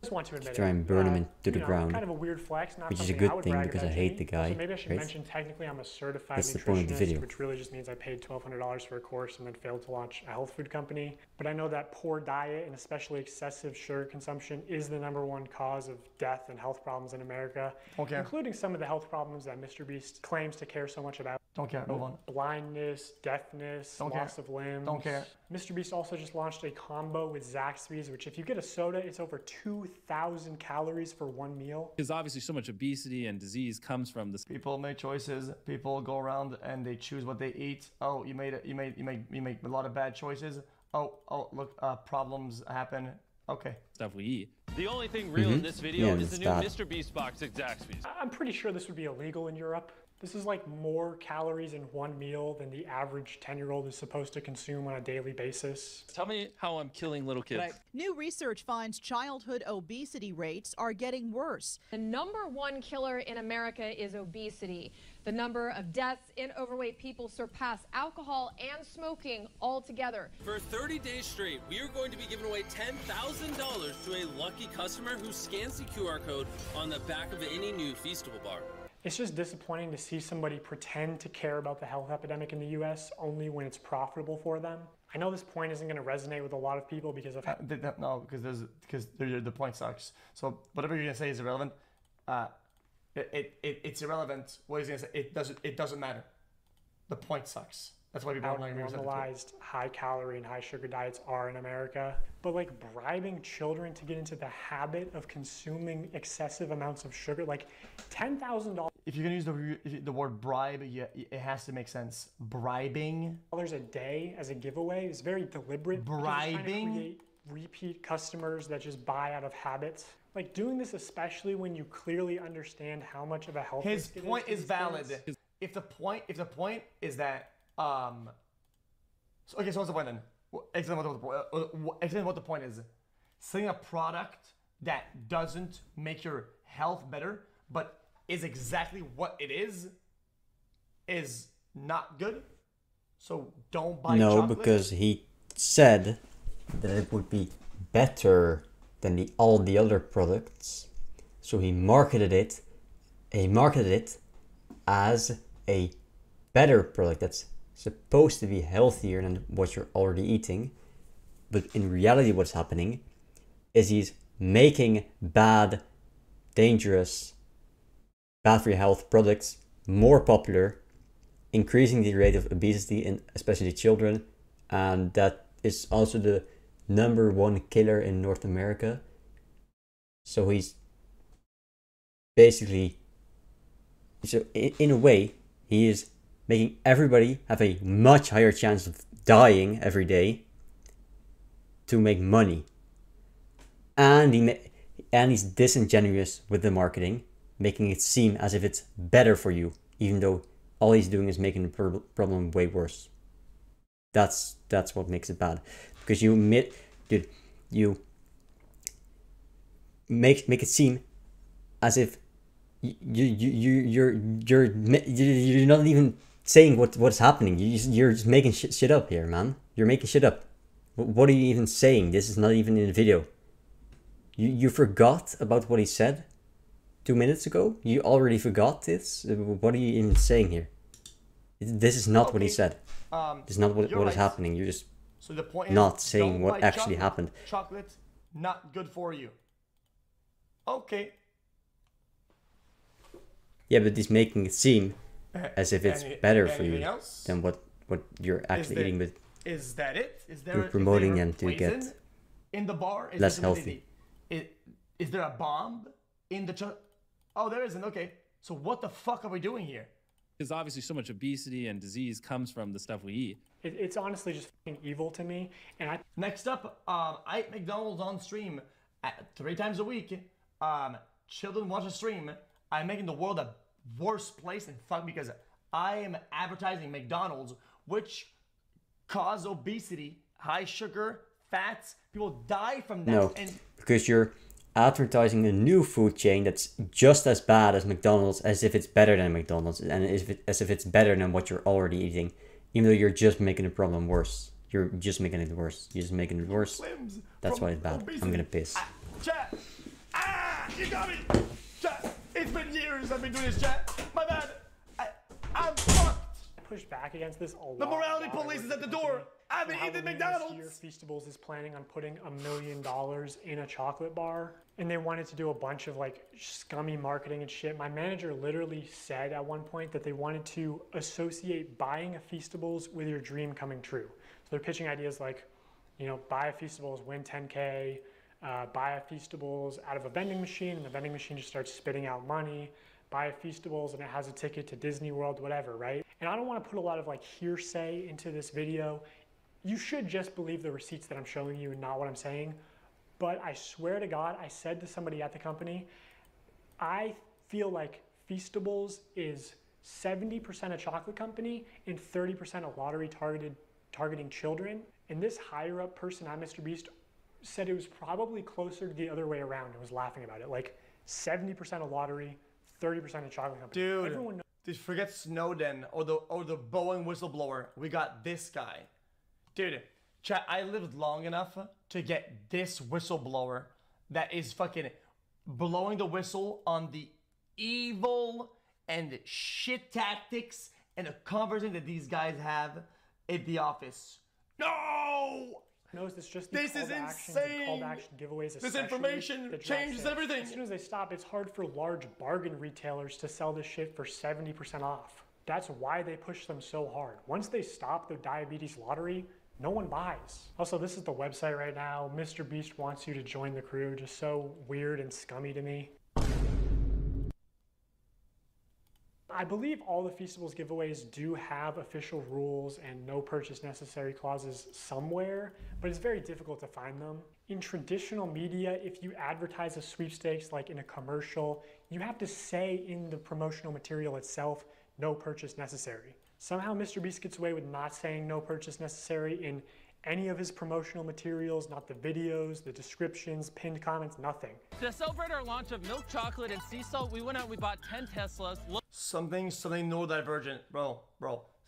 Just want to to admit try and burn him into the you know, ground, kind of a weird flex, not which is a something I good would thing brag because I about, hate Jimmy. the guy. Also, maybe I should right? mention technically I'm a certified That's the point of the nutritionist, video. which really just means I paid $1,200 for a course and then failed to launch a health food company. But I know that poor diet and especially excessive sugar consumption is the #1 cause of death and health problems in America, including some of the health problems that MrBeast claims to care so much about. Don't care. Move on. Blindness, deafness, Don't loss care. of limbs. Don't care. MrBeast also just launched a combo with Zaxby's, which if you get a soda, it's over 2,000 calories for one meal. Because obviously so much obesity and disease comes from this. People make choices. People go around and they choose what they eat. Oh, you made a lot of bad choices. Oh, look, problems happen. Okay. Stuff we eat. The only thing real in this video Yeah, is it's the new bad. MrBeast box at Zaxby's. I'm pretty sure this would be illegal in Europe. This is like more calories in one meal than the average 10-year-old is supposed to consume on a daily basis. Tell me how I'm killing little kids. New research finds childhood obesity rates are getting worse. The #1 killer in America is obesity. The number of deaths in overweight people surpass alcohol and smoking altogether. For 30 days straight, we are going to be giving away $10,000 to a lucky customer who scans the QR code on the back of any new Feastable bar. It's just disappointing to see somebody pretend to care about the health epidemic in the US only when it's profitable for them. I know this point isn't going to resonate with a lot of people because of No, because the point sucks. So whatever you're gonna say is irrelevant. It's irrelevant. What he's gonna say, it doesn't matter. The point sucks. That's why people how don't agree with it. normalized high calorie and high sugar diets are in America. But like bribing children to get into the habit of consuming excessive amounts of sugar, like $10,000 If you're gonna use the word bribe, it has to make sense. Bribing a day as a giveaway is very deliberate. because it's trying to Bribing? create repeat customers that just buy out of habit. Like doing this, especially when you clearly understand how much of a health His risk it point to is these valid. kids. If the point is that so what's the point then? Explain what the point is. Selling a product that doesn't make your health better, but is exactly what it is not good. So don't buy No, chocolate. because he said that it would be better than all the other products. So he marketed it. He marketed it as a better product that's supposed to be healthier than what you're already eating. But in reality, what's happening is he's making bad, dangerous, bad for your health products more popular, increasing the rate of obesity in especially children, and that is also the #1 killer in North America. So he's basically, so in a way, he is making everybody have a much higher chance of dying every day to make money. And he's disingenuous with the marketing, making it seem as if it's better for you, even though all he's doing is making the problem way worse. That's what makes it bad, because you make it seem as if you're not even saying what's happening. You're just making shit up here, man. You're making shit up. What are you even saying? This is not even in the video. You forgot about what he said 2 minutes ago? You already forgot this? What are you even saying here? This is not what he said. This is not what is happening. You're just so the point not is, saying what actually chocolate. happened. Chocolate, not good for you. Okay. Yeah, but he's making it seem as if it's better for you than what you're actually eating. But is that it? Is there? You're promoting them to get in the bar? Is less healthy. Is there a bomb in the chocolate? Oh, there isn't. Okay. So what the fuck are we doing here? Because obviously so much obesity and disease comes from the stuff we eat. It's honestly just fucking evil to me. And Next up, I eat McDonald's on stream 3 times a week. Children watch the stream. I'm making the world a worse place and fuck, because I am advertising McDonald's, which cause obesity, high sugar, fats. People die from that. No, because you're advertising a new food chain that's just as bad as McDonald's, as if it's better than McDonald's, and as if it's better than what you're already eating, even though you're just making the problem worse. You're just making it worse. You're just making it worse. That's why it's bad. I'm gonna piss. Chat! You got me! Chat! It's been years I've been doing this, chat. My bad. I'm fucked. Push back against this a lot. The morality police is at the door. I've been eating McDonald's. This year, Feastables is planning on putting $1 million in a chocolate bar, and they wanted to do a bunch of like scummy marketing and shit. My manager literally said at one point that they wanted to associate buying a Feastables with your dream coming true. So they're pitching ideas like, you know, buy a Feastables, win 10K, buy a Feastables out of a vending machine, and the vending machine just starts spitting out money. Buy a Feastables and it has a ticket to Disney World, whatever, right? And I don't want to put a lot of like hearsay into this video. You should just believe the receipts that I'm showing you and not what I'm saying. But I swear to God, I said to somebody at the company, I feel like Feastables is 70% a chocolate company and 30% a lottery targeting children. And this higher up person at MrBeast said it was probably closer to the other way around and was laughing about it. Like 70% a lottery, 30% a chocolate company. Dude, everyone knows. Dude, forget Snowden or the Boeing whistleblower. We got this guy. Dude, chat, I lived long enough to get this whistleblower that is fucking blowing the whistle on the evil and shit tactics and the conversation that these guys have at the office. No! Knows this just this is insane. Call to action giveaways. This information changes everything. As soon as they stop, it's hard for large bargain retailers to sell this shit for 70% off. That's why they push them so hard. Once they stop the diabetes lottery, no one buys. Also, this is the website right now. MrBeast wants you to join the crew. Just so weird and scummy to me. I believe all the Feastables giveaways do have official rules and no purchase necessary clauses somewhere, but it's very difficult to find them. In traditional media, if you advertise a sweepstakes like in a commercial, you have to say in the promotional material itself, no purchase necessary. Somehow MrBeast gets away with not saying no purchase necessary in any of his promotional materials, not the videos, the descriptions, pinned comments, nothing. To celebrate our launch of milk chocolate and sea salt, we went out and we bought 10 Teslas. Something neurodivergent. Bro.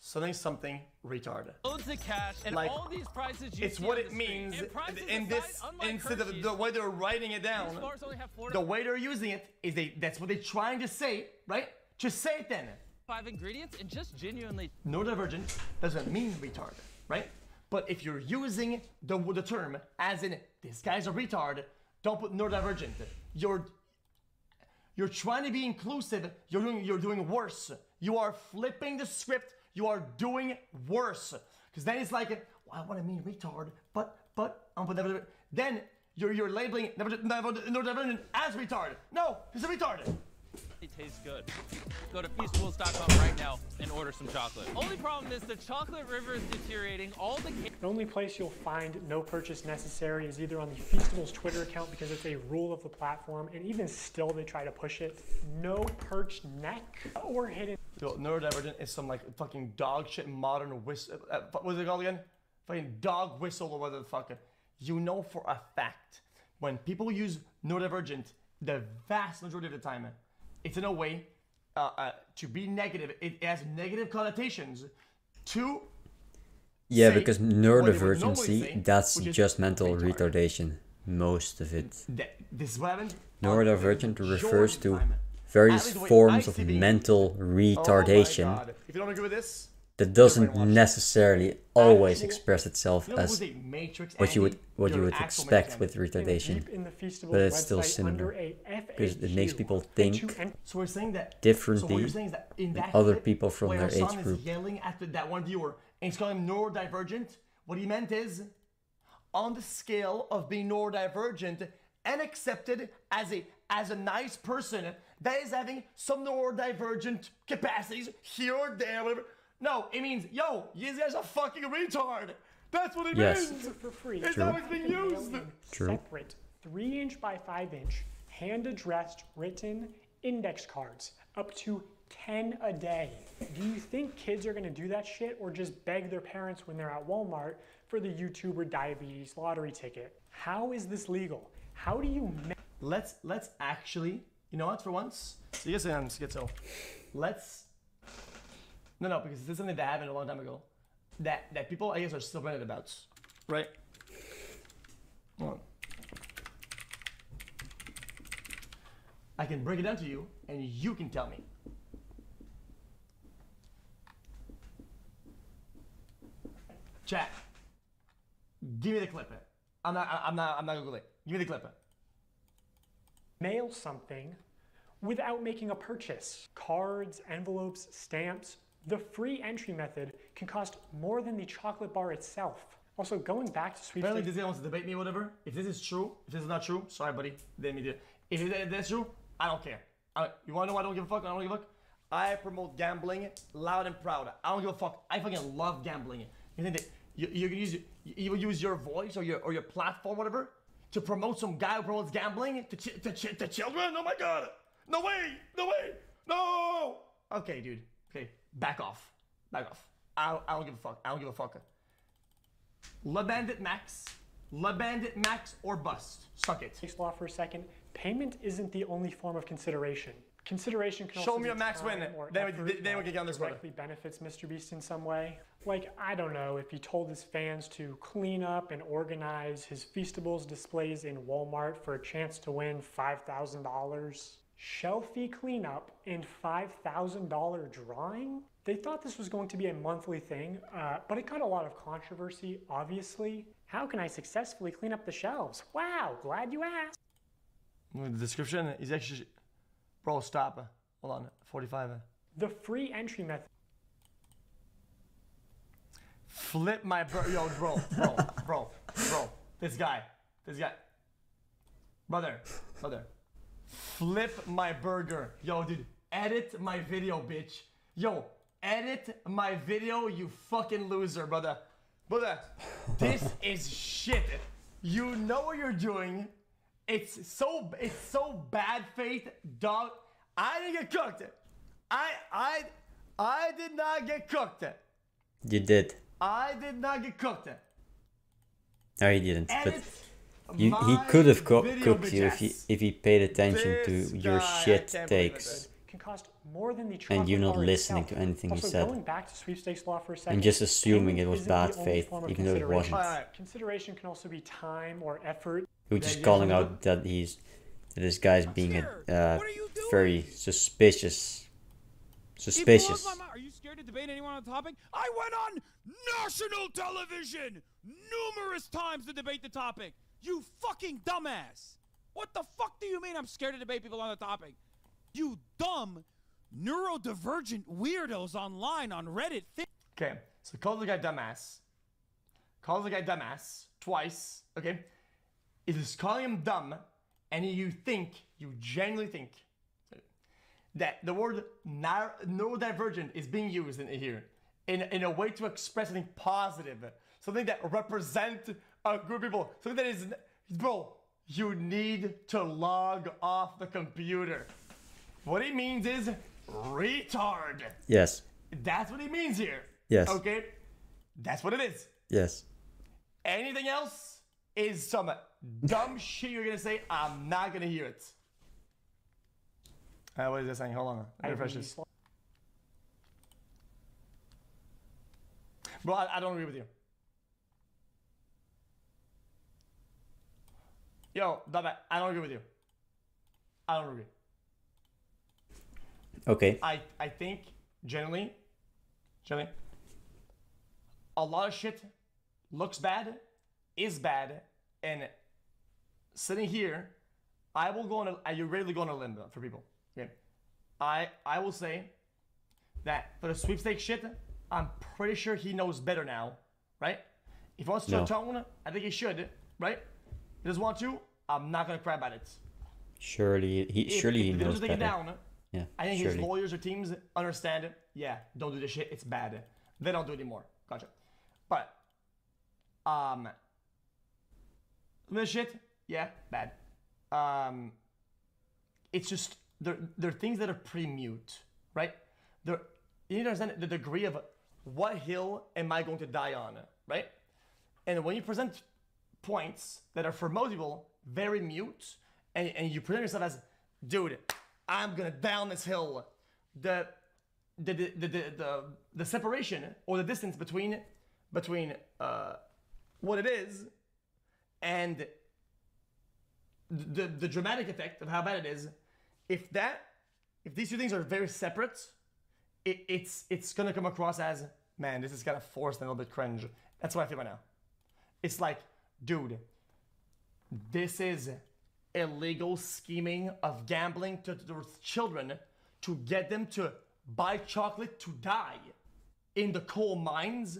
something retard. Loads of cash and Like, all these prices you it's see what on it the screen. means And prices in aside, this unlike instead of Hershey's, the way they're writing it down. these bars only have 4 The way they're using it is that's what they're trying to say, right? Just say it then. 5 ingredients and just genuinely. Neurodivergent doesn't mean retard, right? But if you're using the term as in this guy's a retard, don't put neurodivergent. You're trying to be inclusive. You're doing worse. You are flipping the script. You are doing worse. Because then it's like, well, I want to mean retard, but I'm never. Then you're labeling neurodivergent as retard. No, he's a retard. It tastes good. Go to feastables.com right now and order some chocolate. Only problem is the chocolate river is deteriorating. All the only place you'll find no purchase necessary is either on the Feastables Twitter account because it's a rule of the platform, and even still they try to push it. No perched neck or hidden. Yo, neurodivergent is some like fucking dog shit modern whistle. What's it called again? Fucking dog whistle or whatever the fuck. You know for a fact when people use neurodivergent, the vast majority of the time, it's in a way to be negative. It has negative connotations to. Yeah, because neurodivergency, that's just mental retardation. Most of it. This is what happened. Neurodivergent refers to various forms of mental retardation If you don't agree with this, that doesn't necessarily always express itself as what you would expect with retardation, but it's still similar because it makes people think so we're saying that differently than other people from their age is group. yelling at that one viewer and he's calling him neurodivergent. What he meant is, on the scale of being neurodivergent and accepted as a nice person that is having some neurodivergent capacities here or there, whatever. No, it means, yo, these guys are fucking retard. That's what it means. For free. It's how it's being used. Separate 3-inch by 5-inch, hand-addressed, written index cards, up to 10 a day. Do you think kids are gonna do that shit or just beg their parents when they're at Walmart for the YouTuber diabetes lottery ticket? How is this legal? How do you? Let's actually, you know what? For once, so yes, I'm schizo. Let's. No, because this is something that happened a long time ago, that people I guess are still branded about, right? Hold on. I can break it down to you, and you can tell me. Chat. Give me the clip. I'm not Googling. Give me the clip. Mail something without making a purchase. Cards, envelopes, stamps. The free entry method can cost more than the chocolate bar itself. Also, going back to sweepstakes. Apparently, this guy wants to debate me or whatever. If this is true, if this is not true, sorry, buddy. Then me do. If that's true, I don't care. You wanna know why I don't give a fuck? I don't give a fuck. I promote gambling loud and proud. I don't give a fuck. I fucking love gambling. You think that you can use your voice or your platform, whatever, to promote some guy who promotes gambling to children? Oh my god! No way! No way! No! Okay, dude. Okay, back off. Back off. I don't give a fuck. I don't give a fuck. Le Bandit Max. Le Bandit Max or bust. Suck it. Law for a second. Payment isn't the only form of consideration. Consideration can show also me a be max win. Then we can get on this brother. Directly benefits MrBeast in some way. Like, I don't know, if he told his fans to clean up and organize his Feastables displays in Walmart for a chance to win $5,000. Shelfie cleanup and $5,000 drawing? They thought this was going to be a monthly thing, but it got a lot of controversy, obviously. How can I successfully clean up the shelves? Wow, glad you asked. The description is actually... Bro, stop. Hold on, 45. The free entry method. Flip my yo, bro. This guy. Brother. Flip my burger. Yo, dude, edit my video, bitch. Yo, edit my video, you fucking loser, brother. Brother, this is shit. You know what you're doing. It's so bad faith, dog. I didn't get cooked. I did not get cooked. You did. I did not get cooked. No, he didn't. But he could have cooked you if he paid attention to your shit takes. can cost more than the And you're not car listening itself. to anything he Also, said. going back to sweepstakes law for a second, And just assuming it was payment bad isn't the only faith, form of even though it wasn't. consideration. Consideration can also be time or effort. He was just calling out that this guy's being very suspicious. Suspicious. Are you scared to debate anyone on the topic? I went on national television numerous times to debate the topic. You fucking dumbass. What the fuck do you mean I'm scared to debate people on the topic? You dumb, neurodivergent weirdos online on Reddit. Okay, so call the guy dumbass. Calls the guy dumbass twice, okay? It is calling him dumb, and you genuinely think, that the word neurodivergent is being used in here in a way to express something positive, something that represents a group of people, something that is, bro, you need to log off the computer. What it means is retard. Yes. That's what it means here. Yes. Okay? That's what it is. Yes. Anything else is some dumb shit you're gonna say. I'm not gonna hear it. What is this saying? Hold on. Let me refresh this. Bro, I don't agree with you. Yo, I don't agree with you. I don't agree. Okay. I think, generally, a lot of shit looks bad, is bad, and sitting here, I will go on you rarely go on a limb for people. Okay. I will say that for the sweepstakes shit, I'm pretty sure he knows better now, right? If he wants to atone, I think he should, right? If he doesn't want to, I'm not gonna cry about it. Surely he knows better. Down, yeah, I think surely. his lawyers or teams understand it. Yeah, don't do this shit, it's bad. They don't do it anymore. Gotcha. But this shit, yeah, bad. It's just there are things that are pre-mute, right? You need to understand the degree of what hill am I going to die on, right? And when you present points that are for most people very mute, and you present yourself as, dude, I'm gonna down this hill. The separation or the distance between what it is and the dramatic effect of how bad it is. If these two things are very separate, it's gonna come across as, man, this is kind of forced and a little bit cringe. That's what I feel right now. It's like, dude, this is illegal scheming of gambling to children to get them to buy chocolate to die in the coal mines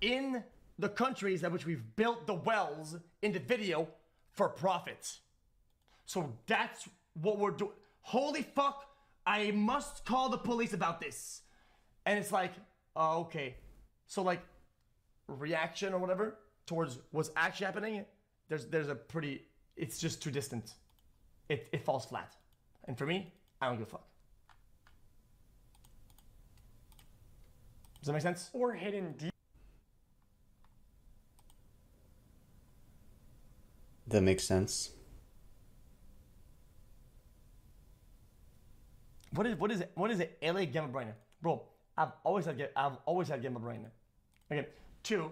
in the countries at which we've built the wells in the video for profit. So that's what we're doing. Holy fuck, I must call the police about this. And it's like, oh, okay. So like reaction or whatever towards what's actually happening, there's a pretty, it's just too distant. It falls flat. And for me, I don't give a fuck. Does that make sense? Or hidden deep. That makes sense. What is it? LA Gamma Brain, bro. I've always had Gamma Brain. Okay, two.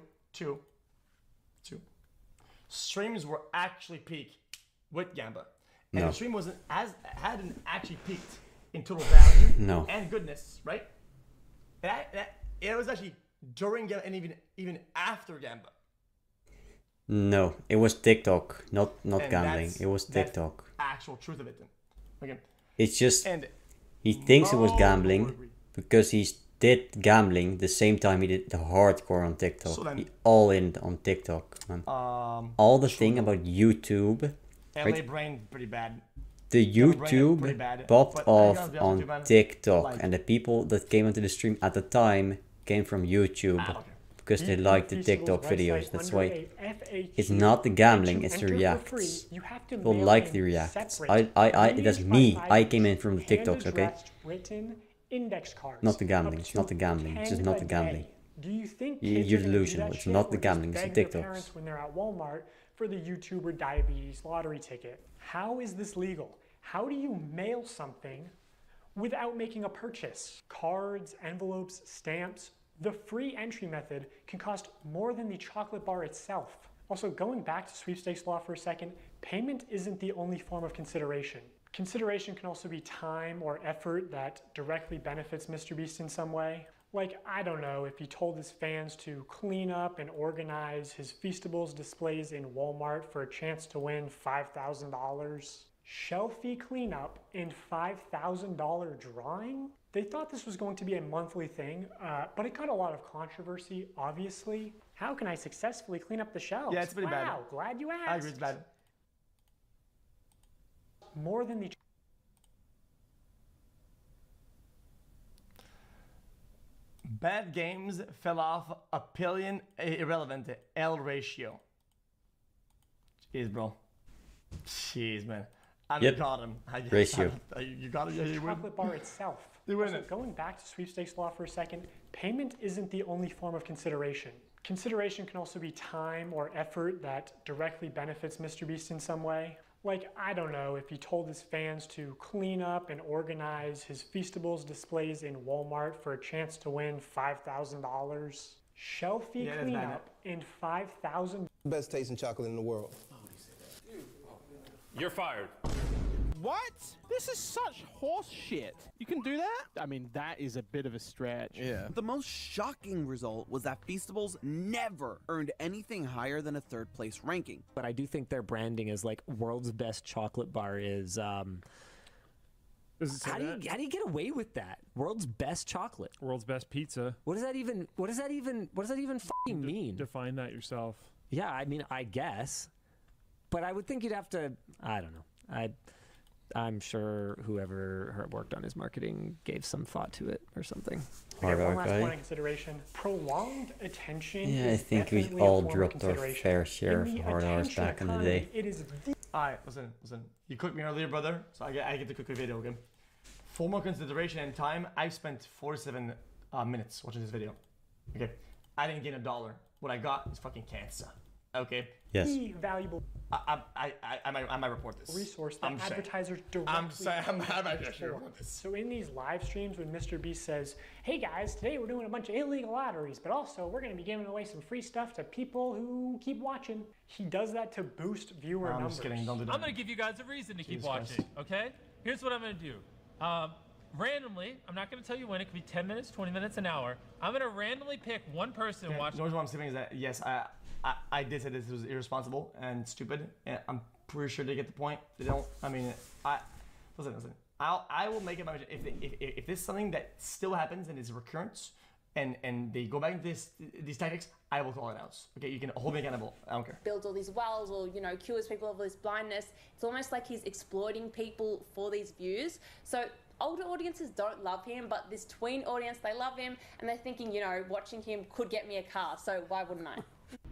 Streams were actually peak with Gamba, and the stream hadn't actually peaked in total value and goodness, right? It was actually during Gamba and even after Gamba. No, it was TikTok, not gambling. It was TikTok. That's actual truth of it. Okay. It's just he thinks it was gambling because he did gambling the same time he did the hardcore on TikTok. So then, he all in on TikTok, man. All the thing about YouTube. LA Brain pretty bad. The YouTube popped off on TikTok, and the people that came into the stream at the time came from YouTube. Because they like the TikTok videos. That's why it's not the gambling, it's the reacts. People like the reacts. That's me. I came in from the TikToks, okay? Not the gambling. It's not the gambling. It's just not the gambling. Do you think you're delusional. It's not the gambling. It's the TikToks. When they're at Walmart for the YouTuber diabetes lottery ticket? How is this legal? How do you mail something without making a purchase. Cards, envelopes, stamps. The free entry method can cost more than the chocolate bar itself. Also, going back to sweepstakes law for a second, payment isn't the only form of consideration. Consideration can also be time or effort that directly benefits MrBeast in some way. Like, I don't know, if he told his fans to clean up and organize his Feastables displays in Walmart for a chance to win $5,000. Shelfie cleanup and $5,000 drawing? They thought this was going to be a monthly thing, but it got a lot of controversy, obviously. How can I successfully clean up the shelves? Yeah, it's pretty bad. Wow, glad you asked. I agree, it's bad. More than the... Bad games fell off a pillion irrelevant L ratio. Jeez, bro. Jeez, man. I got him. Ratio. You got it. Yeah, you win. Chocolate bar itself. Also, going back to sweepstakes law for a second, payment isn't the only form of consideration. Consideration can also be time or effort that directly benefits MrBeast in some way. Like, I don't know, if he told his fans to clean up and organize his Feastables displays in Walmart for a chance to win $5,000. Shelfie cleanup and $5,000. Best tasting chocolate in the world. You're fired. What? This is such horse shit. You can do that? I mean, that is a bit of a stretch. Yeah. The most shocking result was that Feastables never earned anything higher than a third place ranking. But I do think their branding as like world's best chocolate bar is how do you get away with that? World's best chocolate. World's best pizza. What does that even fucking mean? Define that yourself. Yeah, I mean, I guess. But I would think you'd have to, I don't know. I'm sure whoever worked on his marketing gave some thought to it or something. One last point of consideration. Prolonged attention. Yeah, I think we all dropped our fair share of hard hours back in the day. Alright, listen. You cooked me earlier, brother, so I get to cook a video, okay? For more consideration and time, I've spent 47 minutes watching this video. Okay? I didn't get $1. What I got is fucking cancer. Okay? Yes. Valuable. I might report this. Resource that advertisers directly. I might actually report this. So in these live streams, when MrBeast says, "Hey guys, today we're doing a bunch of illegal lotteries, but also we're going to be giving away some free stuff to people who keep watching," he does that to boost viewer numbers. I'm just kidding. Don't do that. I'm going to give you guys a reason to keep watching. Okay? Here's what I'm going to do. Randomly, I'm not going to tell you when. It could be 10 minutes, 20 minutes, an hour. I'm going to randomly pick one person Okay, watching. what I'm saying is that yes, I did say this was irresponsible and stupid, and I'm pretty sure they get the point. They don't. I mean, listen. I will make it my if this is something that still happens and is recurrent, and they go back into these tactics, I will call it out. Okay, you can hold me accountable. I don't care. Builds all these wells, or cures people of this blindness. It's almost like he's exploiting people for these views. So older audiences don't love him, but this tween audience, they love him, and they're thinking, watching him could get me a car. So why wouldn't I?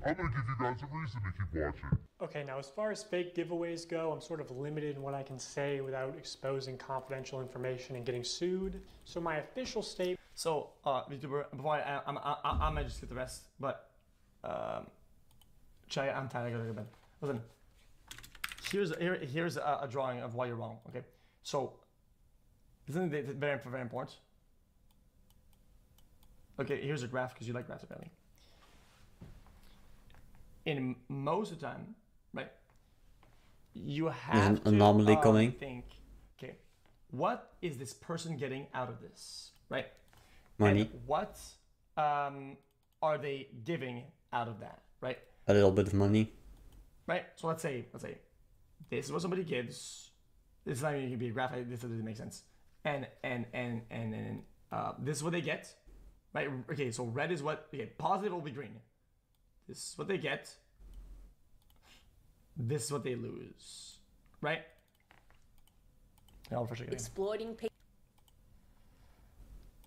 I'm gonna give you guys a reason to keep watching. Okay, now as far as fake giveaways go, I'm sort of limited in what I can say without exposing confidential information and getting sued. So my official statement. So, YouTuber, before I might just skip the rest, but I'm tired. I gotta go to bed. Listen, here's a drawing of why you're wrong. Okay, so isn't it very important? Okay, here's a graph because you like graphs apparently. In most of the time, right, you have an anomaly coming. Think, okay, what is this person getting out of this, right? Money. And what are they giving out of that, right? A little bit of money. Right. So let's say this is what somebody gives. This is not even gonna be a graph. This doesn't make sense. And this is what they get, right? Okay. So red is what. Okay. Positive will be green. This is what they get. This is what they lose, right? Exploiting people.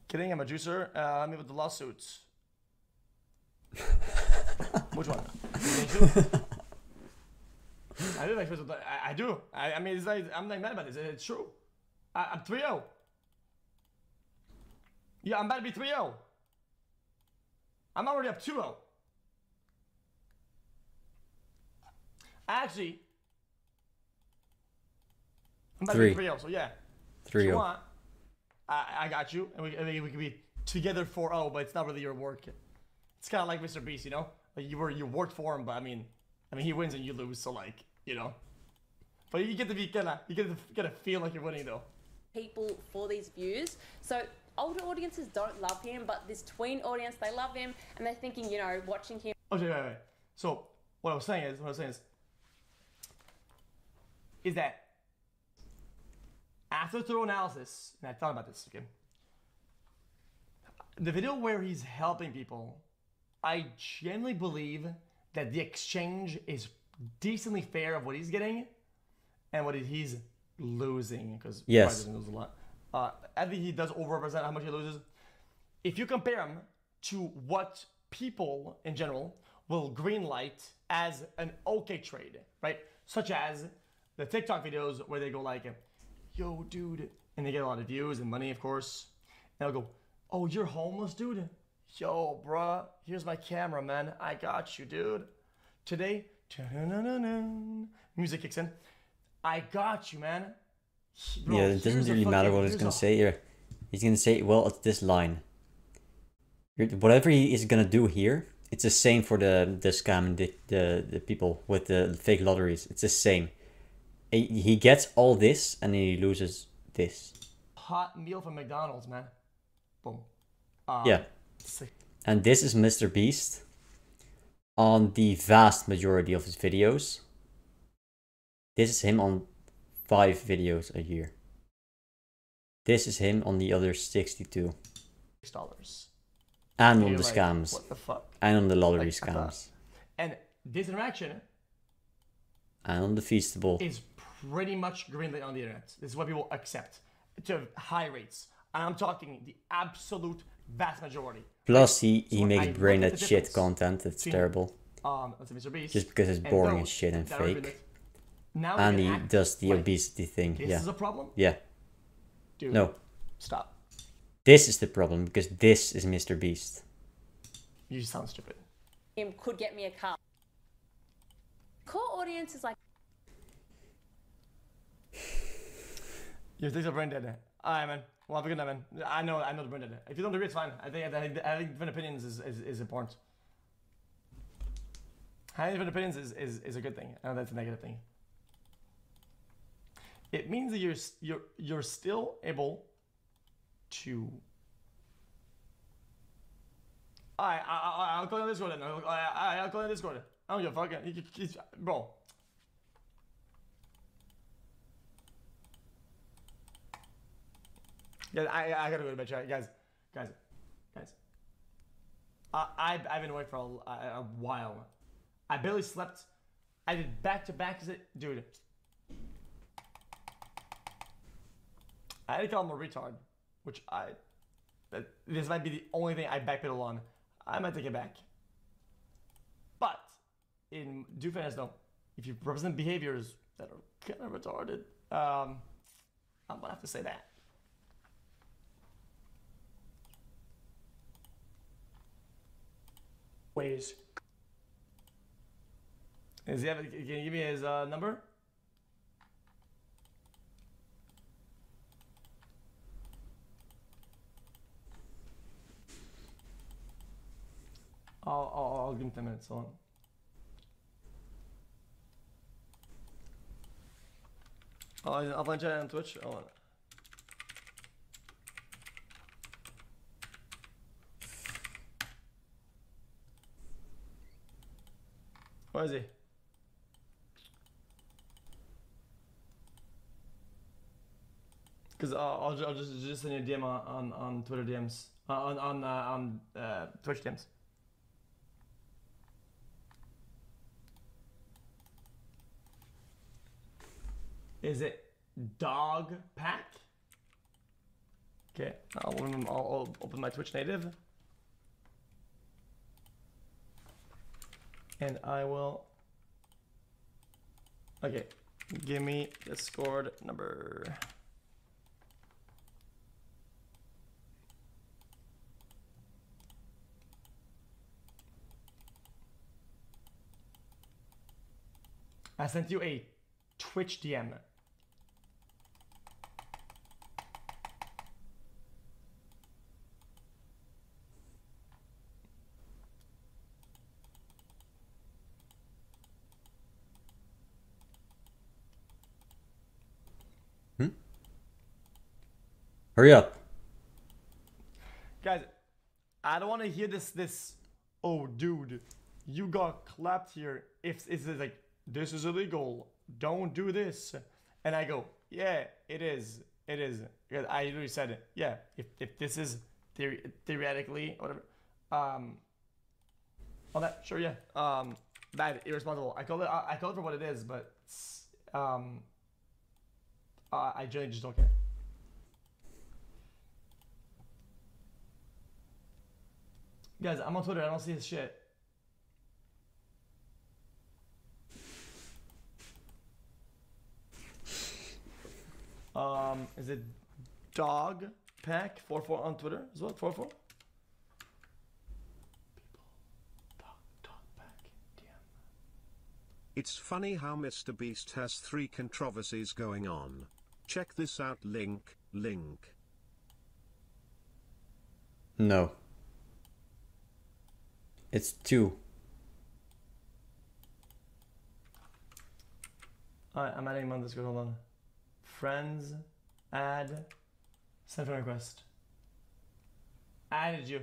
Kidding, I'm a juicer. Let me with the lawsuits. Which one? I do like I do. I mean, it's like, I'm not mad about this. It's true. I'm 3-0. Yeah, I'm about to be 3-0. I'm already up 2-0. Actually, I'm about to be 3-0, so yeah. 3-0. I got you, and we can be together 4-0, but it's not really your work. It's kind of like MrBeast, you know? Like you worked for him, but I mean he wins and you lose, so like, you know. But you get to feel like you're winning though. People for these views. So older audiences don't love him, but this tween audience, they love him, and they're thinking, you know, watching him. Okay, wait. So what I was saying is that after thorough analysis, and I thought about this, okay? The video where he's helping people, I genuinely believe that the exchange is decently fair of what he's getting and what he's losing, because he doesn't lose a lot. I think he does overrepresent how much he loses. If you compare him to what people in general will greenlight as an okay trade, right? Such as the TikTok videos where they go like, yo, dude, and they get a lot of views and money, of course. And they'll go, oh, you're homeless, dude? Yo, bruh, here's my camera, man. I got you, dude. Today, music kicks in. I got you, man. Bro, yeah, it doesn't really matter what he's gonna say here. He's gonna say, well, it's this line. Whatever he is gonna do here, it's the same for the scam and the people with the fake lotteries. It's the same. He gets all this and then he loses this. Hot meal from McDonald's, man. Boom. Yeah. And this is MrBeast on the vast majority of his videos. This is him on 5 videos a year. This is him on the other 62. $6. And on the scams. What the fuck? And on the lottery scams. And this interaction And on the Feastable. is pretty much greenlit on the internet. This is what people accept to high rates. And I'm talking the absolute vast majority. Plus, he makes I brain look at that the shit difference content. It's between, terrible. Let's say MrBeast Just because it's and boring those as shit and that are greenlit. fake. Now And we he can act does the like obesity thing. this Yeah. is a problem? Yeah. Dude, No. stop. This is the problem because this is MrBeast. You sound stupid. Him could get me a car. Core audience is like, Your things are brain dead. Alright, man. Well, have a good night, man. I know the brain dead. If you don't agree, it's fine. I think different opinions is important. Having different opinions is a good thing. I know that's a negative thing. It means that you're still able to. I'll call you on Discord then. I'll call you on Discord. I don't give a fuck. Bro. Yeah, I gotta go to bed, chat. Guys. I've been awake for a while. I barely slept. I did back-to-back. Dude. I had to call him a retard, which this might be the only thing I backpedal on. I might take it back. But, in due fairness, though, if you represent behaviors that are kind of retarded, I'm gonna have to say that. Ways. Can you give me his number? I'll give him 10 minutes. Hold on. I'll find chat on Twitch. Hold on. Where is he? Because I'll just send you a DM on Twitter DMs on Twitch DMs. Is it Dog Pack? Okay, I'll open my Twitch native. And I will. Okay, give me Discord number. I sent you a Twitch DM. Hurry up. Guys, I don't want to hear this. Oh, dude, you got clapped here. If it's like this is illegal, don't do this, and I go, yeah, it is. It is. Because I literally said it. Yeah, if this is theoretically whatever, on that, sure, yeah. Bad, irresponsible. I call it for what it is, but I generally just don't care. Guys, I'm on Twitter. I don't see his shit. Is it Dog Pack 44 on Twitter as well? 44. It's funny how MrBeast has 3 controversies going on. Check this out. Link. No. It's 2. Alright, I'm adding him on Discord. Hold on. Friends, add, send friend request. Added you.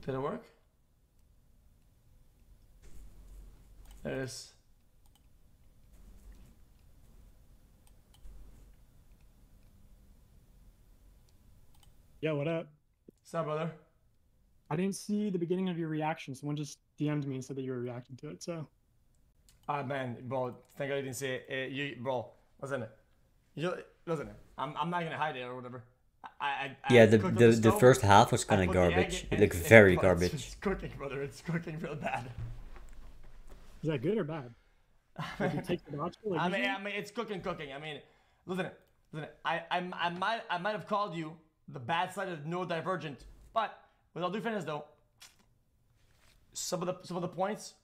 Did it work? There it is. Yeah, what up? What's up, brother? I didn't see the beginning of your reaction. Someone just DM'd me and said that you were reacting to it, so. Man, bro, thank God you didn't say it. Bro, listen. Listen, I'm not gonna hide it or whatever. Yeah, the first half was kind of garbage. Like very garbage. It's cooking, brother. It's cooking real bad. Is that good or bad? Did you take the box? Like I mean, it's cooking. I mean, listen. I might have called you the bad side of neurodivergent, but with all due fairness, though, some of the points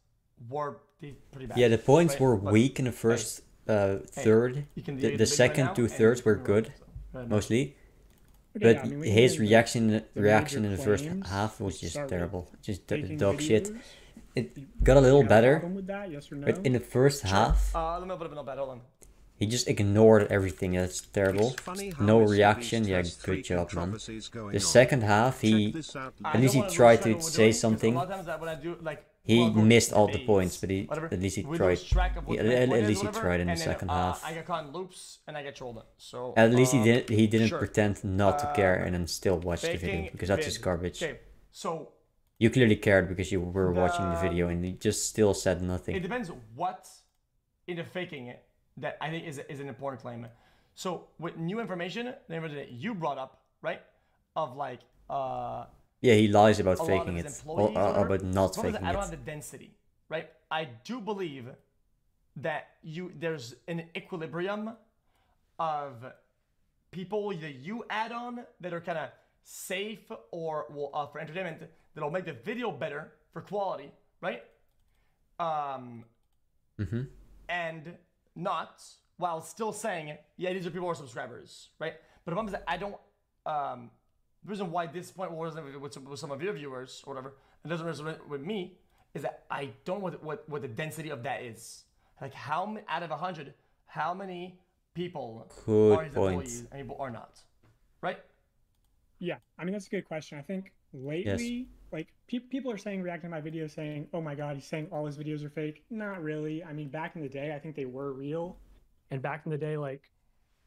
were pretty bad. Yeah, the points right? were But, weak in the first third. The second 2/3 were good, mostly. Okay, But yeah, I mean, his the reaction in the major first claims half was to just start with terrible. Just faking dog shit. videos? It got a little You have a better, problem with that, yes or no? but in the first half, let me put it in bad. Hold on. he just ignored everything. That's terrible. funny how No MrBeast reaction. Yeah, has 3 good job, man. controversies going The on. second half, he Check this out, at least he tried to say something. A lot of times that when I do like He quote-unquote missed all the debates, points, but he whatever, at least he we tried. lose track of what At the point is, least he whatever, tried in the and then, second half. I get caught in loops and I get trolled. So At least he didn't sure. pretend not to care and then still watch the video, Faking because that's vid. just garbage. Okay, so You clearly cared because you were watching the video and you just still said it nothing. depends what in the faking it that I think is an important claim. So with new information, the information that you brought up, right, of like Yeah, he lies about a lot faking of it, his or employees, whatever. about not As long as faking I don't it. have the density, right? I do believe that there's an equilibrium of people that you add on that are kind of safe or will for entertainment that'll make the video better for quality, right? And not while still saying, yeah, these are people who are subscribers, right? But the problem is that I don't. The reason why this point wasn't with some of your viewers or whatever, and doesn't resonate with me, is that I don't know what the density of that is. Like how out of 100, how many people are his employees and people are not, right? Yeah, I mean, that's a good question. I think lately, like, people are saying, reacting to my videos saying, oh my God, he's saying all his videos are fake. Not really. I mean, back in the day, I think they were real. And back in the day, like,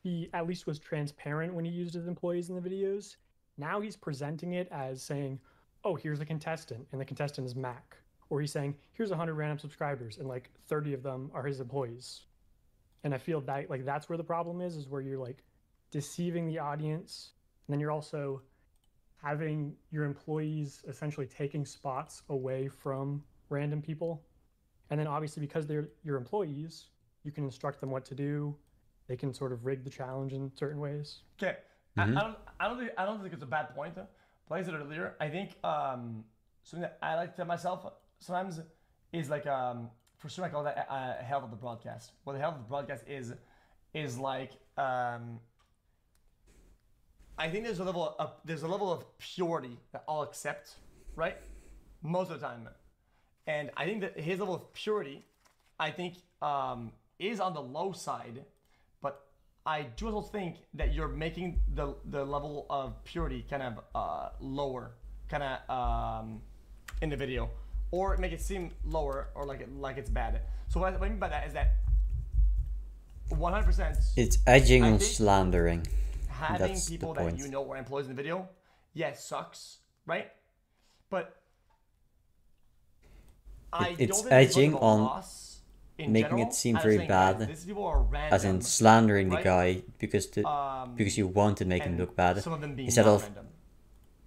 he at least was transparent when he used his employees in the videos. Now he's presenting it as saying, oh, here's a contestant, and the contestant is Mac. Or he's saying, here's 100 random subscribers, and like 30 of them are his employees. And I feel that, like, that's where the problem is where you're like deceiving the audience. And then you're also having your employees essentially taking spots away from random people. And then obviously because they're your employees, you can instruct them what to do. They can sort of rig the challenge in certain ways. Okay. I don't think it's a bad point. But like I said earlier, I think something that I like to tell myself sometimes is like for sure I call that health of the broadcast. What the health of the broadcast is like I think there's a level of purity that I'll accept, right? Most of the time. And I think that his level of purity, I think, is on the low side. But I do also think that you're making the level of purity kind of lower, kind of in the video, or make it seem lower, or like it's bad. So what I mean by that is that 100%. It's edging on slandering. Having That's people the point. that you know are employees in the video, yes, sucks, right? But It's edging on making it seem very bad, as in slandering the guy because you want to make him look bad, instead of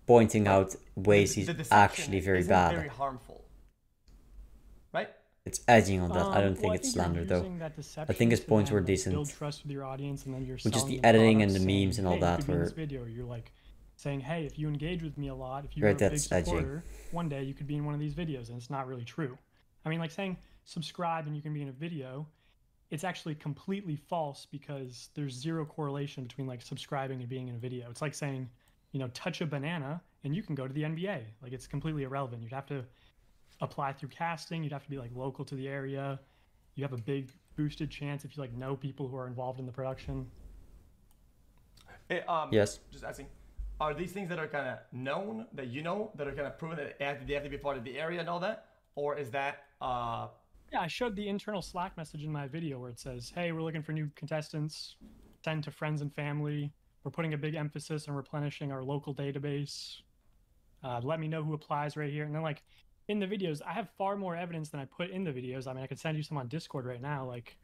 pointing out ways he's actually very bad. Very harmful, right? It's edging on that. I don't think it's slander though. I think his points were decent. Build trust with your audience, and then you're With just the selling them editing and the products, memes and all saying, that hey, you could be in were- this video, you're like saying, hey, if you engage with me a lot, if you're Right, a big that's edging. supporter, one day you could be in one of these videos, and it's not really true. I mean, like saying subscribe and you can be in a video, it's actually completely false because there's zero correlation between like subscribing and being in a video. It's like saying, you know, touch a banana and you can go to the NBA. Like, it's completely irrelevant. You'd have to apply through casting. You'd have to be like local to the area. You have a big boosted chance if you like know people who are involved in the production. Yes. Just asking, are these things that are kind of known, that you know, that are kind of proven that they have to be part of the area and all that, or is that? Yeah, I showed the internal Slack message in my video where it says, hey, we're looking for new contestants. Send to friends and family. We're putting a big emphasis on replenishing our local database. Let me know who applies right here. And then, like, in the videos, I have far more evidence than I put in the videos. I mean, I could send you some on Discord right now, like,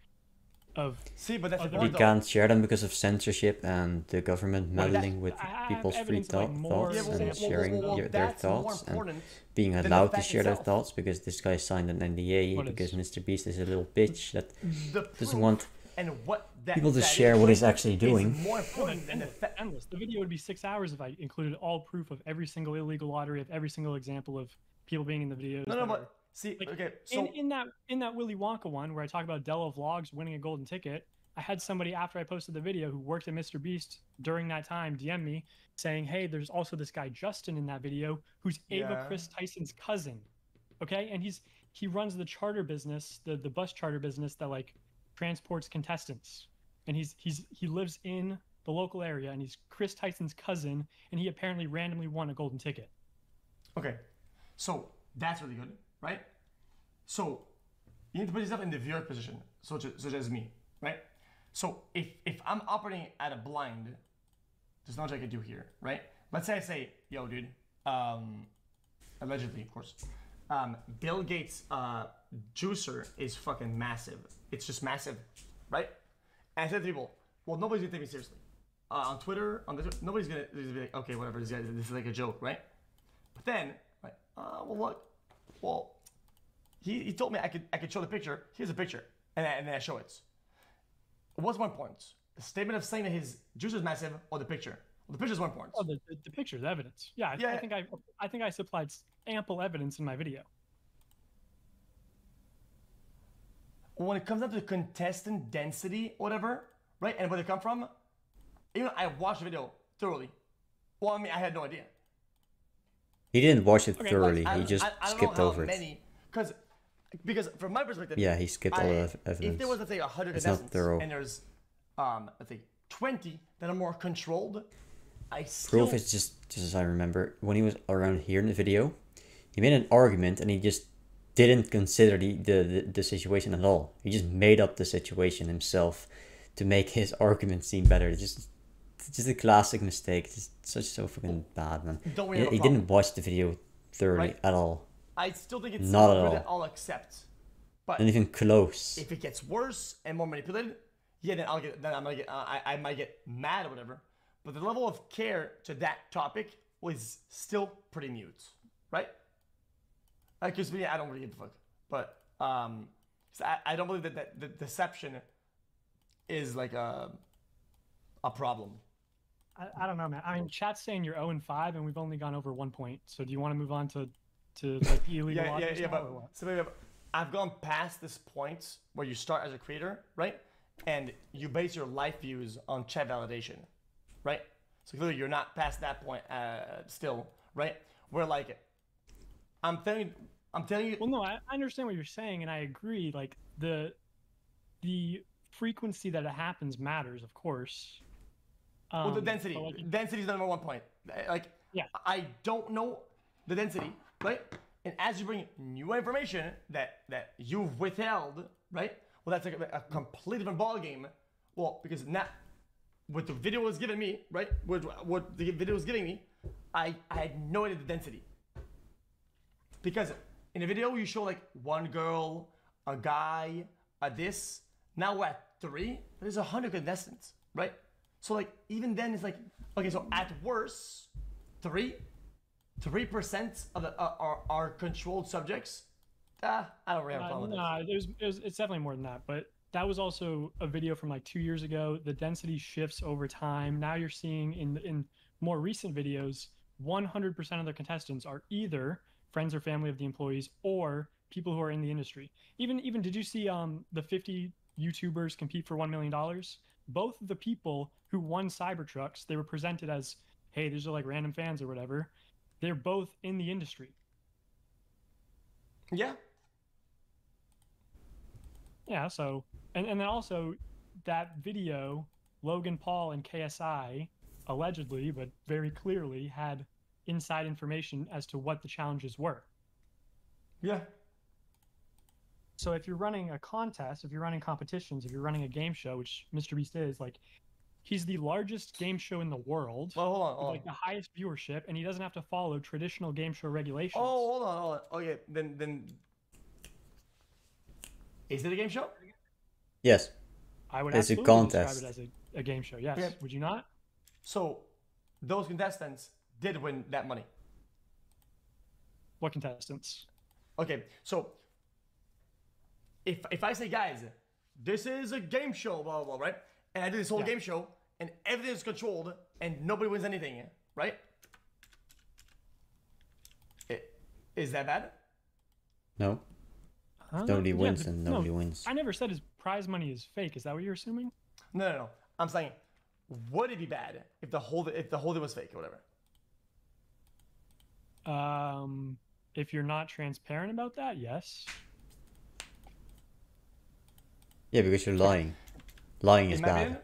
of... See, but that's You can't share them because of censorship and the government meddling with people's free thoughts and sharing their thoughts and being allowed to share their thoughts, because this guy signed an NDA because MrBeast is a little bitch that doesn't want people to share what he's actually doing. More important than endless. The video would be 6 hours if I included all proof of every single illegal lottery, of every single example of people being in the videos. No, but see, like, okay, so in that Willy Wonka one where I talk about Della Vlogs winning a golden ticket, I had somebody after I posted the video who worked at MrBeast during that time DM me saying, hey, there's also this guy Justin in that video who's Ava Chris Tyson's cousin. Okay, and he runs the charter business, the bus charter business that like transports contestants, and he lives in the local area, and he's Chris Tyson's cousin, and he apparently randomly won a golden ticket. Okay, so that's really good, right? So you need to put yourself in the viewer position, such as me, right? So if I'm operating at a blind, there's not much I can do here, right? Let's say I say, yo, dude, allegedly, of course, Bill Gates' juicer is fucking massive. It's just massive, right? And I said to people, well, nobody's gonna take me seriously. On Twitter, nobody's gonna be like, okay, whatever, this is like a joke, right? But then, like, well, look, well, he told me I could show the picture. Here's a picture, and then I show it. What's more important? The statement of saying that his juicer is massive, or the picture? Well, the picture is more important. Oh, the picture is evidence. Yeah, I think I supplied ample evidence in my video. When it comes down to the contestant density, whatever, right, and where they come from, even I watched the video thoroughly. Well, I mean, I had no idea. He didn't watch it Okay, thoroughly. I He just skipped over it. Because from my perspective, Yeah, he skipped all the evidence. If there was, let's say, 100 It's not contestants, thorough. and there's, let's say, 20 that are more controlled, I still... Proof is just as I remember, when he was around here in the video, he made an argument and he just didn't consider the situation at all. He just made up the situation himself to make his argument seem better. It's just a classic mistake. It's so fucking bad, man. He didn't watch the video thoroughly at all. I still think it's Not at something all. that I'll accept. But Not even close. if it gets worse and more manipulated, yeah, then I might get mad or whatever. But the level of care to that topic was still pretty mute, right? Because me, I don't really give a fuck. But so I don't believe that the deception is like a problem. I don't know, man. I mean, chat's saying you're 0-5, and we've only gone over 1 point. So do you want to move on to like the illegal audience now, or what? So maybe I've gone past this point where you start as a creator, right? And you base your life views on chat validation, right? So clearly you're not past that point still, right? Where like I'm telling I'm telling you. Well, no, I understand what you're saying, and I agree. Like the frequency that it happens matters, of course. Well, the density. Like, Density is the number one point. Like, yeah. I don't know the density, right? And as you bring new information that you've withheld, right? Well, that's like a completely different ball game. Well, because now, what the video was giving me, right? What the video was giving me, I had no idea the density. Because in a video you show like one girl, a guy, a this. Now we're at 3. There's 100 contestants, right? So like even then it's like, okay, so at worst, 3% of the are controlled subjects. I don't really have a problem with this. It's definitely more than that, but that was also a video from like 2 years ago. The density shifts over time. Now you're seeing in more recent videos, 100% of the contestants are either friends or family of the employees or people who are in the industry. Even did you see the 50 YouTubers compete for $1 million? Both of the people who won Cybertrucks, they were presented as, hey, these are like random fans or whatever. They're both in the industry. Yeah. Yeah, so, and then also that video, Logan Paul and KSI allegedly, but very clearly had inside information as to what the challenges were. Yeah. So if you're running a contest, if you're running competitions, if you're running a game show, which MrBeast is, like, he's the largest game show in the world. Well, hold on. With, like, the highest viewership, and he doesn't have to follow traditional game show regulations. Oh, hold on. Okay, then is it a game show? Yes. I would it's a absolutely contest. describe it as a game show. Yes. Okay. Would you not? So those contestants did win that money. What contestants? Okay, so if I say, guys, this is a game show, blah, blah, blah, right? And I do this whole game show, and everything is controlled, and nobody wins anything, right? Is that bad? No. Nobody wins and nobody wins. I never said his prize money is fake. Is that what you're assuming? No. I'm saying, would it be bad if the whole thing was fake or whatever? If you're not transparent about that, yes. Yeah, because you're lying. Lying is In my bad. opinion,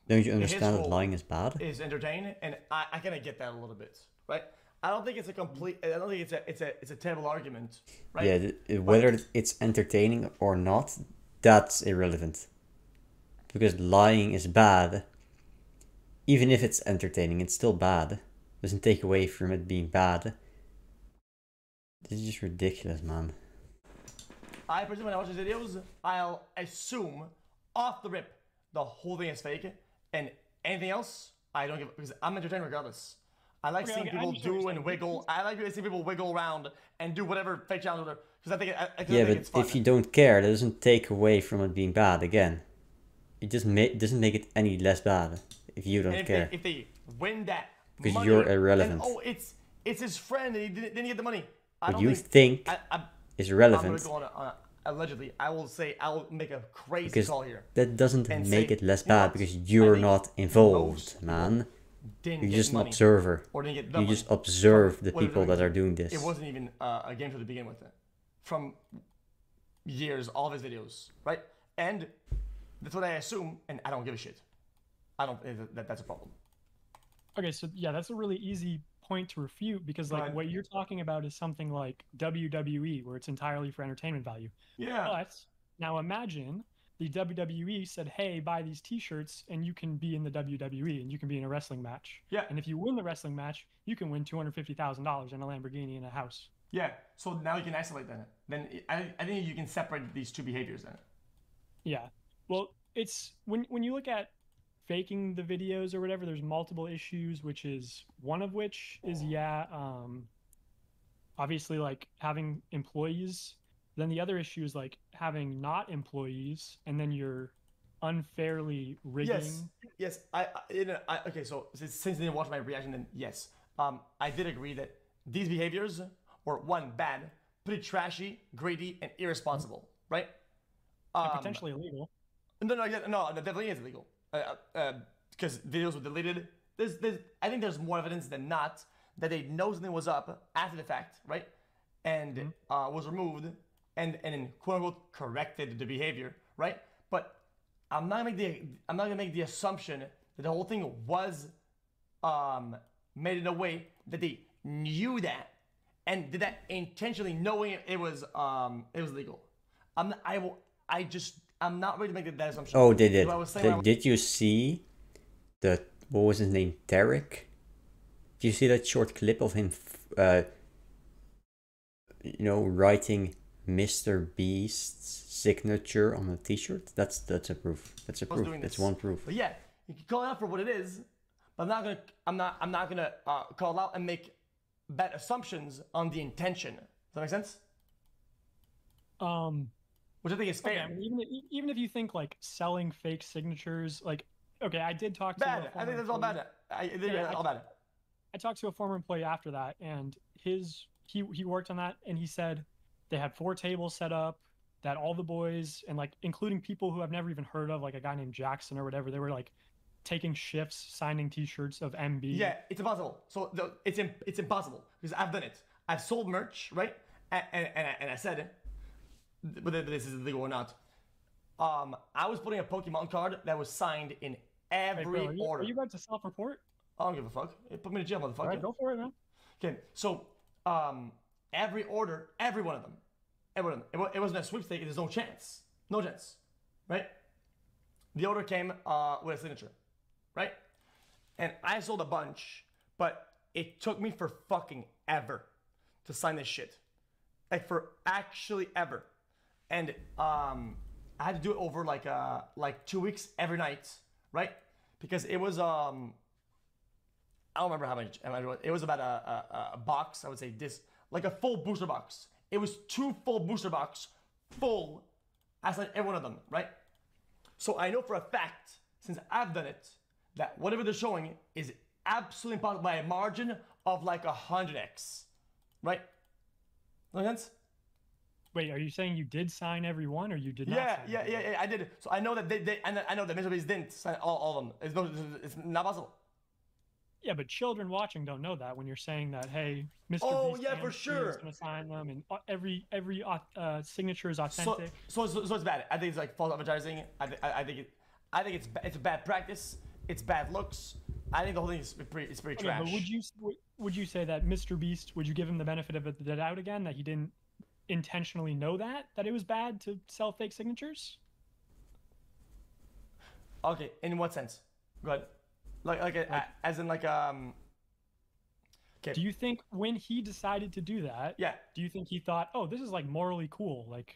Don't you his understand that role lying is bad? Is entertaining, and I kind of get that a little bit, right? I don't think it's a complete. I don't think it's a terrible argument, right? Yeah, whether it's entertaining or not, that's irrelevant. Because lying is bad. Even if it's entertaining, it's still bad. Doesn't take away from it being bad. This is just ridiculous, man. I personally, when I watch his videos, I'll assume off the rip the whole thing is fake, and anything else I don't give, because I'm entertained regardless. I like seeing people do and wiggle. I like seeing people wiggle around and do whatever fake challenge, because I think it's fun. If you don't care, that doesn't take away from it being bad. Again, it just doesn't make it any less bad if you don't care. If they win that, because money, you're irrelevant. Then, it's his friend, and he didn't get the money. What you think is relevant. I'm gonna go on allegedly. I will make a crazy because call here. That doesn't make it less bad because you're not involved, man. You're just an observer. You just observe the people that are doing this. It wasn't even a game show to begin with. From years, all of his videos, right? And that's what I assume, and I don't give a shit. I don't. That's a problem. Okay, so yeah, that's a really easy point to refute because like what you're talking about is something like WWE, where it's entirely for entertainment value. Yeah. But now imagine the WWE said, hey, buy these t-shirts and you can be in the WWE and you can be in a wrestling match. Yeah. And if you win the wrestling match, you can win $250,000 and a Lamborghini and a house. Yeah. So now you can isolate that. Then I think you can separate these two behaviors then. Yeah. Well, it's when you look at faking the videos or whatever, there's multiple issues, which is one of which is obviously like having employees. Then the other issue is like having not employees, and then you're unfairly rigging. Yes. Okay. So since you didn't watch my reaction, then yes, I did agree that these behaviors were one, bad, pretty trashy, greedy, and irresponsible, right? And potentially illegal. No, definitely is illegal. Because videos were deleted. I think there's more evidence than not that they know something was up after the fact, right? and was removed and quote unquote corrected the behavior, right? But I'm not gonna make the assumption that the whole thing was made in a way that they knew that and did that intentionally, knowing it was legal. I'm not ready to make that assumption. Oh, they did. So I was saying Did you see what was his name? Derek? Did you see that short clip of him, writing MrBeast's signature on a T-shirt? That's a proof. That's a proof. That's one proof. But yeah, you can call it out for what it is, but I'm not gonna call it out and make bad assumptions on the intention. Does that make sense? Which I think is fair. Okay, I mean, even if you think like selling fake signatures, like, okay, I did talk to bad. I think that's all bad. All bad. I talked to a former employee after that, and he worked on that, and he said they had 4 tables set up, that all the boys, and like including people who I've never even heard of, like a guy named Jackson or whatever, they were like taking shifts, signing T-shirts of MB. Yeah, it's impossible. So it's impossible because I've done it. I've sold merch, right? And I said, whether this is illegal or not, I was putting a Pokemon card that was signed in every order. Are you about to self-report? I don't give a fuck. Put me in jail, motherfucker. All right, go for it, man. Okay, so every order, every one of them. It wasn't a sweepstake. There's no chance. No chance, right? The order came with a signature, right? And I sold a bunch, but it took me for fucking ever to sign this shit. Like for actually ever. And I had to do it over like 2 weeks every night, right? Because it was I don't remember how much it was about a box. I would say this like a full booster box. It was 2 full booster box full. I signed every one of them, right? So I know for a fact, since I've done it, that whatever they're showing is absolutely impossible by a margin of like 100x, right? Make sense? Wait, are you saying you did sign every one, or you did not? Yeah, I did. So I know that I know that MrBeast didn't sign all of them. It's not possible. Yeah, but children watching don't know that when you're saying that, hey, Mr. Oh, Beast yeah, for sure. is going to sign them, and every signature is authentic. So it's bad. I think it's like false advertising. I think it's a bad practice. It's bad looks. I think the whole thing is pretty trash. But would you say that Mr. Beast, would you give him the benefit of the doubt again, that he didn't intentionally know that it was bad to sell fake signatures? Okay, in what sense? Go ahead. As in okay. Do you think when he decided to do that, yeah, do you think he thought, oh, this is like morally cool, like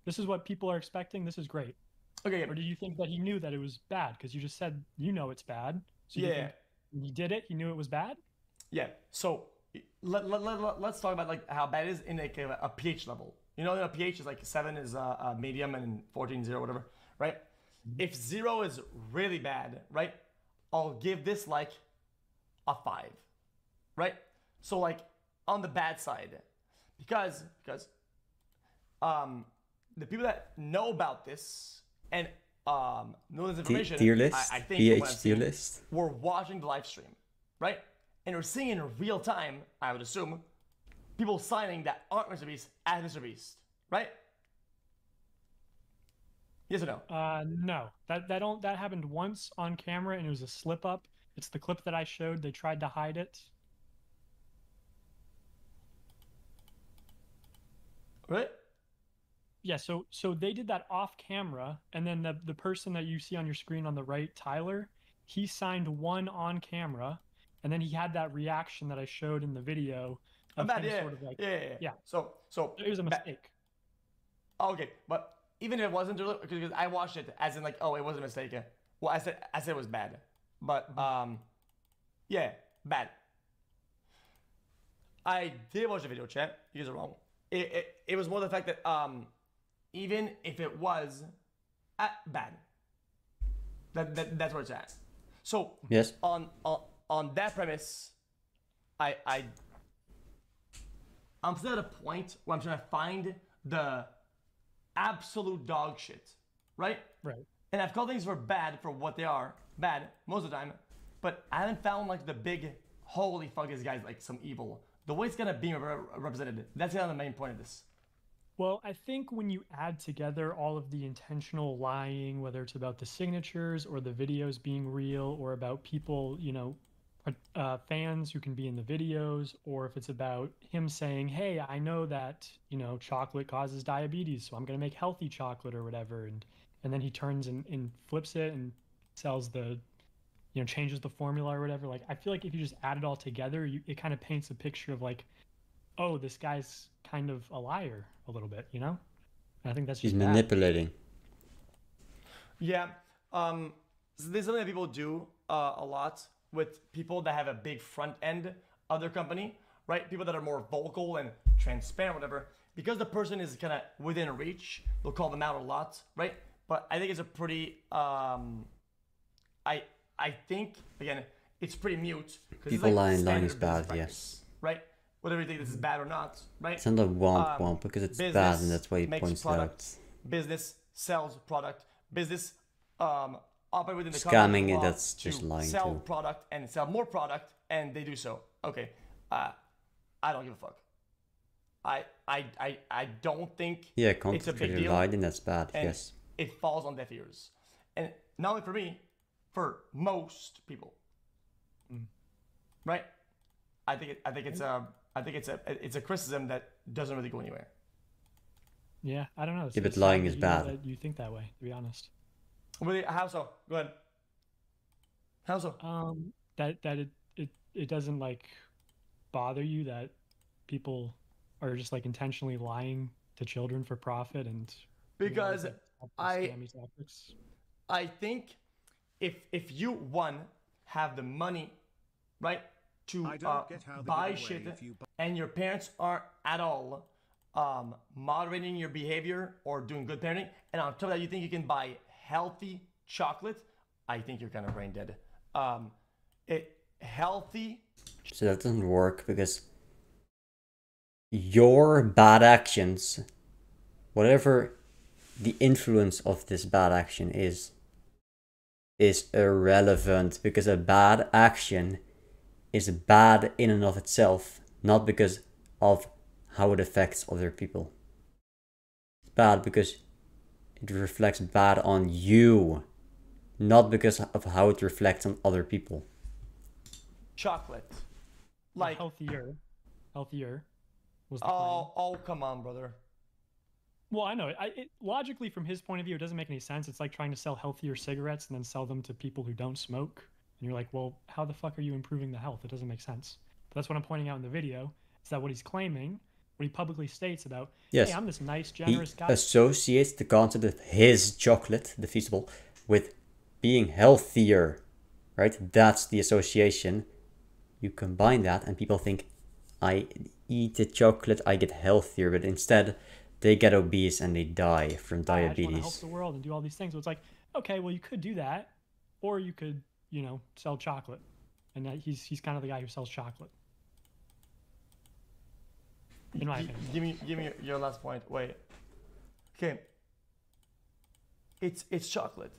this is what people are expecting, this is great? Okay. Or do you think that he knew that it was bad? Because you just said it's bad. So yeah. When he did it, he knew it was bad? Yeah. So let's talk about like how bad it is in like a pH level. You know, a pH is like 7 is medium and 14 0, whatever, right? Mm-hmm. If 0 is really bad, right? I'll give this like a 5, right? So like on the bad side, because the people that know about this and know this information, tier list, I think pH tier list, we're watching the live stream, right? And we're seeing in real time, I would assume, people signing that aren't MrBeast as MrBeast, right? Yes or no? No. That happened once on camera, and it was a slip up. It's the clip that I showed. They tried to hide it. Right? Yeah. So they did that off camera, and then the person that you see on your screen on the right, Tyler, he signed one on camera, and then he had that reaction that I showed in the video. Of him sort of like, yeah. So it was a mistake. Okay, but even if it wasn't, because I watched it as in like, oh, it was a mistake. Well, I said it was bad, but yeah, bad. I did watch the video, chat. You guys are wrong. It was more the fact that even if it was bad, that's where it's at. So yes, on that premise, I'm still at a point where I'm trying to find the absolute dog shit, right? Right. And I've called things for bad for what they are, bad most of the time, but I haven't found like the big holy fuck, this guy's like some evil the way it's gonna be represented. That's kind of the main point of this. Well, I think when you add together all of the intentional lying, whether it's about the signatures or the videos being real, or about people, you know, fans who can be in the videos, or if it's about him saying, hey, I know that, you know, chocolate causes diabetes, so I'm going to make healthy chocolate or whatever. And then he turns and flips it and sells the, you know, changes the formula or whatever. Like, I feel like if you just add it all together, it kind of paints a picture of like, oh, this guy's kind of a liar a little bit, you know? And I think that's just He's manipulating. Yeah. So there's something that people do a lot with people that have a big front end of their company, right? People that are more vocal and transparent, whatever. Because the person is kind of within reach, they'll call them out a lot, right? But I think it's a pretty, I think, again, it's pretty mute. People lying is bad, yes. Right? Whether you think this is bad or not, right? It's not a womp because it's bad, and that's why he points it out. Business sells product. Business operate within the scamming company that's just lying sell too. Product and sell more product, and they do so. Okay, I don't give a fuck. I don't think it's a big deal. Lied, and that's bad. And yes, it falls on deaf ears, and not only for me, for most people. Right? I think it's a criticism that doesn't really go anywhere. Yeah, I don't know. Yeah, but lying is bad. You think that way, to be honest. Really? How so? Go ahead. How so? That it doesn't like bother you that people are just like intentionally lying to children for profit and because I think if you have the money, right, to buy shit and your parents aren't at all moderating your behavior or doing good parenting, and on top of that you think you can buy healthy chocolate, I think you're kind of brain dead. Healthy. So that doesn't work because your bad actions, whatever the influence of this bad action is irrelevant, because a bad action is bad in and of itself, not because of how it affects other people. It's bad because it reflects bad on you, not because of how it reflects on other people. Chocolate, like healthier was the oh come on, brother. Well, I know it logically from his point of view, it doesn't make any sense. It's like trying to sell healthier cigarettes and then sell them to people who don't smoke, and you're like, well, how the fuck are you improving the health? It doesn't make sense. But that's what I'm pointing out in the video, is that what he's claiming, what he publicly states about, yes, hey, I'm this nice, generous guy. He associates the concept of his chocolate, the Feastable, with being healthier, right? That's the association. You combine that and people think, I eat the chocolate, I get healthier, but instead they get obese and they die from diabetes. I just want to help the world and do all these things. So it's like, okay, well, you could do that, or you could, you know, sell chocolate. And he's kind of the guy who sells chocolate. In my opinion. Give me your last point. Wait. Okay. It's chocolate.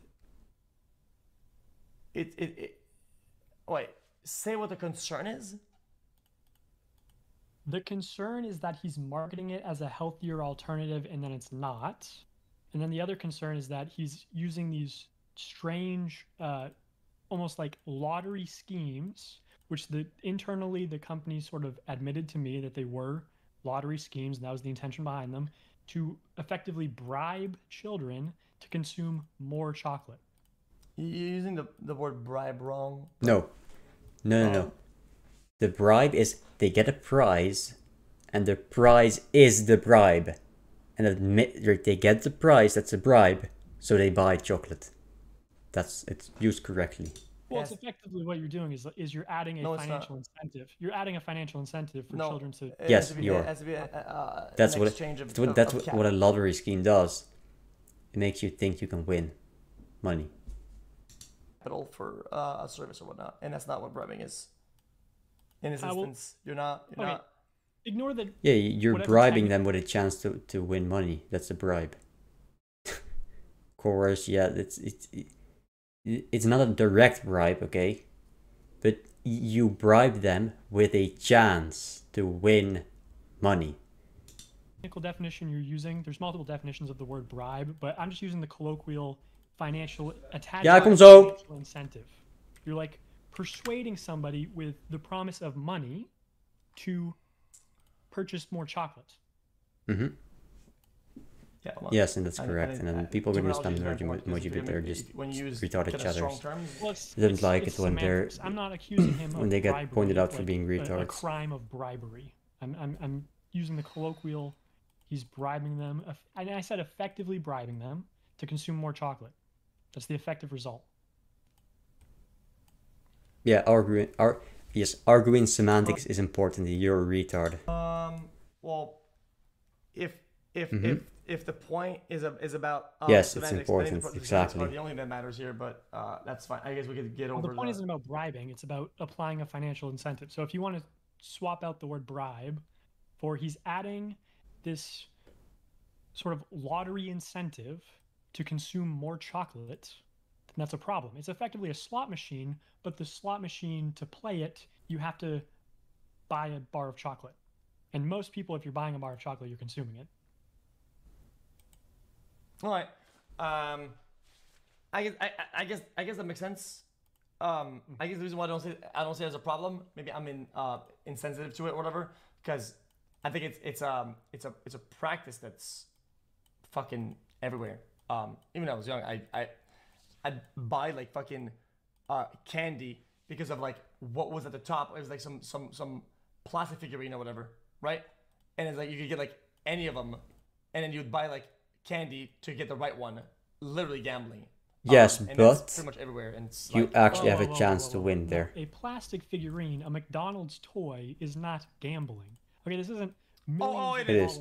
Wait. Say what the concern is. The concern is that he's marketing it as a healthier alternative, and then it's not. And then the other concern is that he's using these strange, almost like lottery schemes, which internally the company sort of admitted to me that they were lottery schemes, and that was the intention behind them, to effectively bribe children to consume more chocolate. You're using the word bribe wrong. No. The bribe is they get a prize, and the prize is the bribe. And they get the prize, that's a bribe, so they buy chocolate. It's used correctly. Well, it's effectively what you're doing is you're adding a financial incentive. You're adding a financial incentive for children to. Yes, you are. That's what a lottery scheme does. It makes you think you can win money. Capital for a service or whatnot, and that's not what bribing is. In this instance, you're not. Ignore the. Yeah, you're bribing them with a chance to win money. That's a bribe. Of course, yeah, it's not a direct bribe, okay, but you bribe them with a chance to win money. Technical definition you're using, there's multiple definitions of the word bribe, but I'm just using the colloquial financial financial incentive. You're like persuading somebody with the promise of money to purchase more chocolate. Mm-hmm. Yeah, well, yes, and that's correct. And then people when you spam emoji, but they're just retarded chatters. They don't like it when they're I'm not accusing him when of they get bribery, pointed out for like being a retards. crime of bribery. I'm using the colloquial. He's bribing them. And I said effectively bribing them to consume more chocolate. That's the effective result. Yeah, arguing semantics is important. You're a retard. Well, if the point is about yes, it's semantics, important. Exactly. the only thing that matters here, but that's fine. I guess we could get over. The point isn't about bribing; it's about applying a financial incentive. So if you want to swap out the word bribe for he's adding this sort of lottery incentive to consume more chocolate, then that's a problem. It's effectively a slot machine, but the slot machine, to play it, you have to buy a bar of chocolate. And most people, if you're buying a bar of chocolate, you're consuming it. All right. I guess that makes sense. I guess the reason why I don't say it as a problem, maybe I'm insensitive to it or whatever, because I think it's a practice that's fucking everywhere. Even when I was young, I'd buy like fucking candy because of like what was at the top. It was like some plastic figurine or whatever, right? And it's like you could get like any of them, and then you'd buy like candy to get the right one. Literally gambling. Yes, and but that's pretty much everywhere. And it's you like, actually have a chance to win there. A plastic figurine, a McDonald's toy, is not gambling. Okay, this isn't. It is.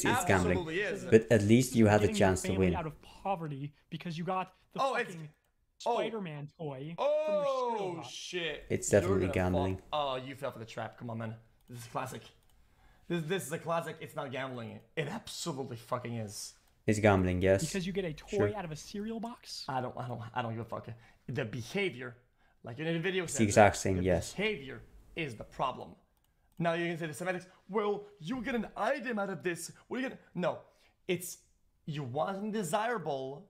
It's gambling. Is. But at least you have a chance to win. Out of poverty because you got the fucking Spider-Man toy. Oh shit! It's definitely gambling. Oh, you fell for the trap. Come on, man. This is classic. This is a classic. It's not gambling. It absolutely fucking is. It's gambling, yes. Because you get a toy out of a cereal box. I don't give a fuck. The behavior, like in the video, it's the exact same. Yes. Behavior is the problem. Now you can say the semantics. Well, you get an item out of this. What are you gonna? No, it's you want something desirable.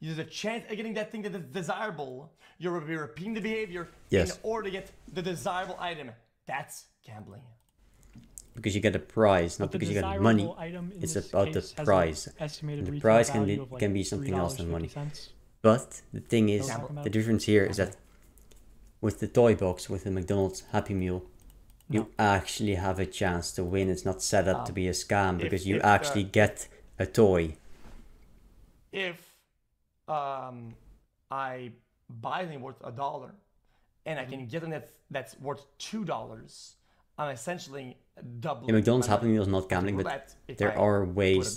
There's a chance of getting that thing that is desirable. You're repeating the behavior in order to get the desirable item. That's gambling. Because you get a prize, not because you get money. It's about the prize. And the prize can be something else than money. But the thing is, the difference here is that with the toy box, with the McDonald's Happy Meal, you actually have a chance to win. It's not set up to be a scam because you actually get a toy. If I buy something worth $1 and I can get something that's worth $2, I'm essentially doubling. The McDonald's Happy Meal is not gambling, but there are ways.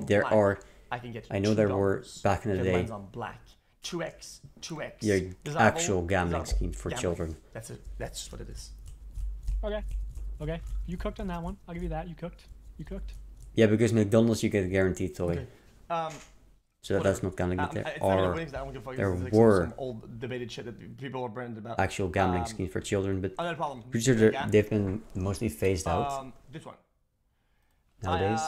There are. I can get. I know there were back in the day. On black. 2x. Yeah, actual gambling scheme for children. That's it. That's just what it is. Okay. You cooked on that one. I'll give you that. You cooked. Yeah, because McDonald's you get a guaranteed toy. Okay. So that's not gambling, but there like were some old debated shit that people were branded about. Actual gambling schemes for children, but another problem. Pretty sure they've been mostly phased out. This one. Nowadays,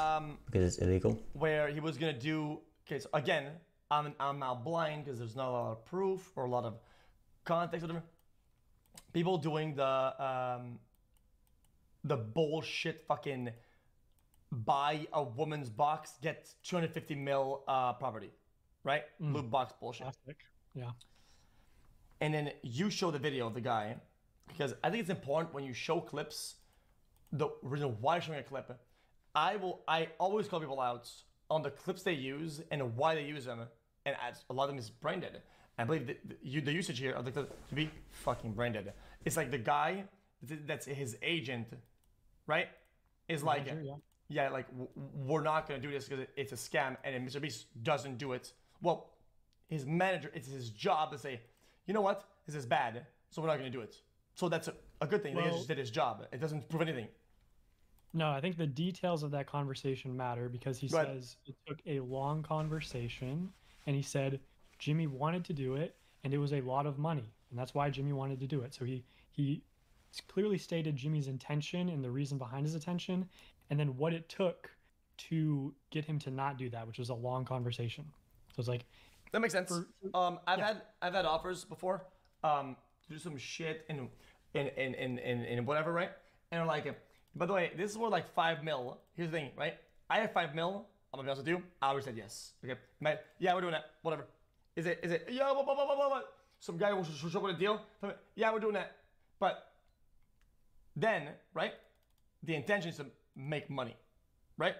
because it's illegal. Where he was gonna do. Okay, so again, I'm now blind because there's not a lot of proof or a lot of context, whatever. People doing the bullshit fucking. Buy a woman's box, get 250 mil property, right? Loot box bullshit. Plastic. Yeah. And then you show the video of the guy, because I think it's important when you show clips, the reason why you're showing a clip. I always call people out on the clips they use and why they use them, and a lot of them is brain dead. I believe the usage here of the clip to be fucking brain dead. It's like the guy that's his agent, right? Is like. Yeah, like, we're not going to do this because it's a scam, and if MrBeast doesn't do it, well, his manager, it's his job to say, you know what, this is bad, so we're not going to do it. So that's a good thing. He just did his job. It doesn't prove anything. No, I think the details of that conversation matter because he says it took a long conversation, and he said Jimmy wanted to do it, and it was a lot of money. and that's why Jimmy wanted to do it. So he clearly stated Jimmy's intention and the reason behind his intention, and then what it took to get him to not do that, which was a long conversation. So it's like that makes sense. I've had offers before to do some shit in whatever, right? And they're like, by the way, this is worth like 5 mil. Here's the thing, right? I have 5 mil. I'm gonna be honest with you. I always said yes. Okay, yeah, we're doing that. Whatever. Is it? Yeah, what? Some guy will show up with a deal. Yeah, we're doing that. But then, right? The intention is to make money, right?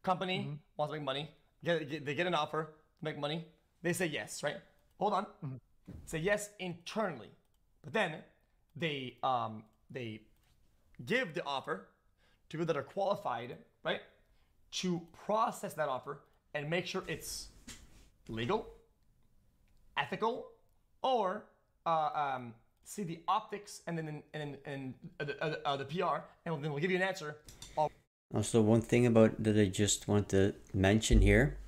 Company wants to make money. They get an offer to make money. They say yes, right? Hold on. Say yes internally, but then they give the offer to people that are qualified, right, to process that offer and make sure it's legal, ethical, or see the optics and then the PR, and then we'll give you an answer. Also, one thing about that I just want to mention here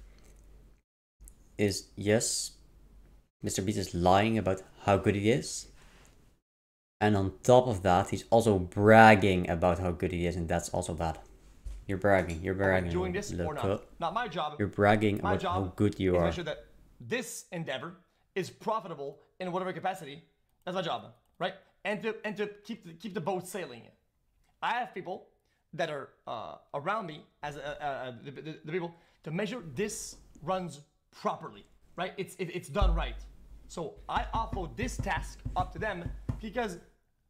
is, yes, MrBeast is lying about how good he is. And on top of that, he's also bragging about how good he is, and that's also bad. You're bragging. You're bragging. Doing this or not my job. You're bragging about how good you is are. To make sure that this endeavor is profitable in whatever capacity. That's my job, right? And to keep the boat sailing. I have people that are around me as the people to make sure this runs properly, right? It's done right. So I offload this task up to them because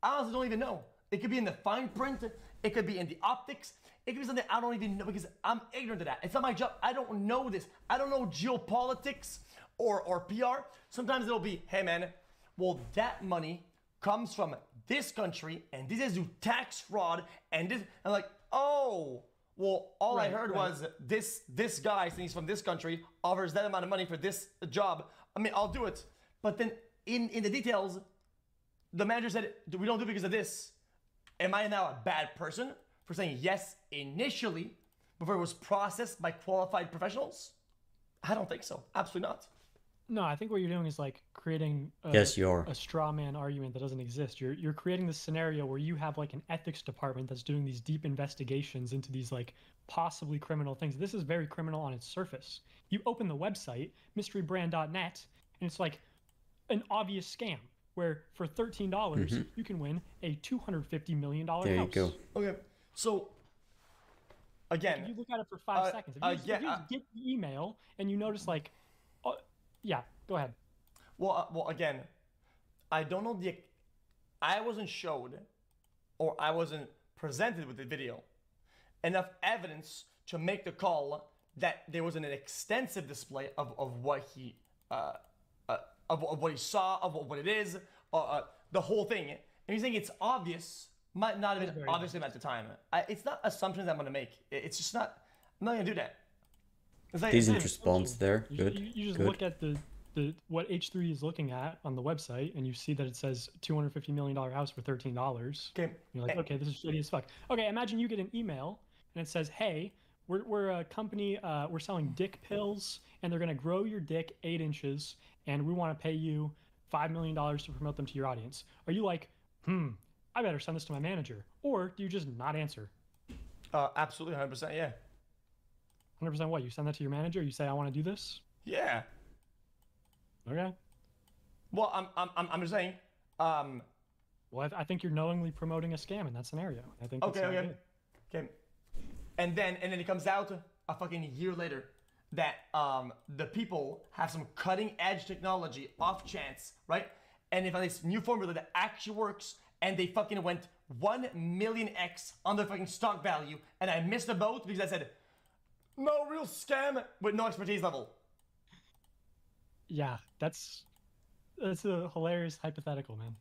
I honestly don't even know. It could be in the fine print. It could be in the optics. It could be something I don't even know because I'm ignorant to that. It's not my job. I don't know this. I don't know geopolitics or PR. Sometimes it'll be, hey man, well that money comes from this country and this is due tax fraud and this, and like, oh, well, all I heard was this guy, since he's from this country, offers that amount of money for this job. I mean, I'll do it. But then in the details, the manager said, we don't do it because of this. Am I now a bad person for saying yes initially before it was processed by qualified professionals? I don't think so. Absolutely not. No, I think what you're doing is like creating a straw man argument that doesn't exist. You're creating this scenario where you have like an ethics department that's doing these deep investigations into these like possibly criminal things. This is very criminal on its surface. You open the website, mysterybrand.net, and it's like an obvious scam where for $13 you can win a $250 million house. There you go. Okay, so again, if you look at it for 5 seconds. If you just get the email and you notice like, yeah, go ahead. Well, again, I don't know I wasn't showed, or I wasn't presented with the video, enough evidence to make the call that there was an extensive display of what he of what he saw, of what it is, the whole thing. And you're saying it's obvious, might not have been obvious at the time. It's not assumptions I'm gonna make. It's just not. I'm not gonna do that. Like, decent response there. Good. You just look at the what H3 is looking at on the website, and you see that it says $250 million house for $13. Okay. You're like, okay, this is shitty as fuck. Okay, imagine you get an email and it says, hey, we're a company, we're selling dick pills, and they're gonna grow your dick 8 inches, and we want to pay you $5 million to promote them to your audience. Are you like, I better send this to my manager, or do you just not answer? Absolutely, 100%, yeah. 100% what? You send that to your manager? You say, I want to do this? Yeah. Okay. Well, I'm just saying. Well, I think you're knowingly promoting a scam in that scenario. I think. Okay. And then it comes out a fucking year later that the people have some cutting edge technology off chance, right? And they found this new formula that actually works, and they fucking went 1 million X on their fucking stock value, and I missed the boat because I said, no, real scam with no expertise level. Yeah, that's a hilarious hypothetical, man.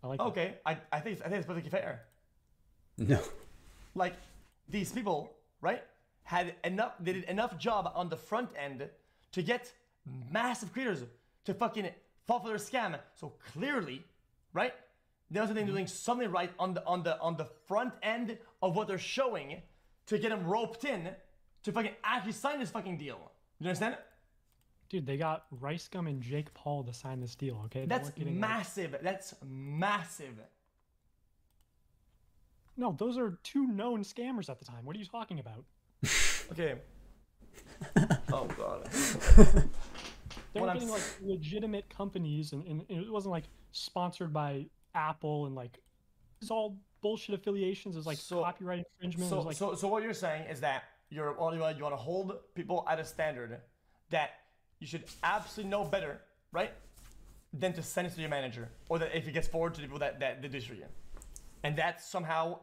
I like. Okay, I think it's perfectly fair. No. Like, these people, right, they did enough job on the front end to get massive creators to fucking fall for their scam. So clearly, right, they're also doing something right on the front end of what they're showing to get them roped in to fucking actually sign this fucking deal. You understand? dude, they got Rice Gum and Jake Paul to sign this deal. Okay, That's massive. That's massive. No, those are two known scammers at the time. What are you talking about? Okay. Oh god. They were getting like legitimate companies, and it wasn't like sponsored by Apple and like it's all bullshit affiliations. It's like copyright infringement. So what you're saying is that you want to hold people at a standard that you should absolutely know better, right? Than to send it to your manager, or that if it gets forwarded to the people that did this for you, and that's somehow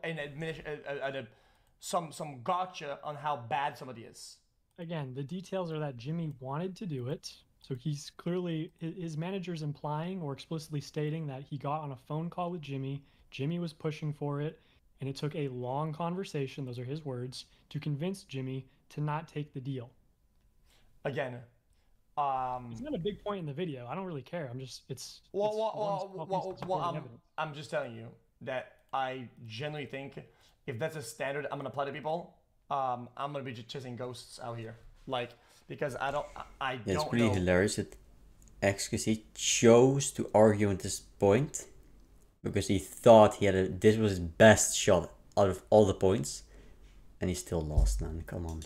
some gotcha on how bad somebody is. Again, the details are that Jimmy wanted to do it. So he's clearly, his manager's implying or explicitly stating that he got on a phone call with Jimmy. Jimmy was pushing for it, and it took a long conversation, those are his words, to convince Jimmy to not take the deal. Again, it's not a big point in the video. I don't really care. I'm just, I'm just telling you that I genuinely think if that's a standard I'm gonna apply to people, I'm gonna be just chasing ghosts out here, like, because I don't It's pretty hilarious that xQc chose to argue on this point because he thought this was his best shot out of all the points, and he still lost, man. Come on.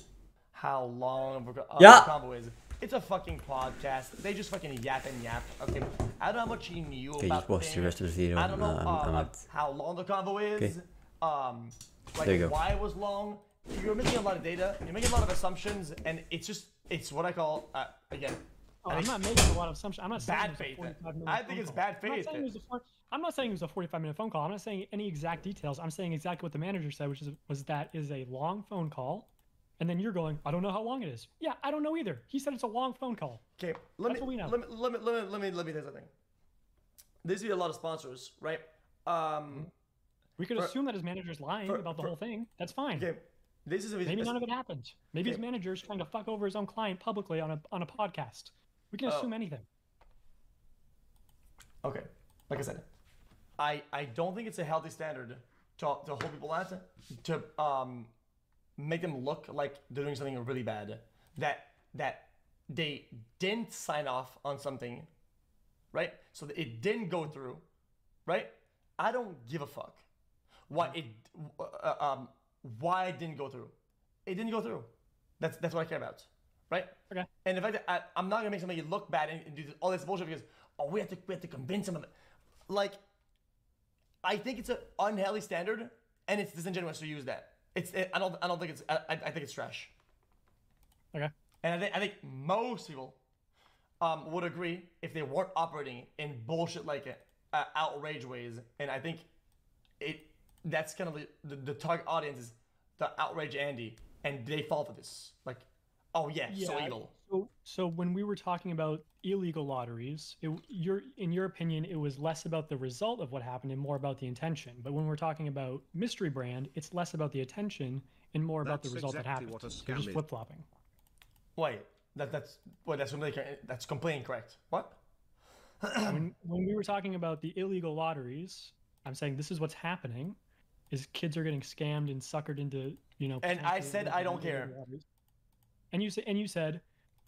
How long the combo is? It's a fucking podcast. They just fucking yap and yap. Okay, I don't know how much he knew Okay, about just watch the rest of the video. I don't know I'm out. how long the combo is. Okay. Like There you go. why it was long. You're making a lot of data. You're making a lot of assumptions, and it's what I call again. I'm not making a lot of assumptions. I'm not saying bad it was a faith. 45-minute I think phone it's call. bad faith. I'm not saying it was a 45-minute phone call. I'm not saying any exact details. I'm saying exactly what the manager said, which was that is a long phone call. And then you're going, I don't know how long it is. Yeah, I don't know either. He said it's a long phone call. Okay, let me say something. There's be a lot of sponsors, right? We could assume that his manager's lying about the whole thing. That's fine. Okay, this is maybe none of it happened. Maybe his manager's trying to fuck over his own client publicly on a podcast. We can assume anything. Okay, like I said, I don't think it's a healthy standard to hold people at, to make them look like they're doing something really bad, that they didn't sign off on something, right? So that it didn't go through, right? I don't give a fuck why it didn't go through. It didn't go through. That's what I care about, right? Okay. And the fact that I'm not gonna make somebody look bad and do all this bullshit because we have to convince them of it. Like, I think it's an unhealthy standard, and it's disingenuous to use that. I don't think it's. I think it's trash. Okay. And I think most people would agree if they weren't operating in bullshit like outrage ways. And I think that's kind of the target audience is the outrage Andy, and they fall for this. Like, oh yeah, so evil. So when we were talking about illegal lotteries, in your opinion, it was less about the result of what happened and more about the intention. But when we're talking about mystery brand, it's less about the attention and more about the result that happened. You're just flip flopping. Wait, that's completely incorrect. What? when we were talking about the illegal lotteries, I'm saying this is what's happening: is kids are getting scammed and suckered into And I said I don't care. And you said,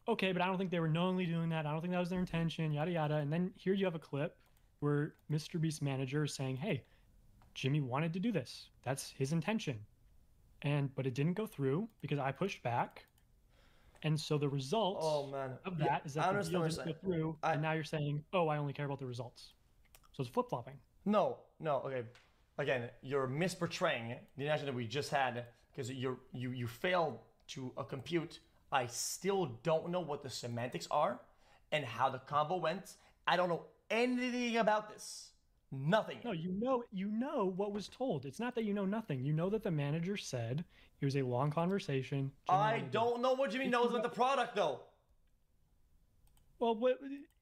okay, but I don't think they were knowingly doing that. I don't think that was their intention, yada, yada. And then here you have a clip where MrBeast's manager is saying, hey, Jimmy wanted to do this. That's his intention. But it didn't go through because I pushed back. And so the result of that is that the deal didn't go through. And now you're saying, oh, I only care about the results. So it's flip-flopping. No, okay. Again, you're misportraying the announcement that we just had because you failed to compute. I still don't know what the semantics are and how the combo went. I don't know anything about this. Nothing. No, you know what was told. It's not that you know nothing. You know that the manager said it was a long conversation. I don't know what Jimmy knows about the product, though. Well,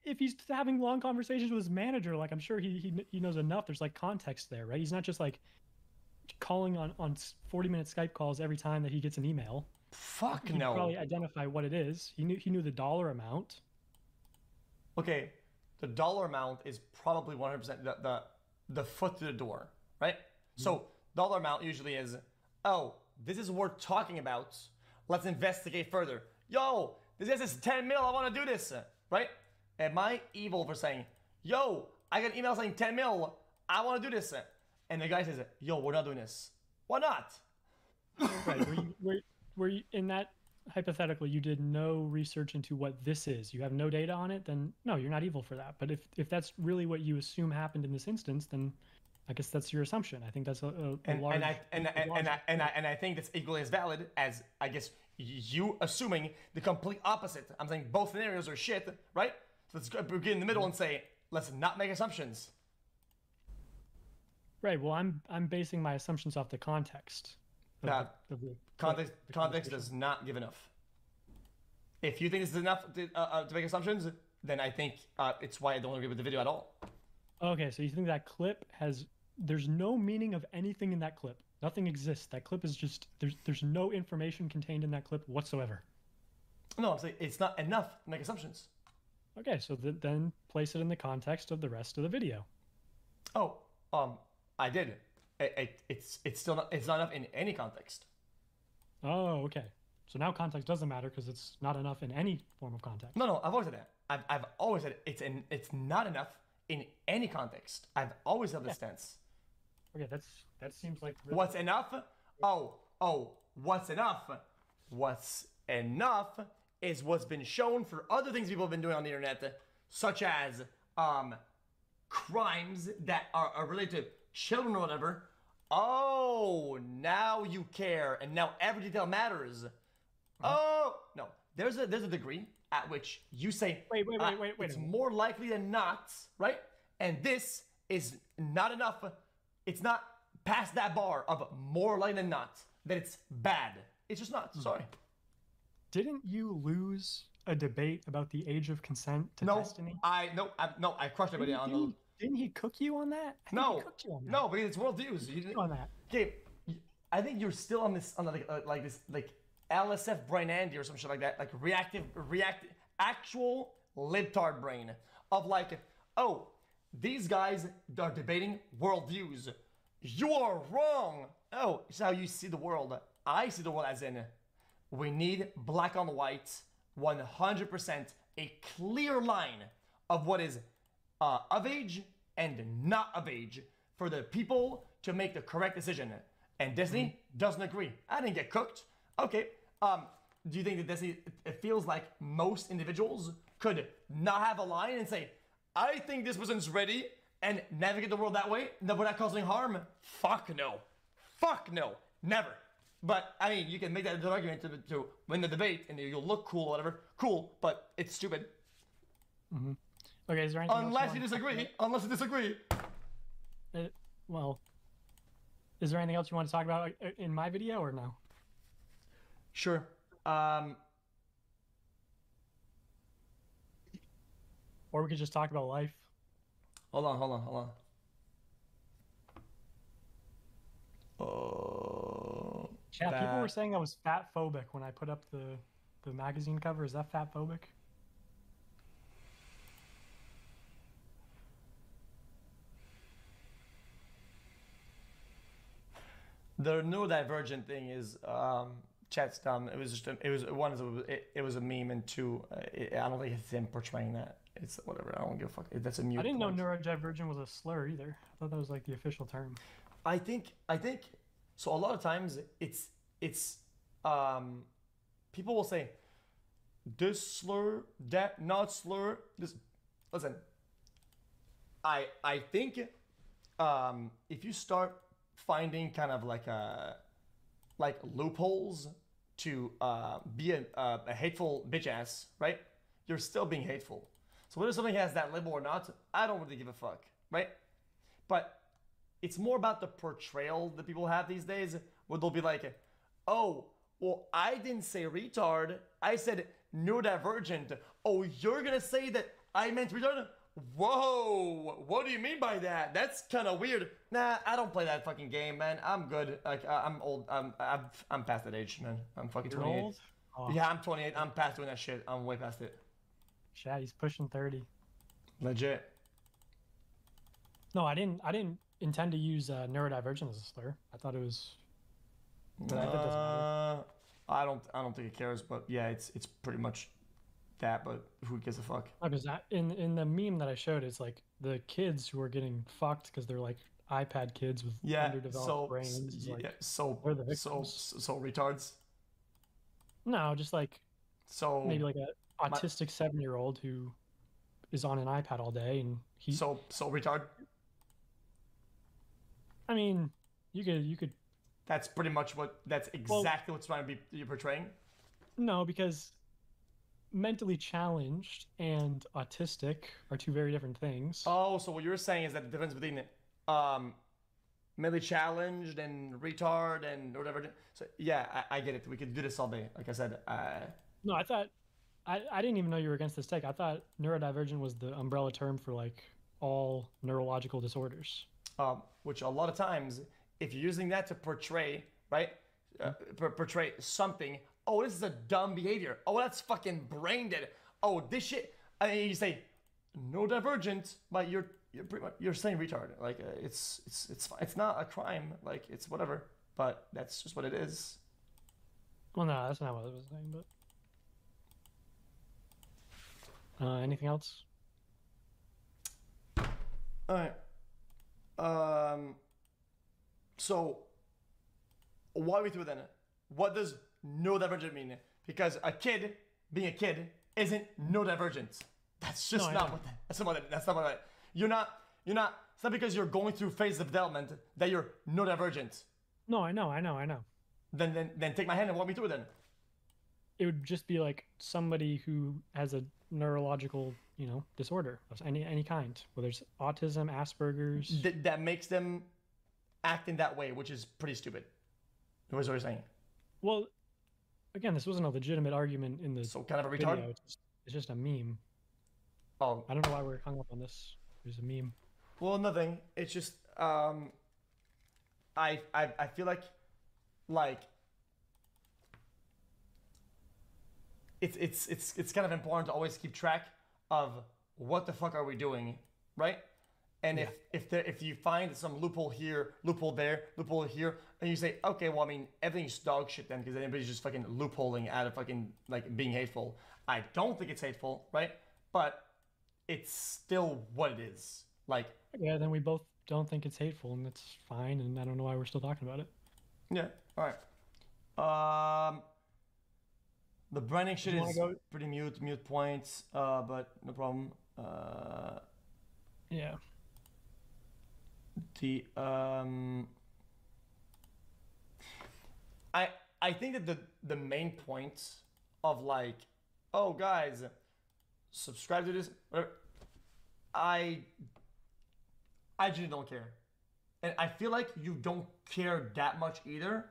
if he's having long conversations with his manager, like I'm sure he knows enough. There's like context there, right? He's not just like calling on 40-minute Skype calls every time that he gets an email. Fuck he no. Probably identify what it is. He knew the dollar amount. Okay, the dollar amount is probably 100% the foot to the door, right? Mm-hmm. So dollar amount usually is, oh, this is worth talking about. Let's investigate further. Yo, This guy says 10 mil, I want to do this, right? Am I evil for saying, yo, I got an email saying 10 mil, I want to do this? And the guy says, yo, we're not doing this. Why not? Right. Were you in that hypothetically, you did no research into what this is, you have no data on it, then no, you're not evil for that. But if that's really what you assume happened in this instance, then I guess that's your assumption. I think that's a large... And I think that's equally as valid as, I guess, you assuming the complete opposite. I'm saying both scenarios are shit, right? So let's begin in the middle and say, let's not make assumptions. Right, well, I'm basing my assumptions off the context. Context does not give enough. If you think this is enough to make assumptions, then I think it's why I don't agree with the video at all. Okay, so you think that clip has... There's no meaning of anything in that clip. Nothing exists. That clip is just... There's no information contained in that clip whatsoever. No, I'm saying it's not enough to make assumptions. Okay, so then place it in the context of the rest of the video. Oh, I did. It's still not... It's not enough in any context. Oh, okay. So now context doesn't matter because it's not enough in any form of context. No, I've always said that. I've always said it's not enough in any context. I've always held this stance. Okay, that seems like... Really... What's enough? Oh, what's enough? What's enough is what's been shown for other things people have been doing on the internet, such as crimes that are related to children or whatever. Oh, now you care, and now every detail matters. Oh, no. There's a degree at which you say, wait. It's more likely than not, right? And this is not enough. It's not past that bar of more likely than not that it's bad. It's just not. Sorry. Didn't you lose a debate about the age of consent to Destiny? I crushed everybody on those. Didn't he cook you on that? He cooked you on that. No, because it's world views. You didn't on that. Okay, I think you're still on this like LSF brain Andy or some shit like that, like reactive, actual libtard brain of like, oh, these guys are debating worldviews. You are wrong. Oh, it's how you see the world. I see the world as in, we need black on white, 100% a clear line of what is of age and not of age for the people to make the correct decision. And Disney doesn't agree. I didn't get cooked. Okay. Do you think that Disney, it feels like most individuals could not have a line and say, I think this person's ready and navigate the world that way without causing harm? Fuck no. Fuck no. Never. But, I mean, you can make that argument to win the debate and you'll look cool or whatever. Cool, but it's stupid. Mm-hmm. Okay, is there anything Unless you disagree. Unless you disagree. Well, is there anything else you want to talk about in my video or no? Sure. Or we could just talk about life. Hold on. Yeah, people were saying I was fat phobic when I put up the magazine cover. Is that fat phobic? The neurodivergent thing is chat's dumb. It was a meme, and two, I don't think it's him portraying that. It's whatever. I don't give a fuck. That's a mute. I didn't know neurodivergent was a slur either. I thought that was like the official term. I think so. A lot of times it's people will say this slur, that not slur. This, listen. I think if you start finding kind of like loopholes to be a hateful bitch ass, right? You're still being hateful. So whether something has that label or not, I don't really give a fuck, right? But it's more about the portrayal that people have these days, where they'll be like, oh, well, I didn't say retard, I said neurodivergent. Oh, you're gonna say that I meant retard? Whoa, what do you mean by that? That's kind of weird. Nah, I don't play that fucking game, man. I'm good. Like, I'm old. I'm past that age, man. I'm fucking 28. You're old? Oh. Yeah, I'm 28. I'm past doing that shit. I'm way past it. Shit, he's pushing 30. Legit. No, I didn't intend to use neurodivergent as a slur. I thought it was. But that doesn't matter. I don't think it cares, but yeah, it's pretty much that, but who gives a fuck? Because that in the meme that I showed, it's like the kids who are getting fucked because they're like iPad kids with underdeveloped brains. Yeah, like, so retards. No, just like maybe like an my- autistic 7-year-old who is on an iPad all day and he. So retard. I mean, you could. That's pretty much that's exactly what's trying to be you're portraying. No, because mentally challenged and autistic are two very different things. Oh, so what you're saying is that the difference between mentally challenged and retard and whatever. So yeah, I get it. We could do this all day. Like I said. No, I thought I didn't even know you were against this take. I thought neurodivergent was the umbrella term for like all neurological disorders. Which a lot of times, if you're using that to portray, right, portray something. Oh, this is a dumb behavior. Oh, that's fucking brain dead. Oh, this shit. And you say neurodivergent, but you're pretty much you're saying retard. Like it's not a crime. Like it's whatever. But that's just what it is. Well, no, that's not what I was saying. But anything else? All right. So why are we through then? What does neurodivergent mean? Because a kid being a kid isn't neurodivergent. That's just not what that's not what you're not it's not because you're going through phases of development that you're neurodivergent. No, I know. Then take my hand and walk me through it then. It would just be like somebody who has a neurological, disorder of any kind, whether it's autism, Asperger's. That makes them act in that way, which is pretty stupid. What you're saying? Well, again, this wasn't a legitimate argument in the so kind of a retard. Video. It's just a meme. Oh, I don't know why we're hung up on this. There's a meme. Well, nothing. It's just I feel like it's kind of important to always keep track of what the fuck are we doing, right? And if you find some loophole here, loophole there, loophole here, and you say, okay, well, I mean, everything's dog shit then because anybody's just fucking loopholing out of fucking like being hateful. I don't think it's hateful, right? But it's still what it is. Like, yeah, then we both don't think it's hateful, and that's fine. And I don't know why we're still talking about it. Yeah. All right. The branding shit is pretty mute points, but no problem. Yeah. The I think that the main point of like, oh guys, subscribe to this, whatever, I just don't care. And I feel like you don't care that much either.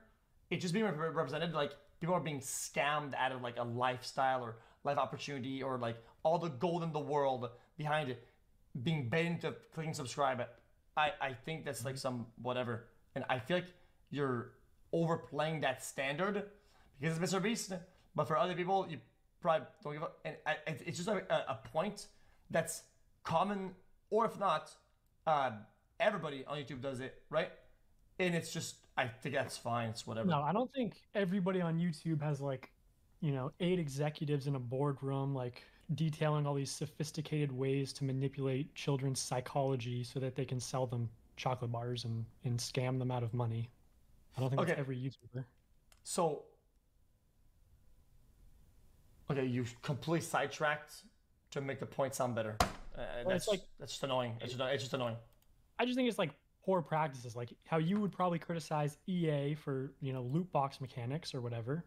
It's just being represented like people are being scammed out of like a lifestyle or life opportunity or like all the gold in the world behind it being baited into clicking subscribe. I think that's like some whatever. And I feel like you're overplaying that standard because it's MrBeast. But for other people, you probably don't give up. And it's just a point that's common, or if not, everybody on YouTube does it, right? And it's just, I think that's fine. It's whatever. No, I don't think everybody on YouTube has like, 8 executives in a boardroom, like detailing all these sophisticated ways to manipulate children's psychology so that they can sell them chocolate bars and scam them out of money. I don't think that's every YouTuber. So, okay, you completely sidetracked to make the point sound better. That's just annoying. It's just annoying. I just think it's like poor practices, like how you would probably criticize EA for loot box mechanics or whatever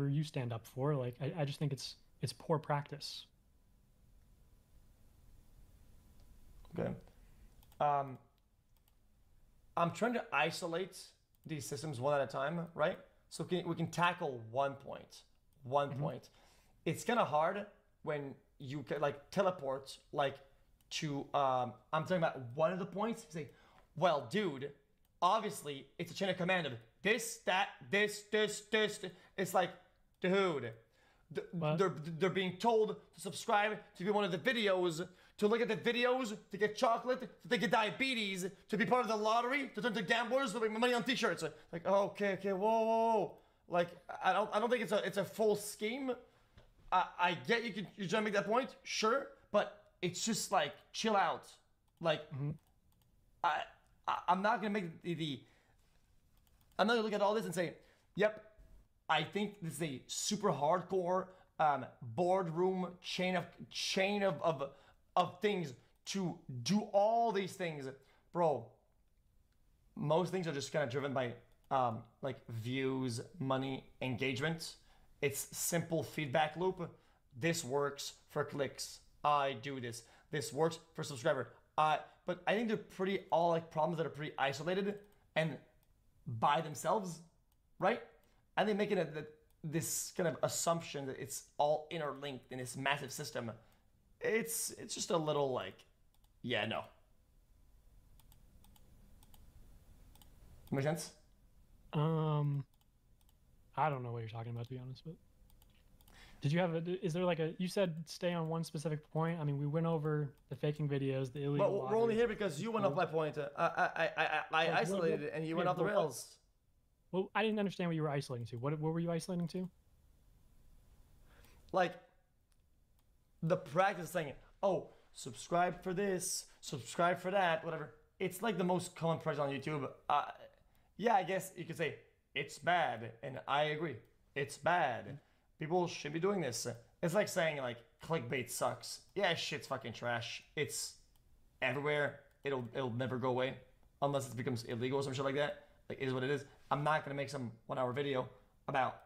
you stand up for. Like I just think it's poor practice. Okay. I'm trying to isolate these systems one at a time, right? So we can tackle one point. It's kind of hard when you can like teleport like to I'm talking about one of the points. You say, well, dude, obviously it's a chain of command of this, that, this. It's like, dude, they're being told to subscribe to be one of the videos, to look at the videos, to get chocolate, to get diabetes, to be part of the lottery, to turn to gamblers, to make money on t-shirts. Like, okay, whoa. Like, I don't think it's a full scheme. I get you're trying to make that point, sure, but it's just like chill out. Like I'm not gonna make I'm not gonna look at all this and say, yep, I think this is a super hardcore boardroom chain of things to do all these things, bro. Most things are just kind of driven by like views, money, engagement. It's simple feedback loop. This works for clicks. I do this. This works for subscriber. But I think they're pretty all like problems that are pretty isolated and by themselves, right? And they make it this kind of assumption that it's all interlinked in this massive system. It's just a little like, yeah, no. Make sense? I don't know what you're talking about, to be honest, but did you have is there like you said stay on one specific point? I mean, we went over the faking videos, the illegal. But we're only here because you went off my point. I isolated it and you went off the rails. Well, I didn't understand what you were isolating to. What were you isolating to? Like the practice saying, oh, subscribe for this, subscribe for that, whatever. It's like the most common practice on YouTube. Yeah, I guess you could say it's bad, and I agree. It's bad. People should be doing this. It's like saying like clickbait sucks. Yeah, shit's fucking trash. It's everywhere. It'll never go away unless it becomes illegal or some shit like that. Like, it is what it is. I'm not gonna make some 1 hour video about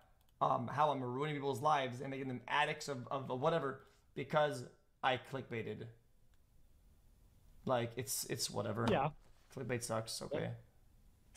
how I'm ruining people's lives and making them addicts of whatever because I clickbaited. Like it's whatever. Yeah. Clickbait sucks. Okay. Yeah.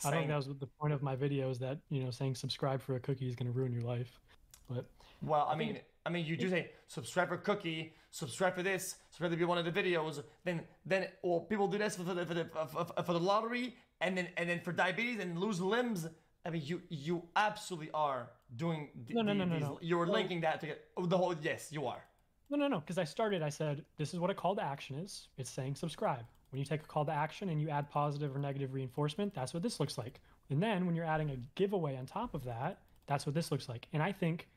I don't think that was the point of my video, is that, you know, saying subscribe for a cookie is going to ruin your life. But well, I mean, you do say subscribe for cookie, subscribe for this, subscribe to be one of the videos. Then well, people do this for the lottery, and then for diabetes and lose limbs. I mean, you absolutely are doing. No. You're linking that to get the whole. Yes, you are. No. Because I said this is what a call to action is. It's saying subscribe. When you take a call to action and you add positive or negative reinforcement, that's what this looks like. And then when you're adding a giveaway on top of that, that's what this looks like. And I think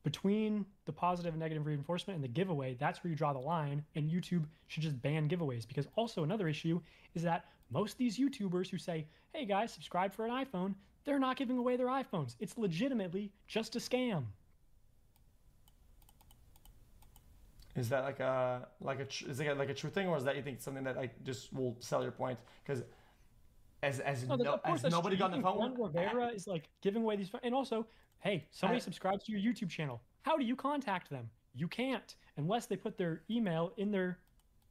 between the positive and negative reinforcement and the giveaway, that's where you draw the line, and YouTube should just ban giveaways. Because also another issue is that most of these YouTubers who say, hey guys, subscribe for an iPhone, they're not giving away their iPhones. It's legitimately just a scam. Is that like a true thing, or is that you think something that like just will sell your point? Because as nobody got on the phone. Juan Rivera is like giving away these, and also, hey, somebody subscribes to your YouTube channel. How do you contact them? You can't unless they put their email in their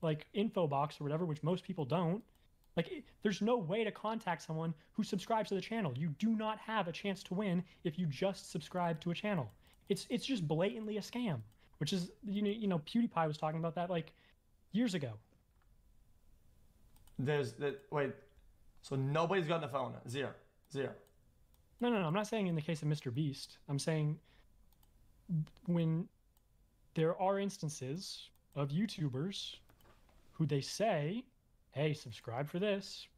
like info box or whatever, which most people don't. Like, there's no way to contact someone who subscribes to the channel. You do not have a chance to win if you just subscribe to a channel. It's just blatantly a scam. Which is, you know, PewDiePie was talking about that like years ago. Wait, so nobody's got on the phone. Zero. No. I'm not saying in the case of MrBeast. I'm saying when there are instances of YouTubers who they say, hey, subscribe for this,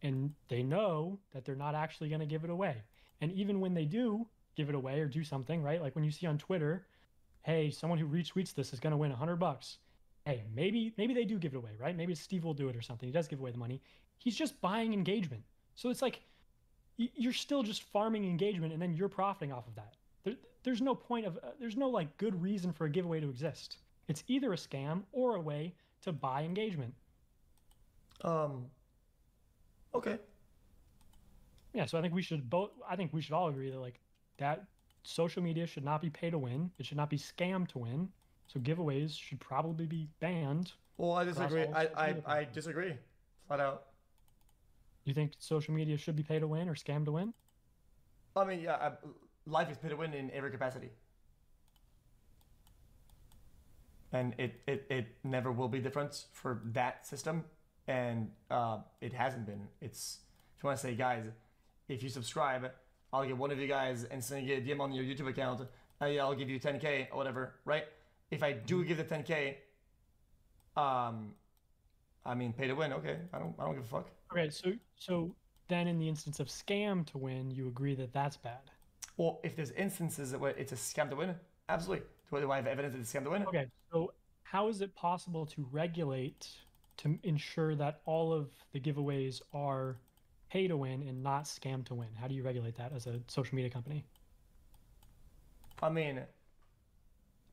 and they know that they're not actually going to give it away. And even when they do give it away or do something, right? Like when you see on Twitter, hey, someone who retweets this is going to win $100. Hey, maybe they do give it away, right? Maybe Steve will do it or something. He does give away the money. He's just buying engagement. So it's like you're still just farming engagement, and then you're profiting off of that. There's no point of there's no like good reason for a giveaway to exist. It's either a scam or a way to buy engagement. Okay. Yeah, so I think we should all agree that like that social media should not be pay to win. It should not be scam to win. So giveaways should probably be banned. Well, I disagree. I disagree. Flat out. You think social media should be pay to win or scam to win? I mean, yeah, life is pay to win in every capacity. And it never will be different for that system. And it hasn't been. It's, if you want to say, guys, if you subscribe, I'll get one of you guys and send you a DM on your YouTube account. I'll give you 10K or whatever, right? If I do give the 10K, I mean, pay to win. Okay, I don't give a fuck. Okay, so then in the instance of scam to win, you agree that that's bad? Well, if there's instances where it's a scam to win, absolutely. Do I have evidence that it's scam to win? Okay, so how is it possible to regulate to ensure that all of the giveaways are pay to win and not scam to win? How do you regulate that as a social media company? I mean,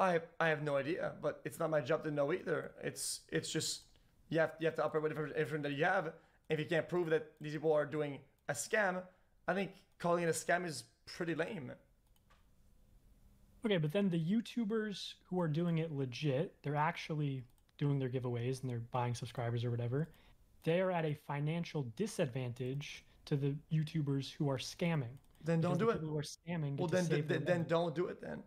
I have no idea, but it's not my job to know either. It's just you have to operate with information that you have. If you can't prove that these people are doing a scam, I think calling it a scam is pretty lame. Okay, but then the YouTubers who are doing it legit, they're actually doing their giveaways and they're buying subscribers or whatever, they are at a financial disadvantage to the YouTubers who are scamming. Then don't do it. People who are scamming. Well, then don't do it then.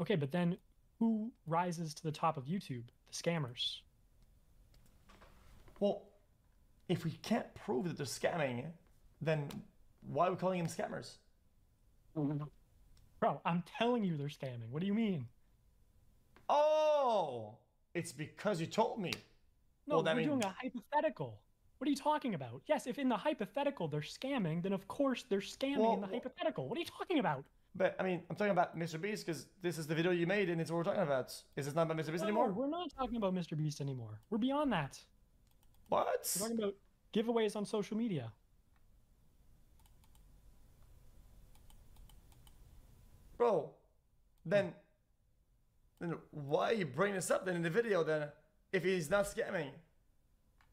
Okay, but then who rises to the top of YouTube? The scammers. Well, if we can't prove that they're scamming, then why are we calling them scammers? Bro, I'm telling you they're scamming. What do you mean? Oh, it's because you told me. No, well, we're doing a hypothetical. What are you talking about? Yes, if in the hypothetical they're scamming, then of course they're scamming in the hypothetical. What are you talking about? But I mean, I'm talking about MrBeast because this is the video you made and it's what we're talking about. Is this not about MrBeast anymore? We're not talking about MrBeast anymore. We're beyond that. What? We're talking about giveaways on social media. Bro, then why are you bringing this up then in the video then if he's not scamming?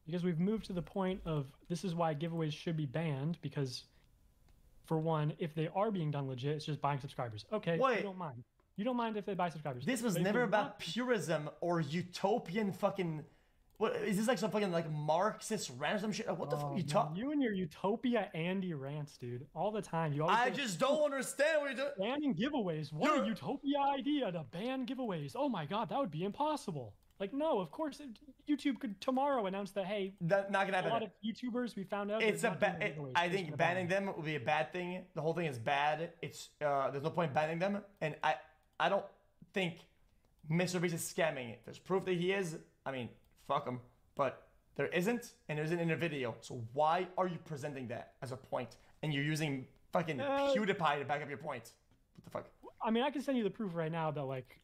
Because we've moved to the point of this is why giveaways should be banned because, for one, if they are being done legit, it's just buying subscribers. Okay, Wait. you don't mind. You don't mind if they buy subscribers. This was But if never they're about not- purism or utopian fucking... What, is this like some fucking like Marxist random shit? What the fuck are you talking? You and your Utopia Andy rants, dude, all the time. You always I just don't understand what you're doing. Banning giveaways. What a Utopia idea to ban giveaways. Oh my god, that would be impossible. Like, no, of course, YouTube could tomorrow announce that, hey, that's not gonna happen. A lot of YouTubers we found out. It's they're a not bad. doing giveaways. I They're think just banning them would be a bad thing. The whole thing is bad. It's there's no point banning them, and I don't think MrBeast is scamming it. There's proof that he is. I mean, fuck him. But there isn't, and there isn't in a video. So why are you presenting that as a point? And you're using fucking PewDiePie to back up your point. What the fuck? I mean, I can send you the proof right now that like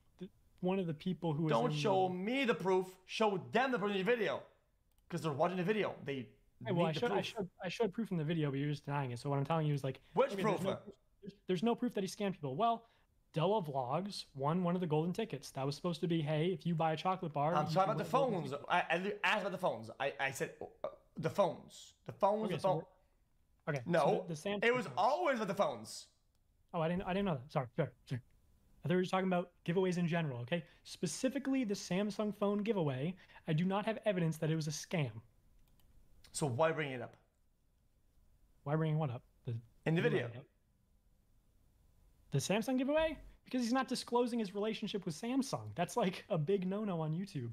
one of the people who was Don't in show me the proof. Show them the proof in your video, because they're watching the video. They Hey, well, need the proof. I showed proof in the video, but you're just denying it. So what I'm telling you is like, Which okay, proof? There's no proof that he scammed people. Well, Della Vlogs won one of the golden tickets. That was supposed to be, hey, if you buy a chocolate bar. I'm you talking can about the win a golden phones. ticket. I asked about the phones. I said the phones. The phones. Okay, the so phone. Okay. No, so the Samsung it was phones. always with the phones. Oh, I didn't know that. Sorry. I thought we were just talking about giveaways in general. Okay. Specifically, the Samsung phone giveaway. I do not have evidence that it was a scam. So why bring it up? Why bring what up? In the video. The Samsung giveaway? Because he's not disclosing his relationship with Samsung. That's like a big no-no on YouTube.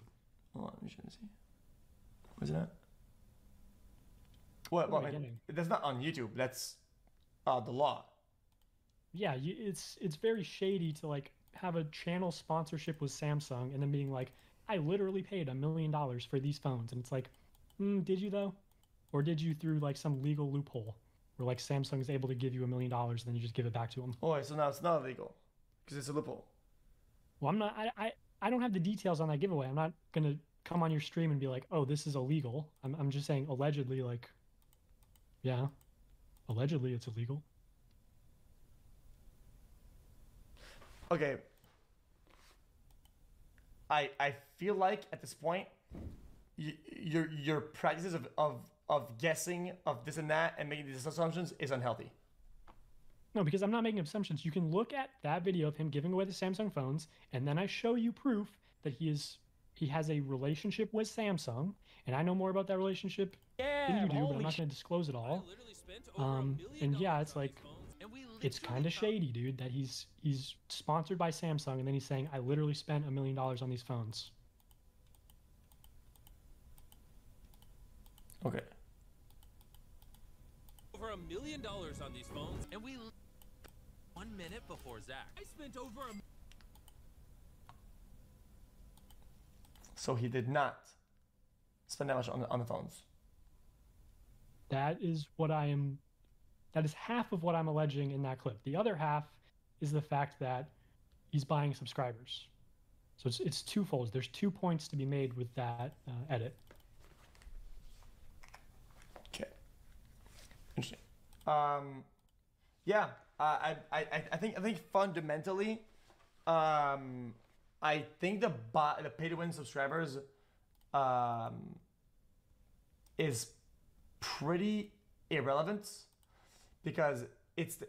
Hold on, let me see. Was that? Well, I mean, that's not on YouTube. That's the law. Yeah, it's very shady to like have a channel sponsorship with Samsung and then being like, I literally paid $1 million for these phones, and it's like, did you though, or did you through like some legal loophole where like Samsung is able to give you $1 million and then you just give it back to them? Oh, so now it's not illegal because it's a loophole. Well, I'm not. I don't have the details on that giveaway. I'm not gonna come on your stream and be like, oh, this is illegal. I'm just saying allegedly, like, yeah, allegedly it's illegal. Okay. I feel like at this point, your practices of guessing of this and that and making these assumptions is unhealthy. No, because I'm not making assumptions. You can look at that video of him giving away the Samsung phones, and then I show you proof that he has a relationship with Samsung, and I know more about that relationship than you do, but I'm not going to disclose it all. And yeah, it's like, it's kind of shady, dude, that he's sponsored by Samsung, and then he's saying, I literally spent $1 million on these phones. Okay. Over $1 million on these phones, and we 1 minute before Zach. I spent over a. So he did not spend that much on the phones. That is half of what I'm alleging in that clip. The other half is the fact that he's buying subscribers. So it's twofold. There's 2 points to be made with that edit. Okay. Interesting. Yeah. I think fundamentally, I think the pay to win subscribers, is pretty irrelevant, because it's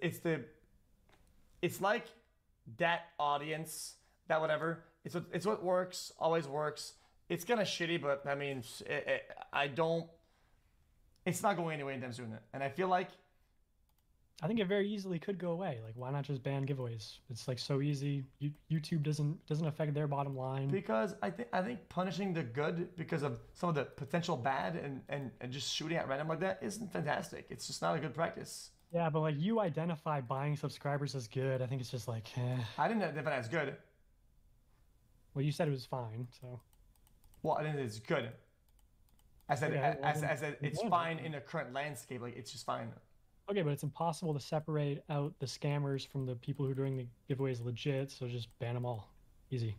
like that audience, that whatever. It's what works, always works. It's kind of shitty, but I mean, it's not going anywhere anytime soon. And I feel like, I think it very easily could go away. Like, why not just ban giveaways? It's like so easy. YouTube doesn't affect their bottom line. Because I think punishing the good because of some of the potential bad and just shooting at random like that isn't fantastic. It's just not a good practice. Yeah, but like, you identify buying subscribers as good. I think it's just like, I didn't identify it as good. Well, you said it was fine, so. Well, I didn't say it's good. I said, Okay, well, I said it's yeah. fine in the current landscape. Like, it's just fine. Okay, but it's impossible to separate out the scammers from the people who are doing the giveaways legit, so just ban them all. Easy.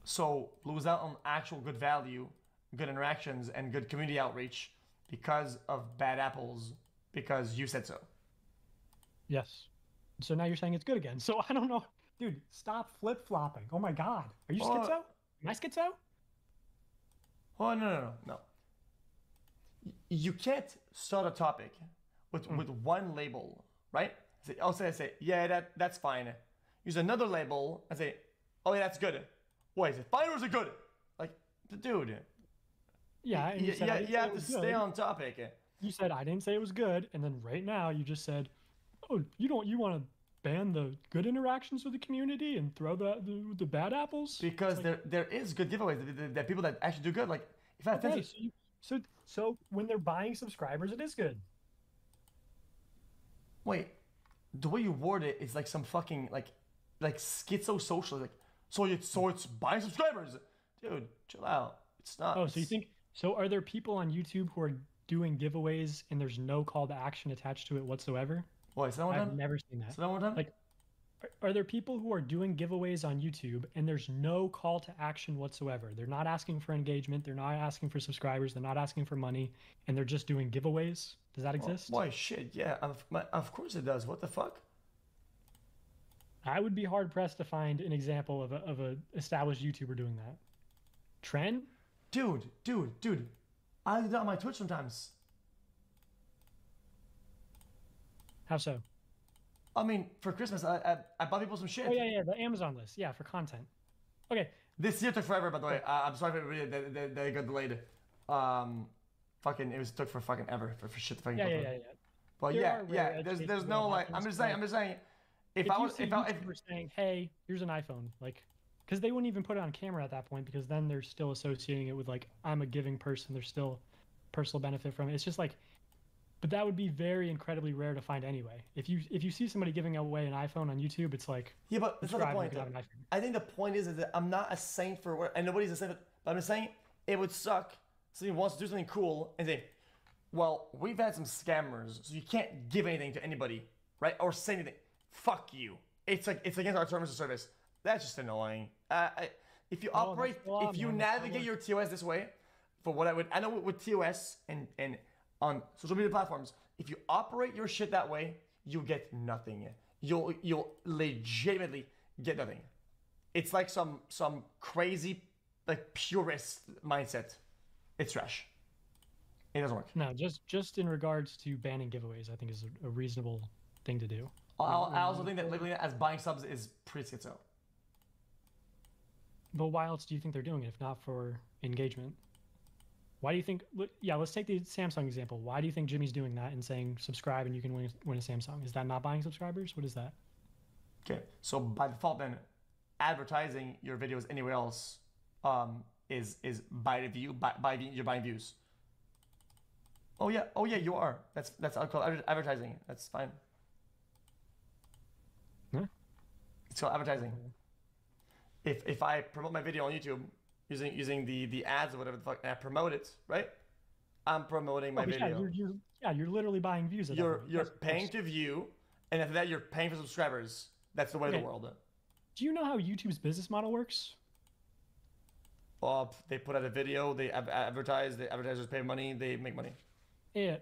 So lose out on actual good value, good interactions, and good community outreach because of bad apples, because you said so. Yes. So now you're saying it's good again. So I don't know. Dude, stop flip-flopping. Oh my god. Are you schizo? Am I schizo? Oh, no. You can't start a topic with one label, right? Say, yeah, that's fine. Use another label and say, oh yeah, that's good. Wait, is it fine or is it good? Like, dude. Yeah, you have to stay on topic. You said I didn't say it was good, and then right now you just said, oh, you want to ban the good interactions with the community and throw the bad apples? Because there is good giveaways. There are people that actually do good. Like, if I have so when they're buying subscribers, it is good. Wait, the way you word it is like some fucking like schizo social. Like, so it's buying subscribers, dude. Chill out. It's not. Oh, so you think? So are there people on YouTube who are doing giveaways and there's no call to action attached to it whatsoever? What, is that one I've done? never seen that. Is that one done? Like, are there people who are doing giveaways on YouTube and there's no call to action whatsoever? They're not asking for engagement. They're not asking for subscribers. They're not asking for money, and they're just doing giveaways. Does that exist? Why, shit, yeah. Of course it does. What the fuck? I would be hard pressed to find an example of a established YouTuber doing that. Tren? Dude. I do that on my Twitch sometimes. How so? I mean, for Christmas, I buy people some shit. Oh yeah, the Amazon list. Yeah, for content. Okay. This year took forever, by the way. I'm sorry for everybody that got delayed. Took for fucking ever for shit to fucking. Yeah. But yeah. There's no like. I'm just saying. If I was saying, hey, here's an iPhone, like, because they wouldn't even put it on camera at that point, because then they're still associating it with like, I'm a giving person. There's still personal benefit from it. It's just like. But that would be very incredibly rare to find anyway. If you see somebody giving away an iPhone on YouTube, it's like, yeah, but that's not the point. I think the point is that I'm not a saint for what, and nobody's a saint. But I'm just saying it would suck. Somebody wants to do something cool and say, "Well, we've had some scammers, so you can't give anything to anybody, right? Or say anything. Fuck you. It's against our terms of service. That's just annoying. If you navigate your TOS this way, for what I know with TOS and on social media platforms, if you operate your shit that way, you get nothing. You'll legitimately get nothing. It's like some crazy like purist mindset. It's trash. It doesn't work. No, just in regards to banning giveaways, I think is a reasonable thing to do. I also think that labeling it as buying subs is pretty schizo. But why else do you think they're doing it if not for engagement? Why do you think? Yeah, let's take the Samsung example. Why do you think Jimmy's doing that and saying subscribe and you can win a Samsung? Is that not buying subscribers? What is that? Okay, so by default, then advertising your videos anywhere else is by you're buying views. Oh yeah, you are. That's called advertising. That's fine. Huh? It's called advertising. If I promote my video on YouTube using the ads or whatever the fuck, and I promote it, right? I'm promoting my video. You're literally buying views. You're paying to view, and after that you're paying for subscribers. That's the way of the world. Do you know how YouTube's business model works? They put out a video, they advertise, the advertisers pay money, they make money. Yeah,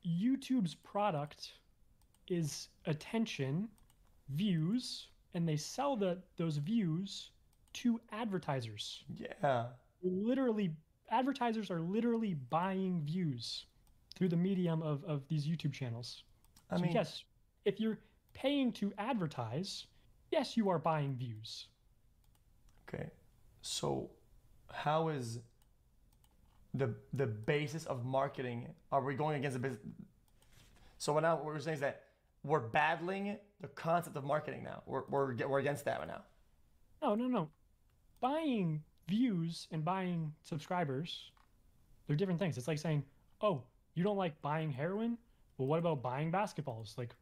YouTube's product is attention, views, and they sell those views to advertisers. Yeah. Literally, advertisers are literally buying views through the medium of these YouTube channels. I So mean, yes, if you're paying to advertise, yes, you are buying views. okay. So how is the basis of marketing? Are we going against the business? So now what we're saying is that we're battling the concept of marketing now. We're against that right now. No. Buying views and buying subscribers, they're different things. It's like saying, oh, you don't like buying heroin? Well, what about buying basketballs? Like,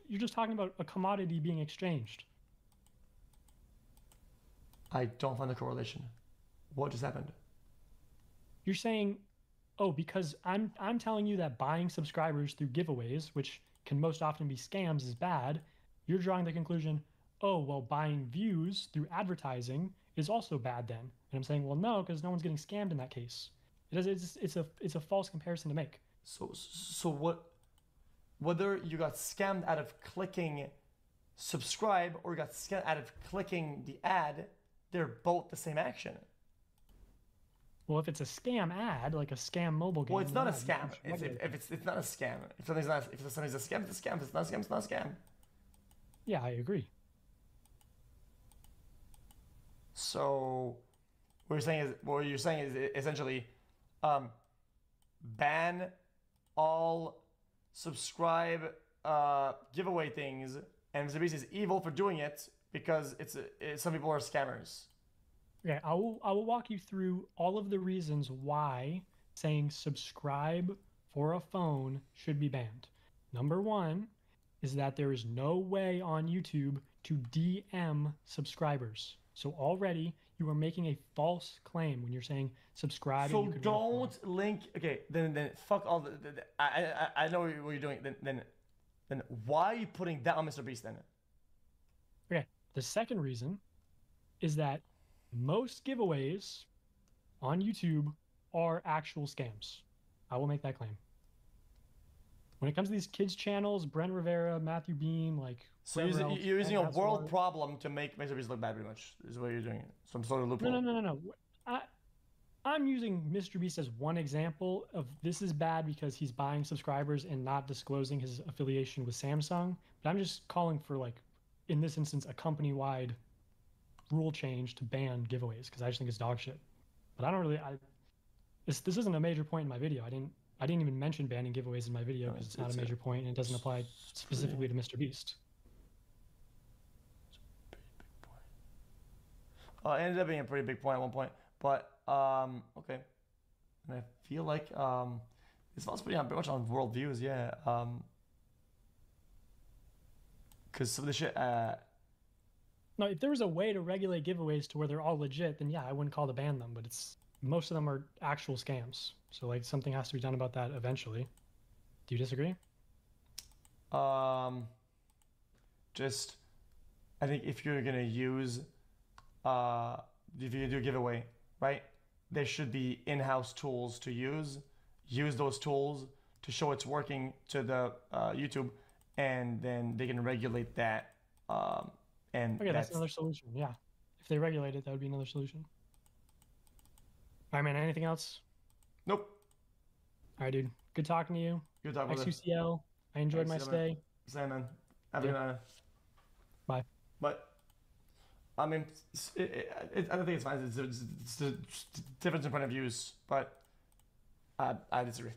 you're just talking about a commodity being exchanged. I don't find the correlation. What just happened? You're saying, oh, because I'm telling you that buying subscribers through giveaways, which can most often be scams, is bad. You're drawing the conclusion, oh, well, buying views through advertising is also bad then. And I'm saying, well, no, because no one's getting scammed in that case. It's a false comparison to make. So what? Whether you got scammed out of clicking subscribe or you got scammed out of clicking the ad, they're both the same action. Well, if it's a scam ad, like a scam mobile game. Well, it's not a then scam. If it's not a scam. If something's a scam, it's a scam. If it's not a scam, it's not a scam. Yeah, I agree. So what you're saying is essentially ban all subscribe giveaway things, and MrBeast is evil for doing it because some people are scammers. Okay, I will walk you through all of the reasons why saying subscribe for a phone should be banned. Number one is that there is no way on YouTube to DM subscribers. So already you are making a false claim when you're saying subscribe. So don't link. Okay, then fuck all the I know what you're doing. Then why are you putting that on MrBeast then? Okay, the second reason is that most giveaways on YouTube are actual scams. I will make that claim. When it comes to these kids channels, Brent Rivera, Matthew Beam, like so you're using a world problem to make MrBeast look bad, pretty much is what you're doing. Some sort of loophole. No. I'm using MrBeast as one example of this is bad because he's buying subscribers and not disclosing his affiliation with Samsung. But I'm just calling for, like, in this instance, a company-wide rule change to ban giveaways because I just think it's dog shit. But I don't really. This isn't a major point in my video. I didn't even mention banning giveaways in my video because it's not a major point and it doesn't apply specifically to MrBeast. It ended up being a pretty big point at one point, but okay. And I feel like this falls pretty much on worldviews, yeah. Because some of the shit. No, if there was a way to regulate giveaways to where they're all legit, then yeah, I wouldn't call to ban them. But most of them are actual scams. So like something has to be done about that eventually. Do you disagree? Just I think if you're gonna use if you do a giveaway, right? There should be in-house tools to use those tools to show it's working to the YouTube, and then they can regulate that. And okay, that's another solution. Yeah, if they regulate it, that would be another solution. All right, man. Anything else? Nope. All right, dude. Good talking to you. Good talking to you. xQcl. I enjoyed my stay. Same, man. Have a good night. Bye. But I mean, I don't think it's fine. It's the difference in point of views, but I disagree.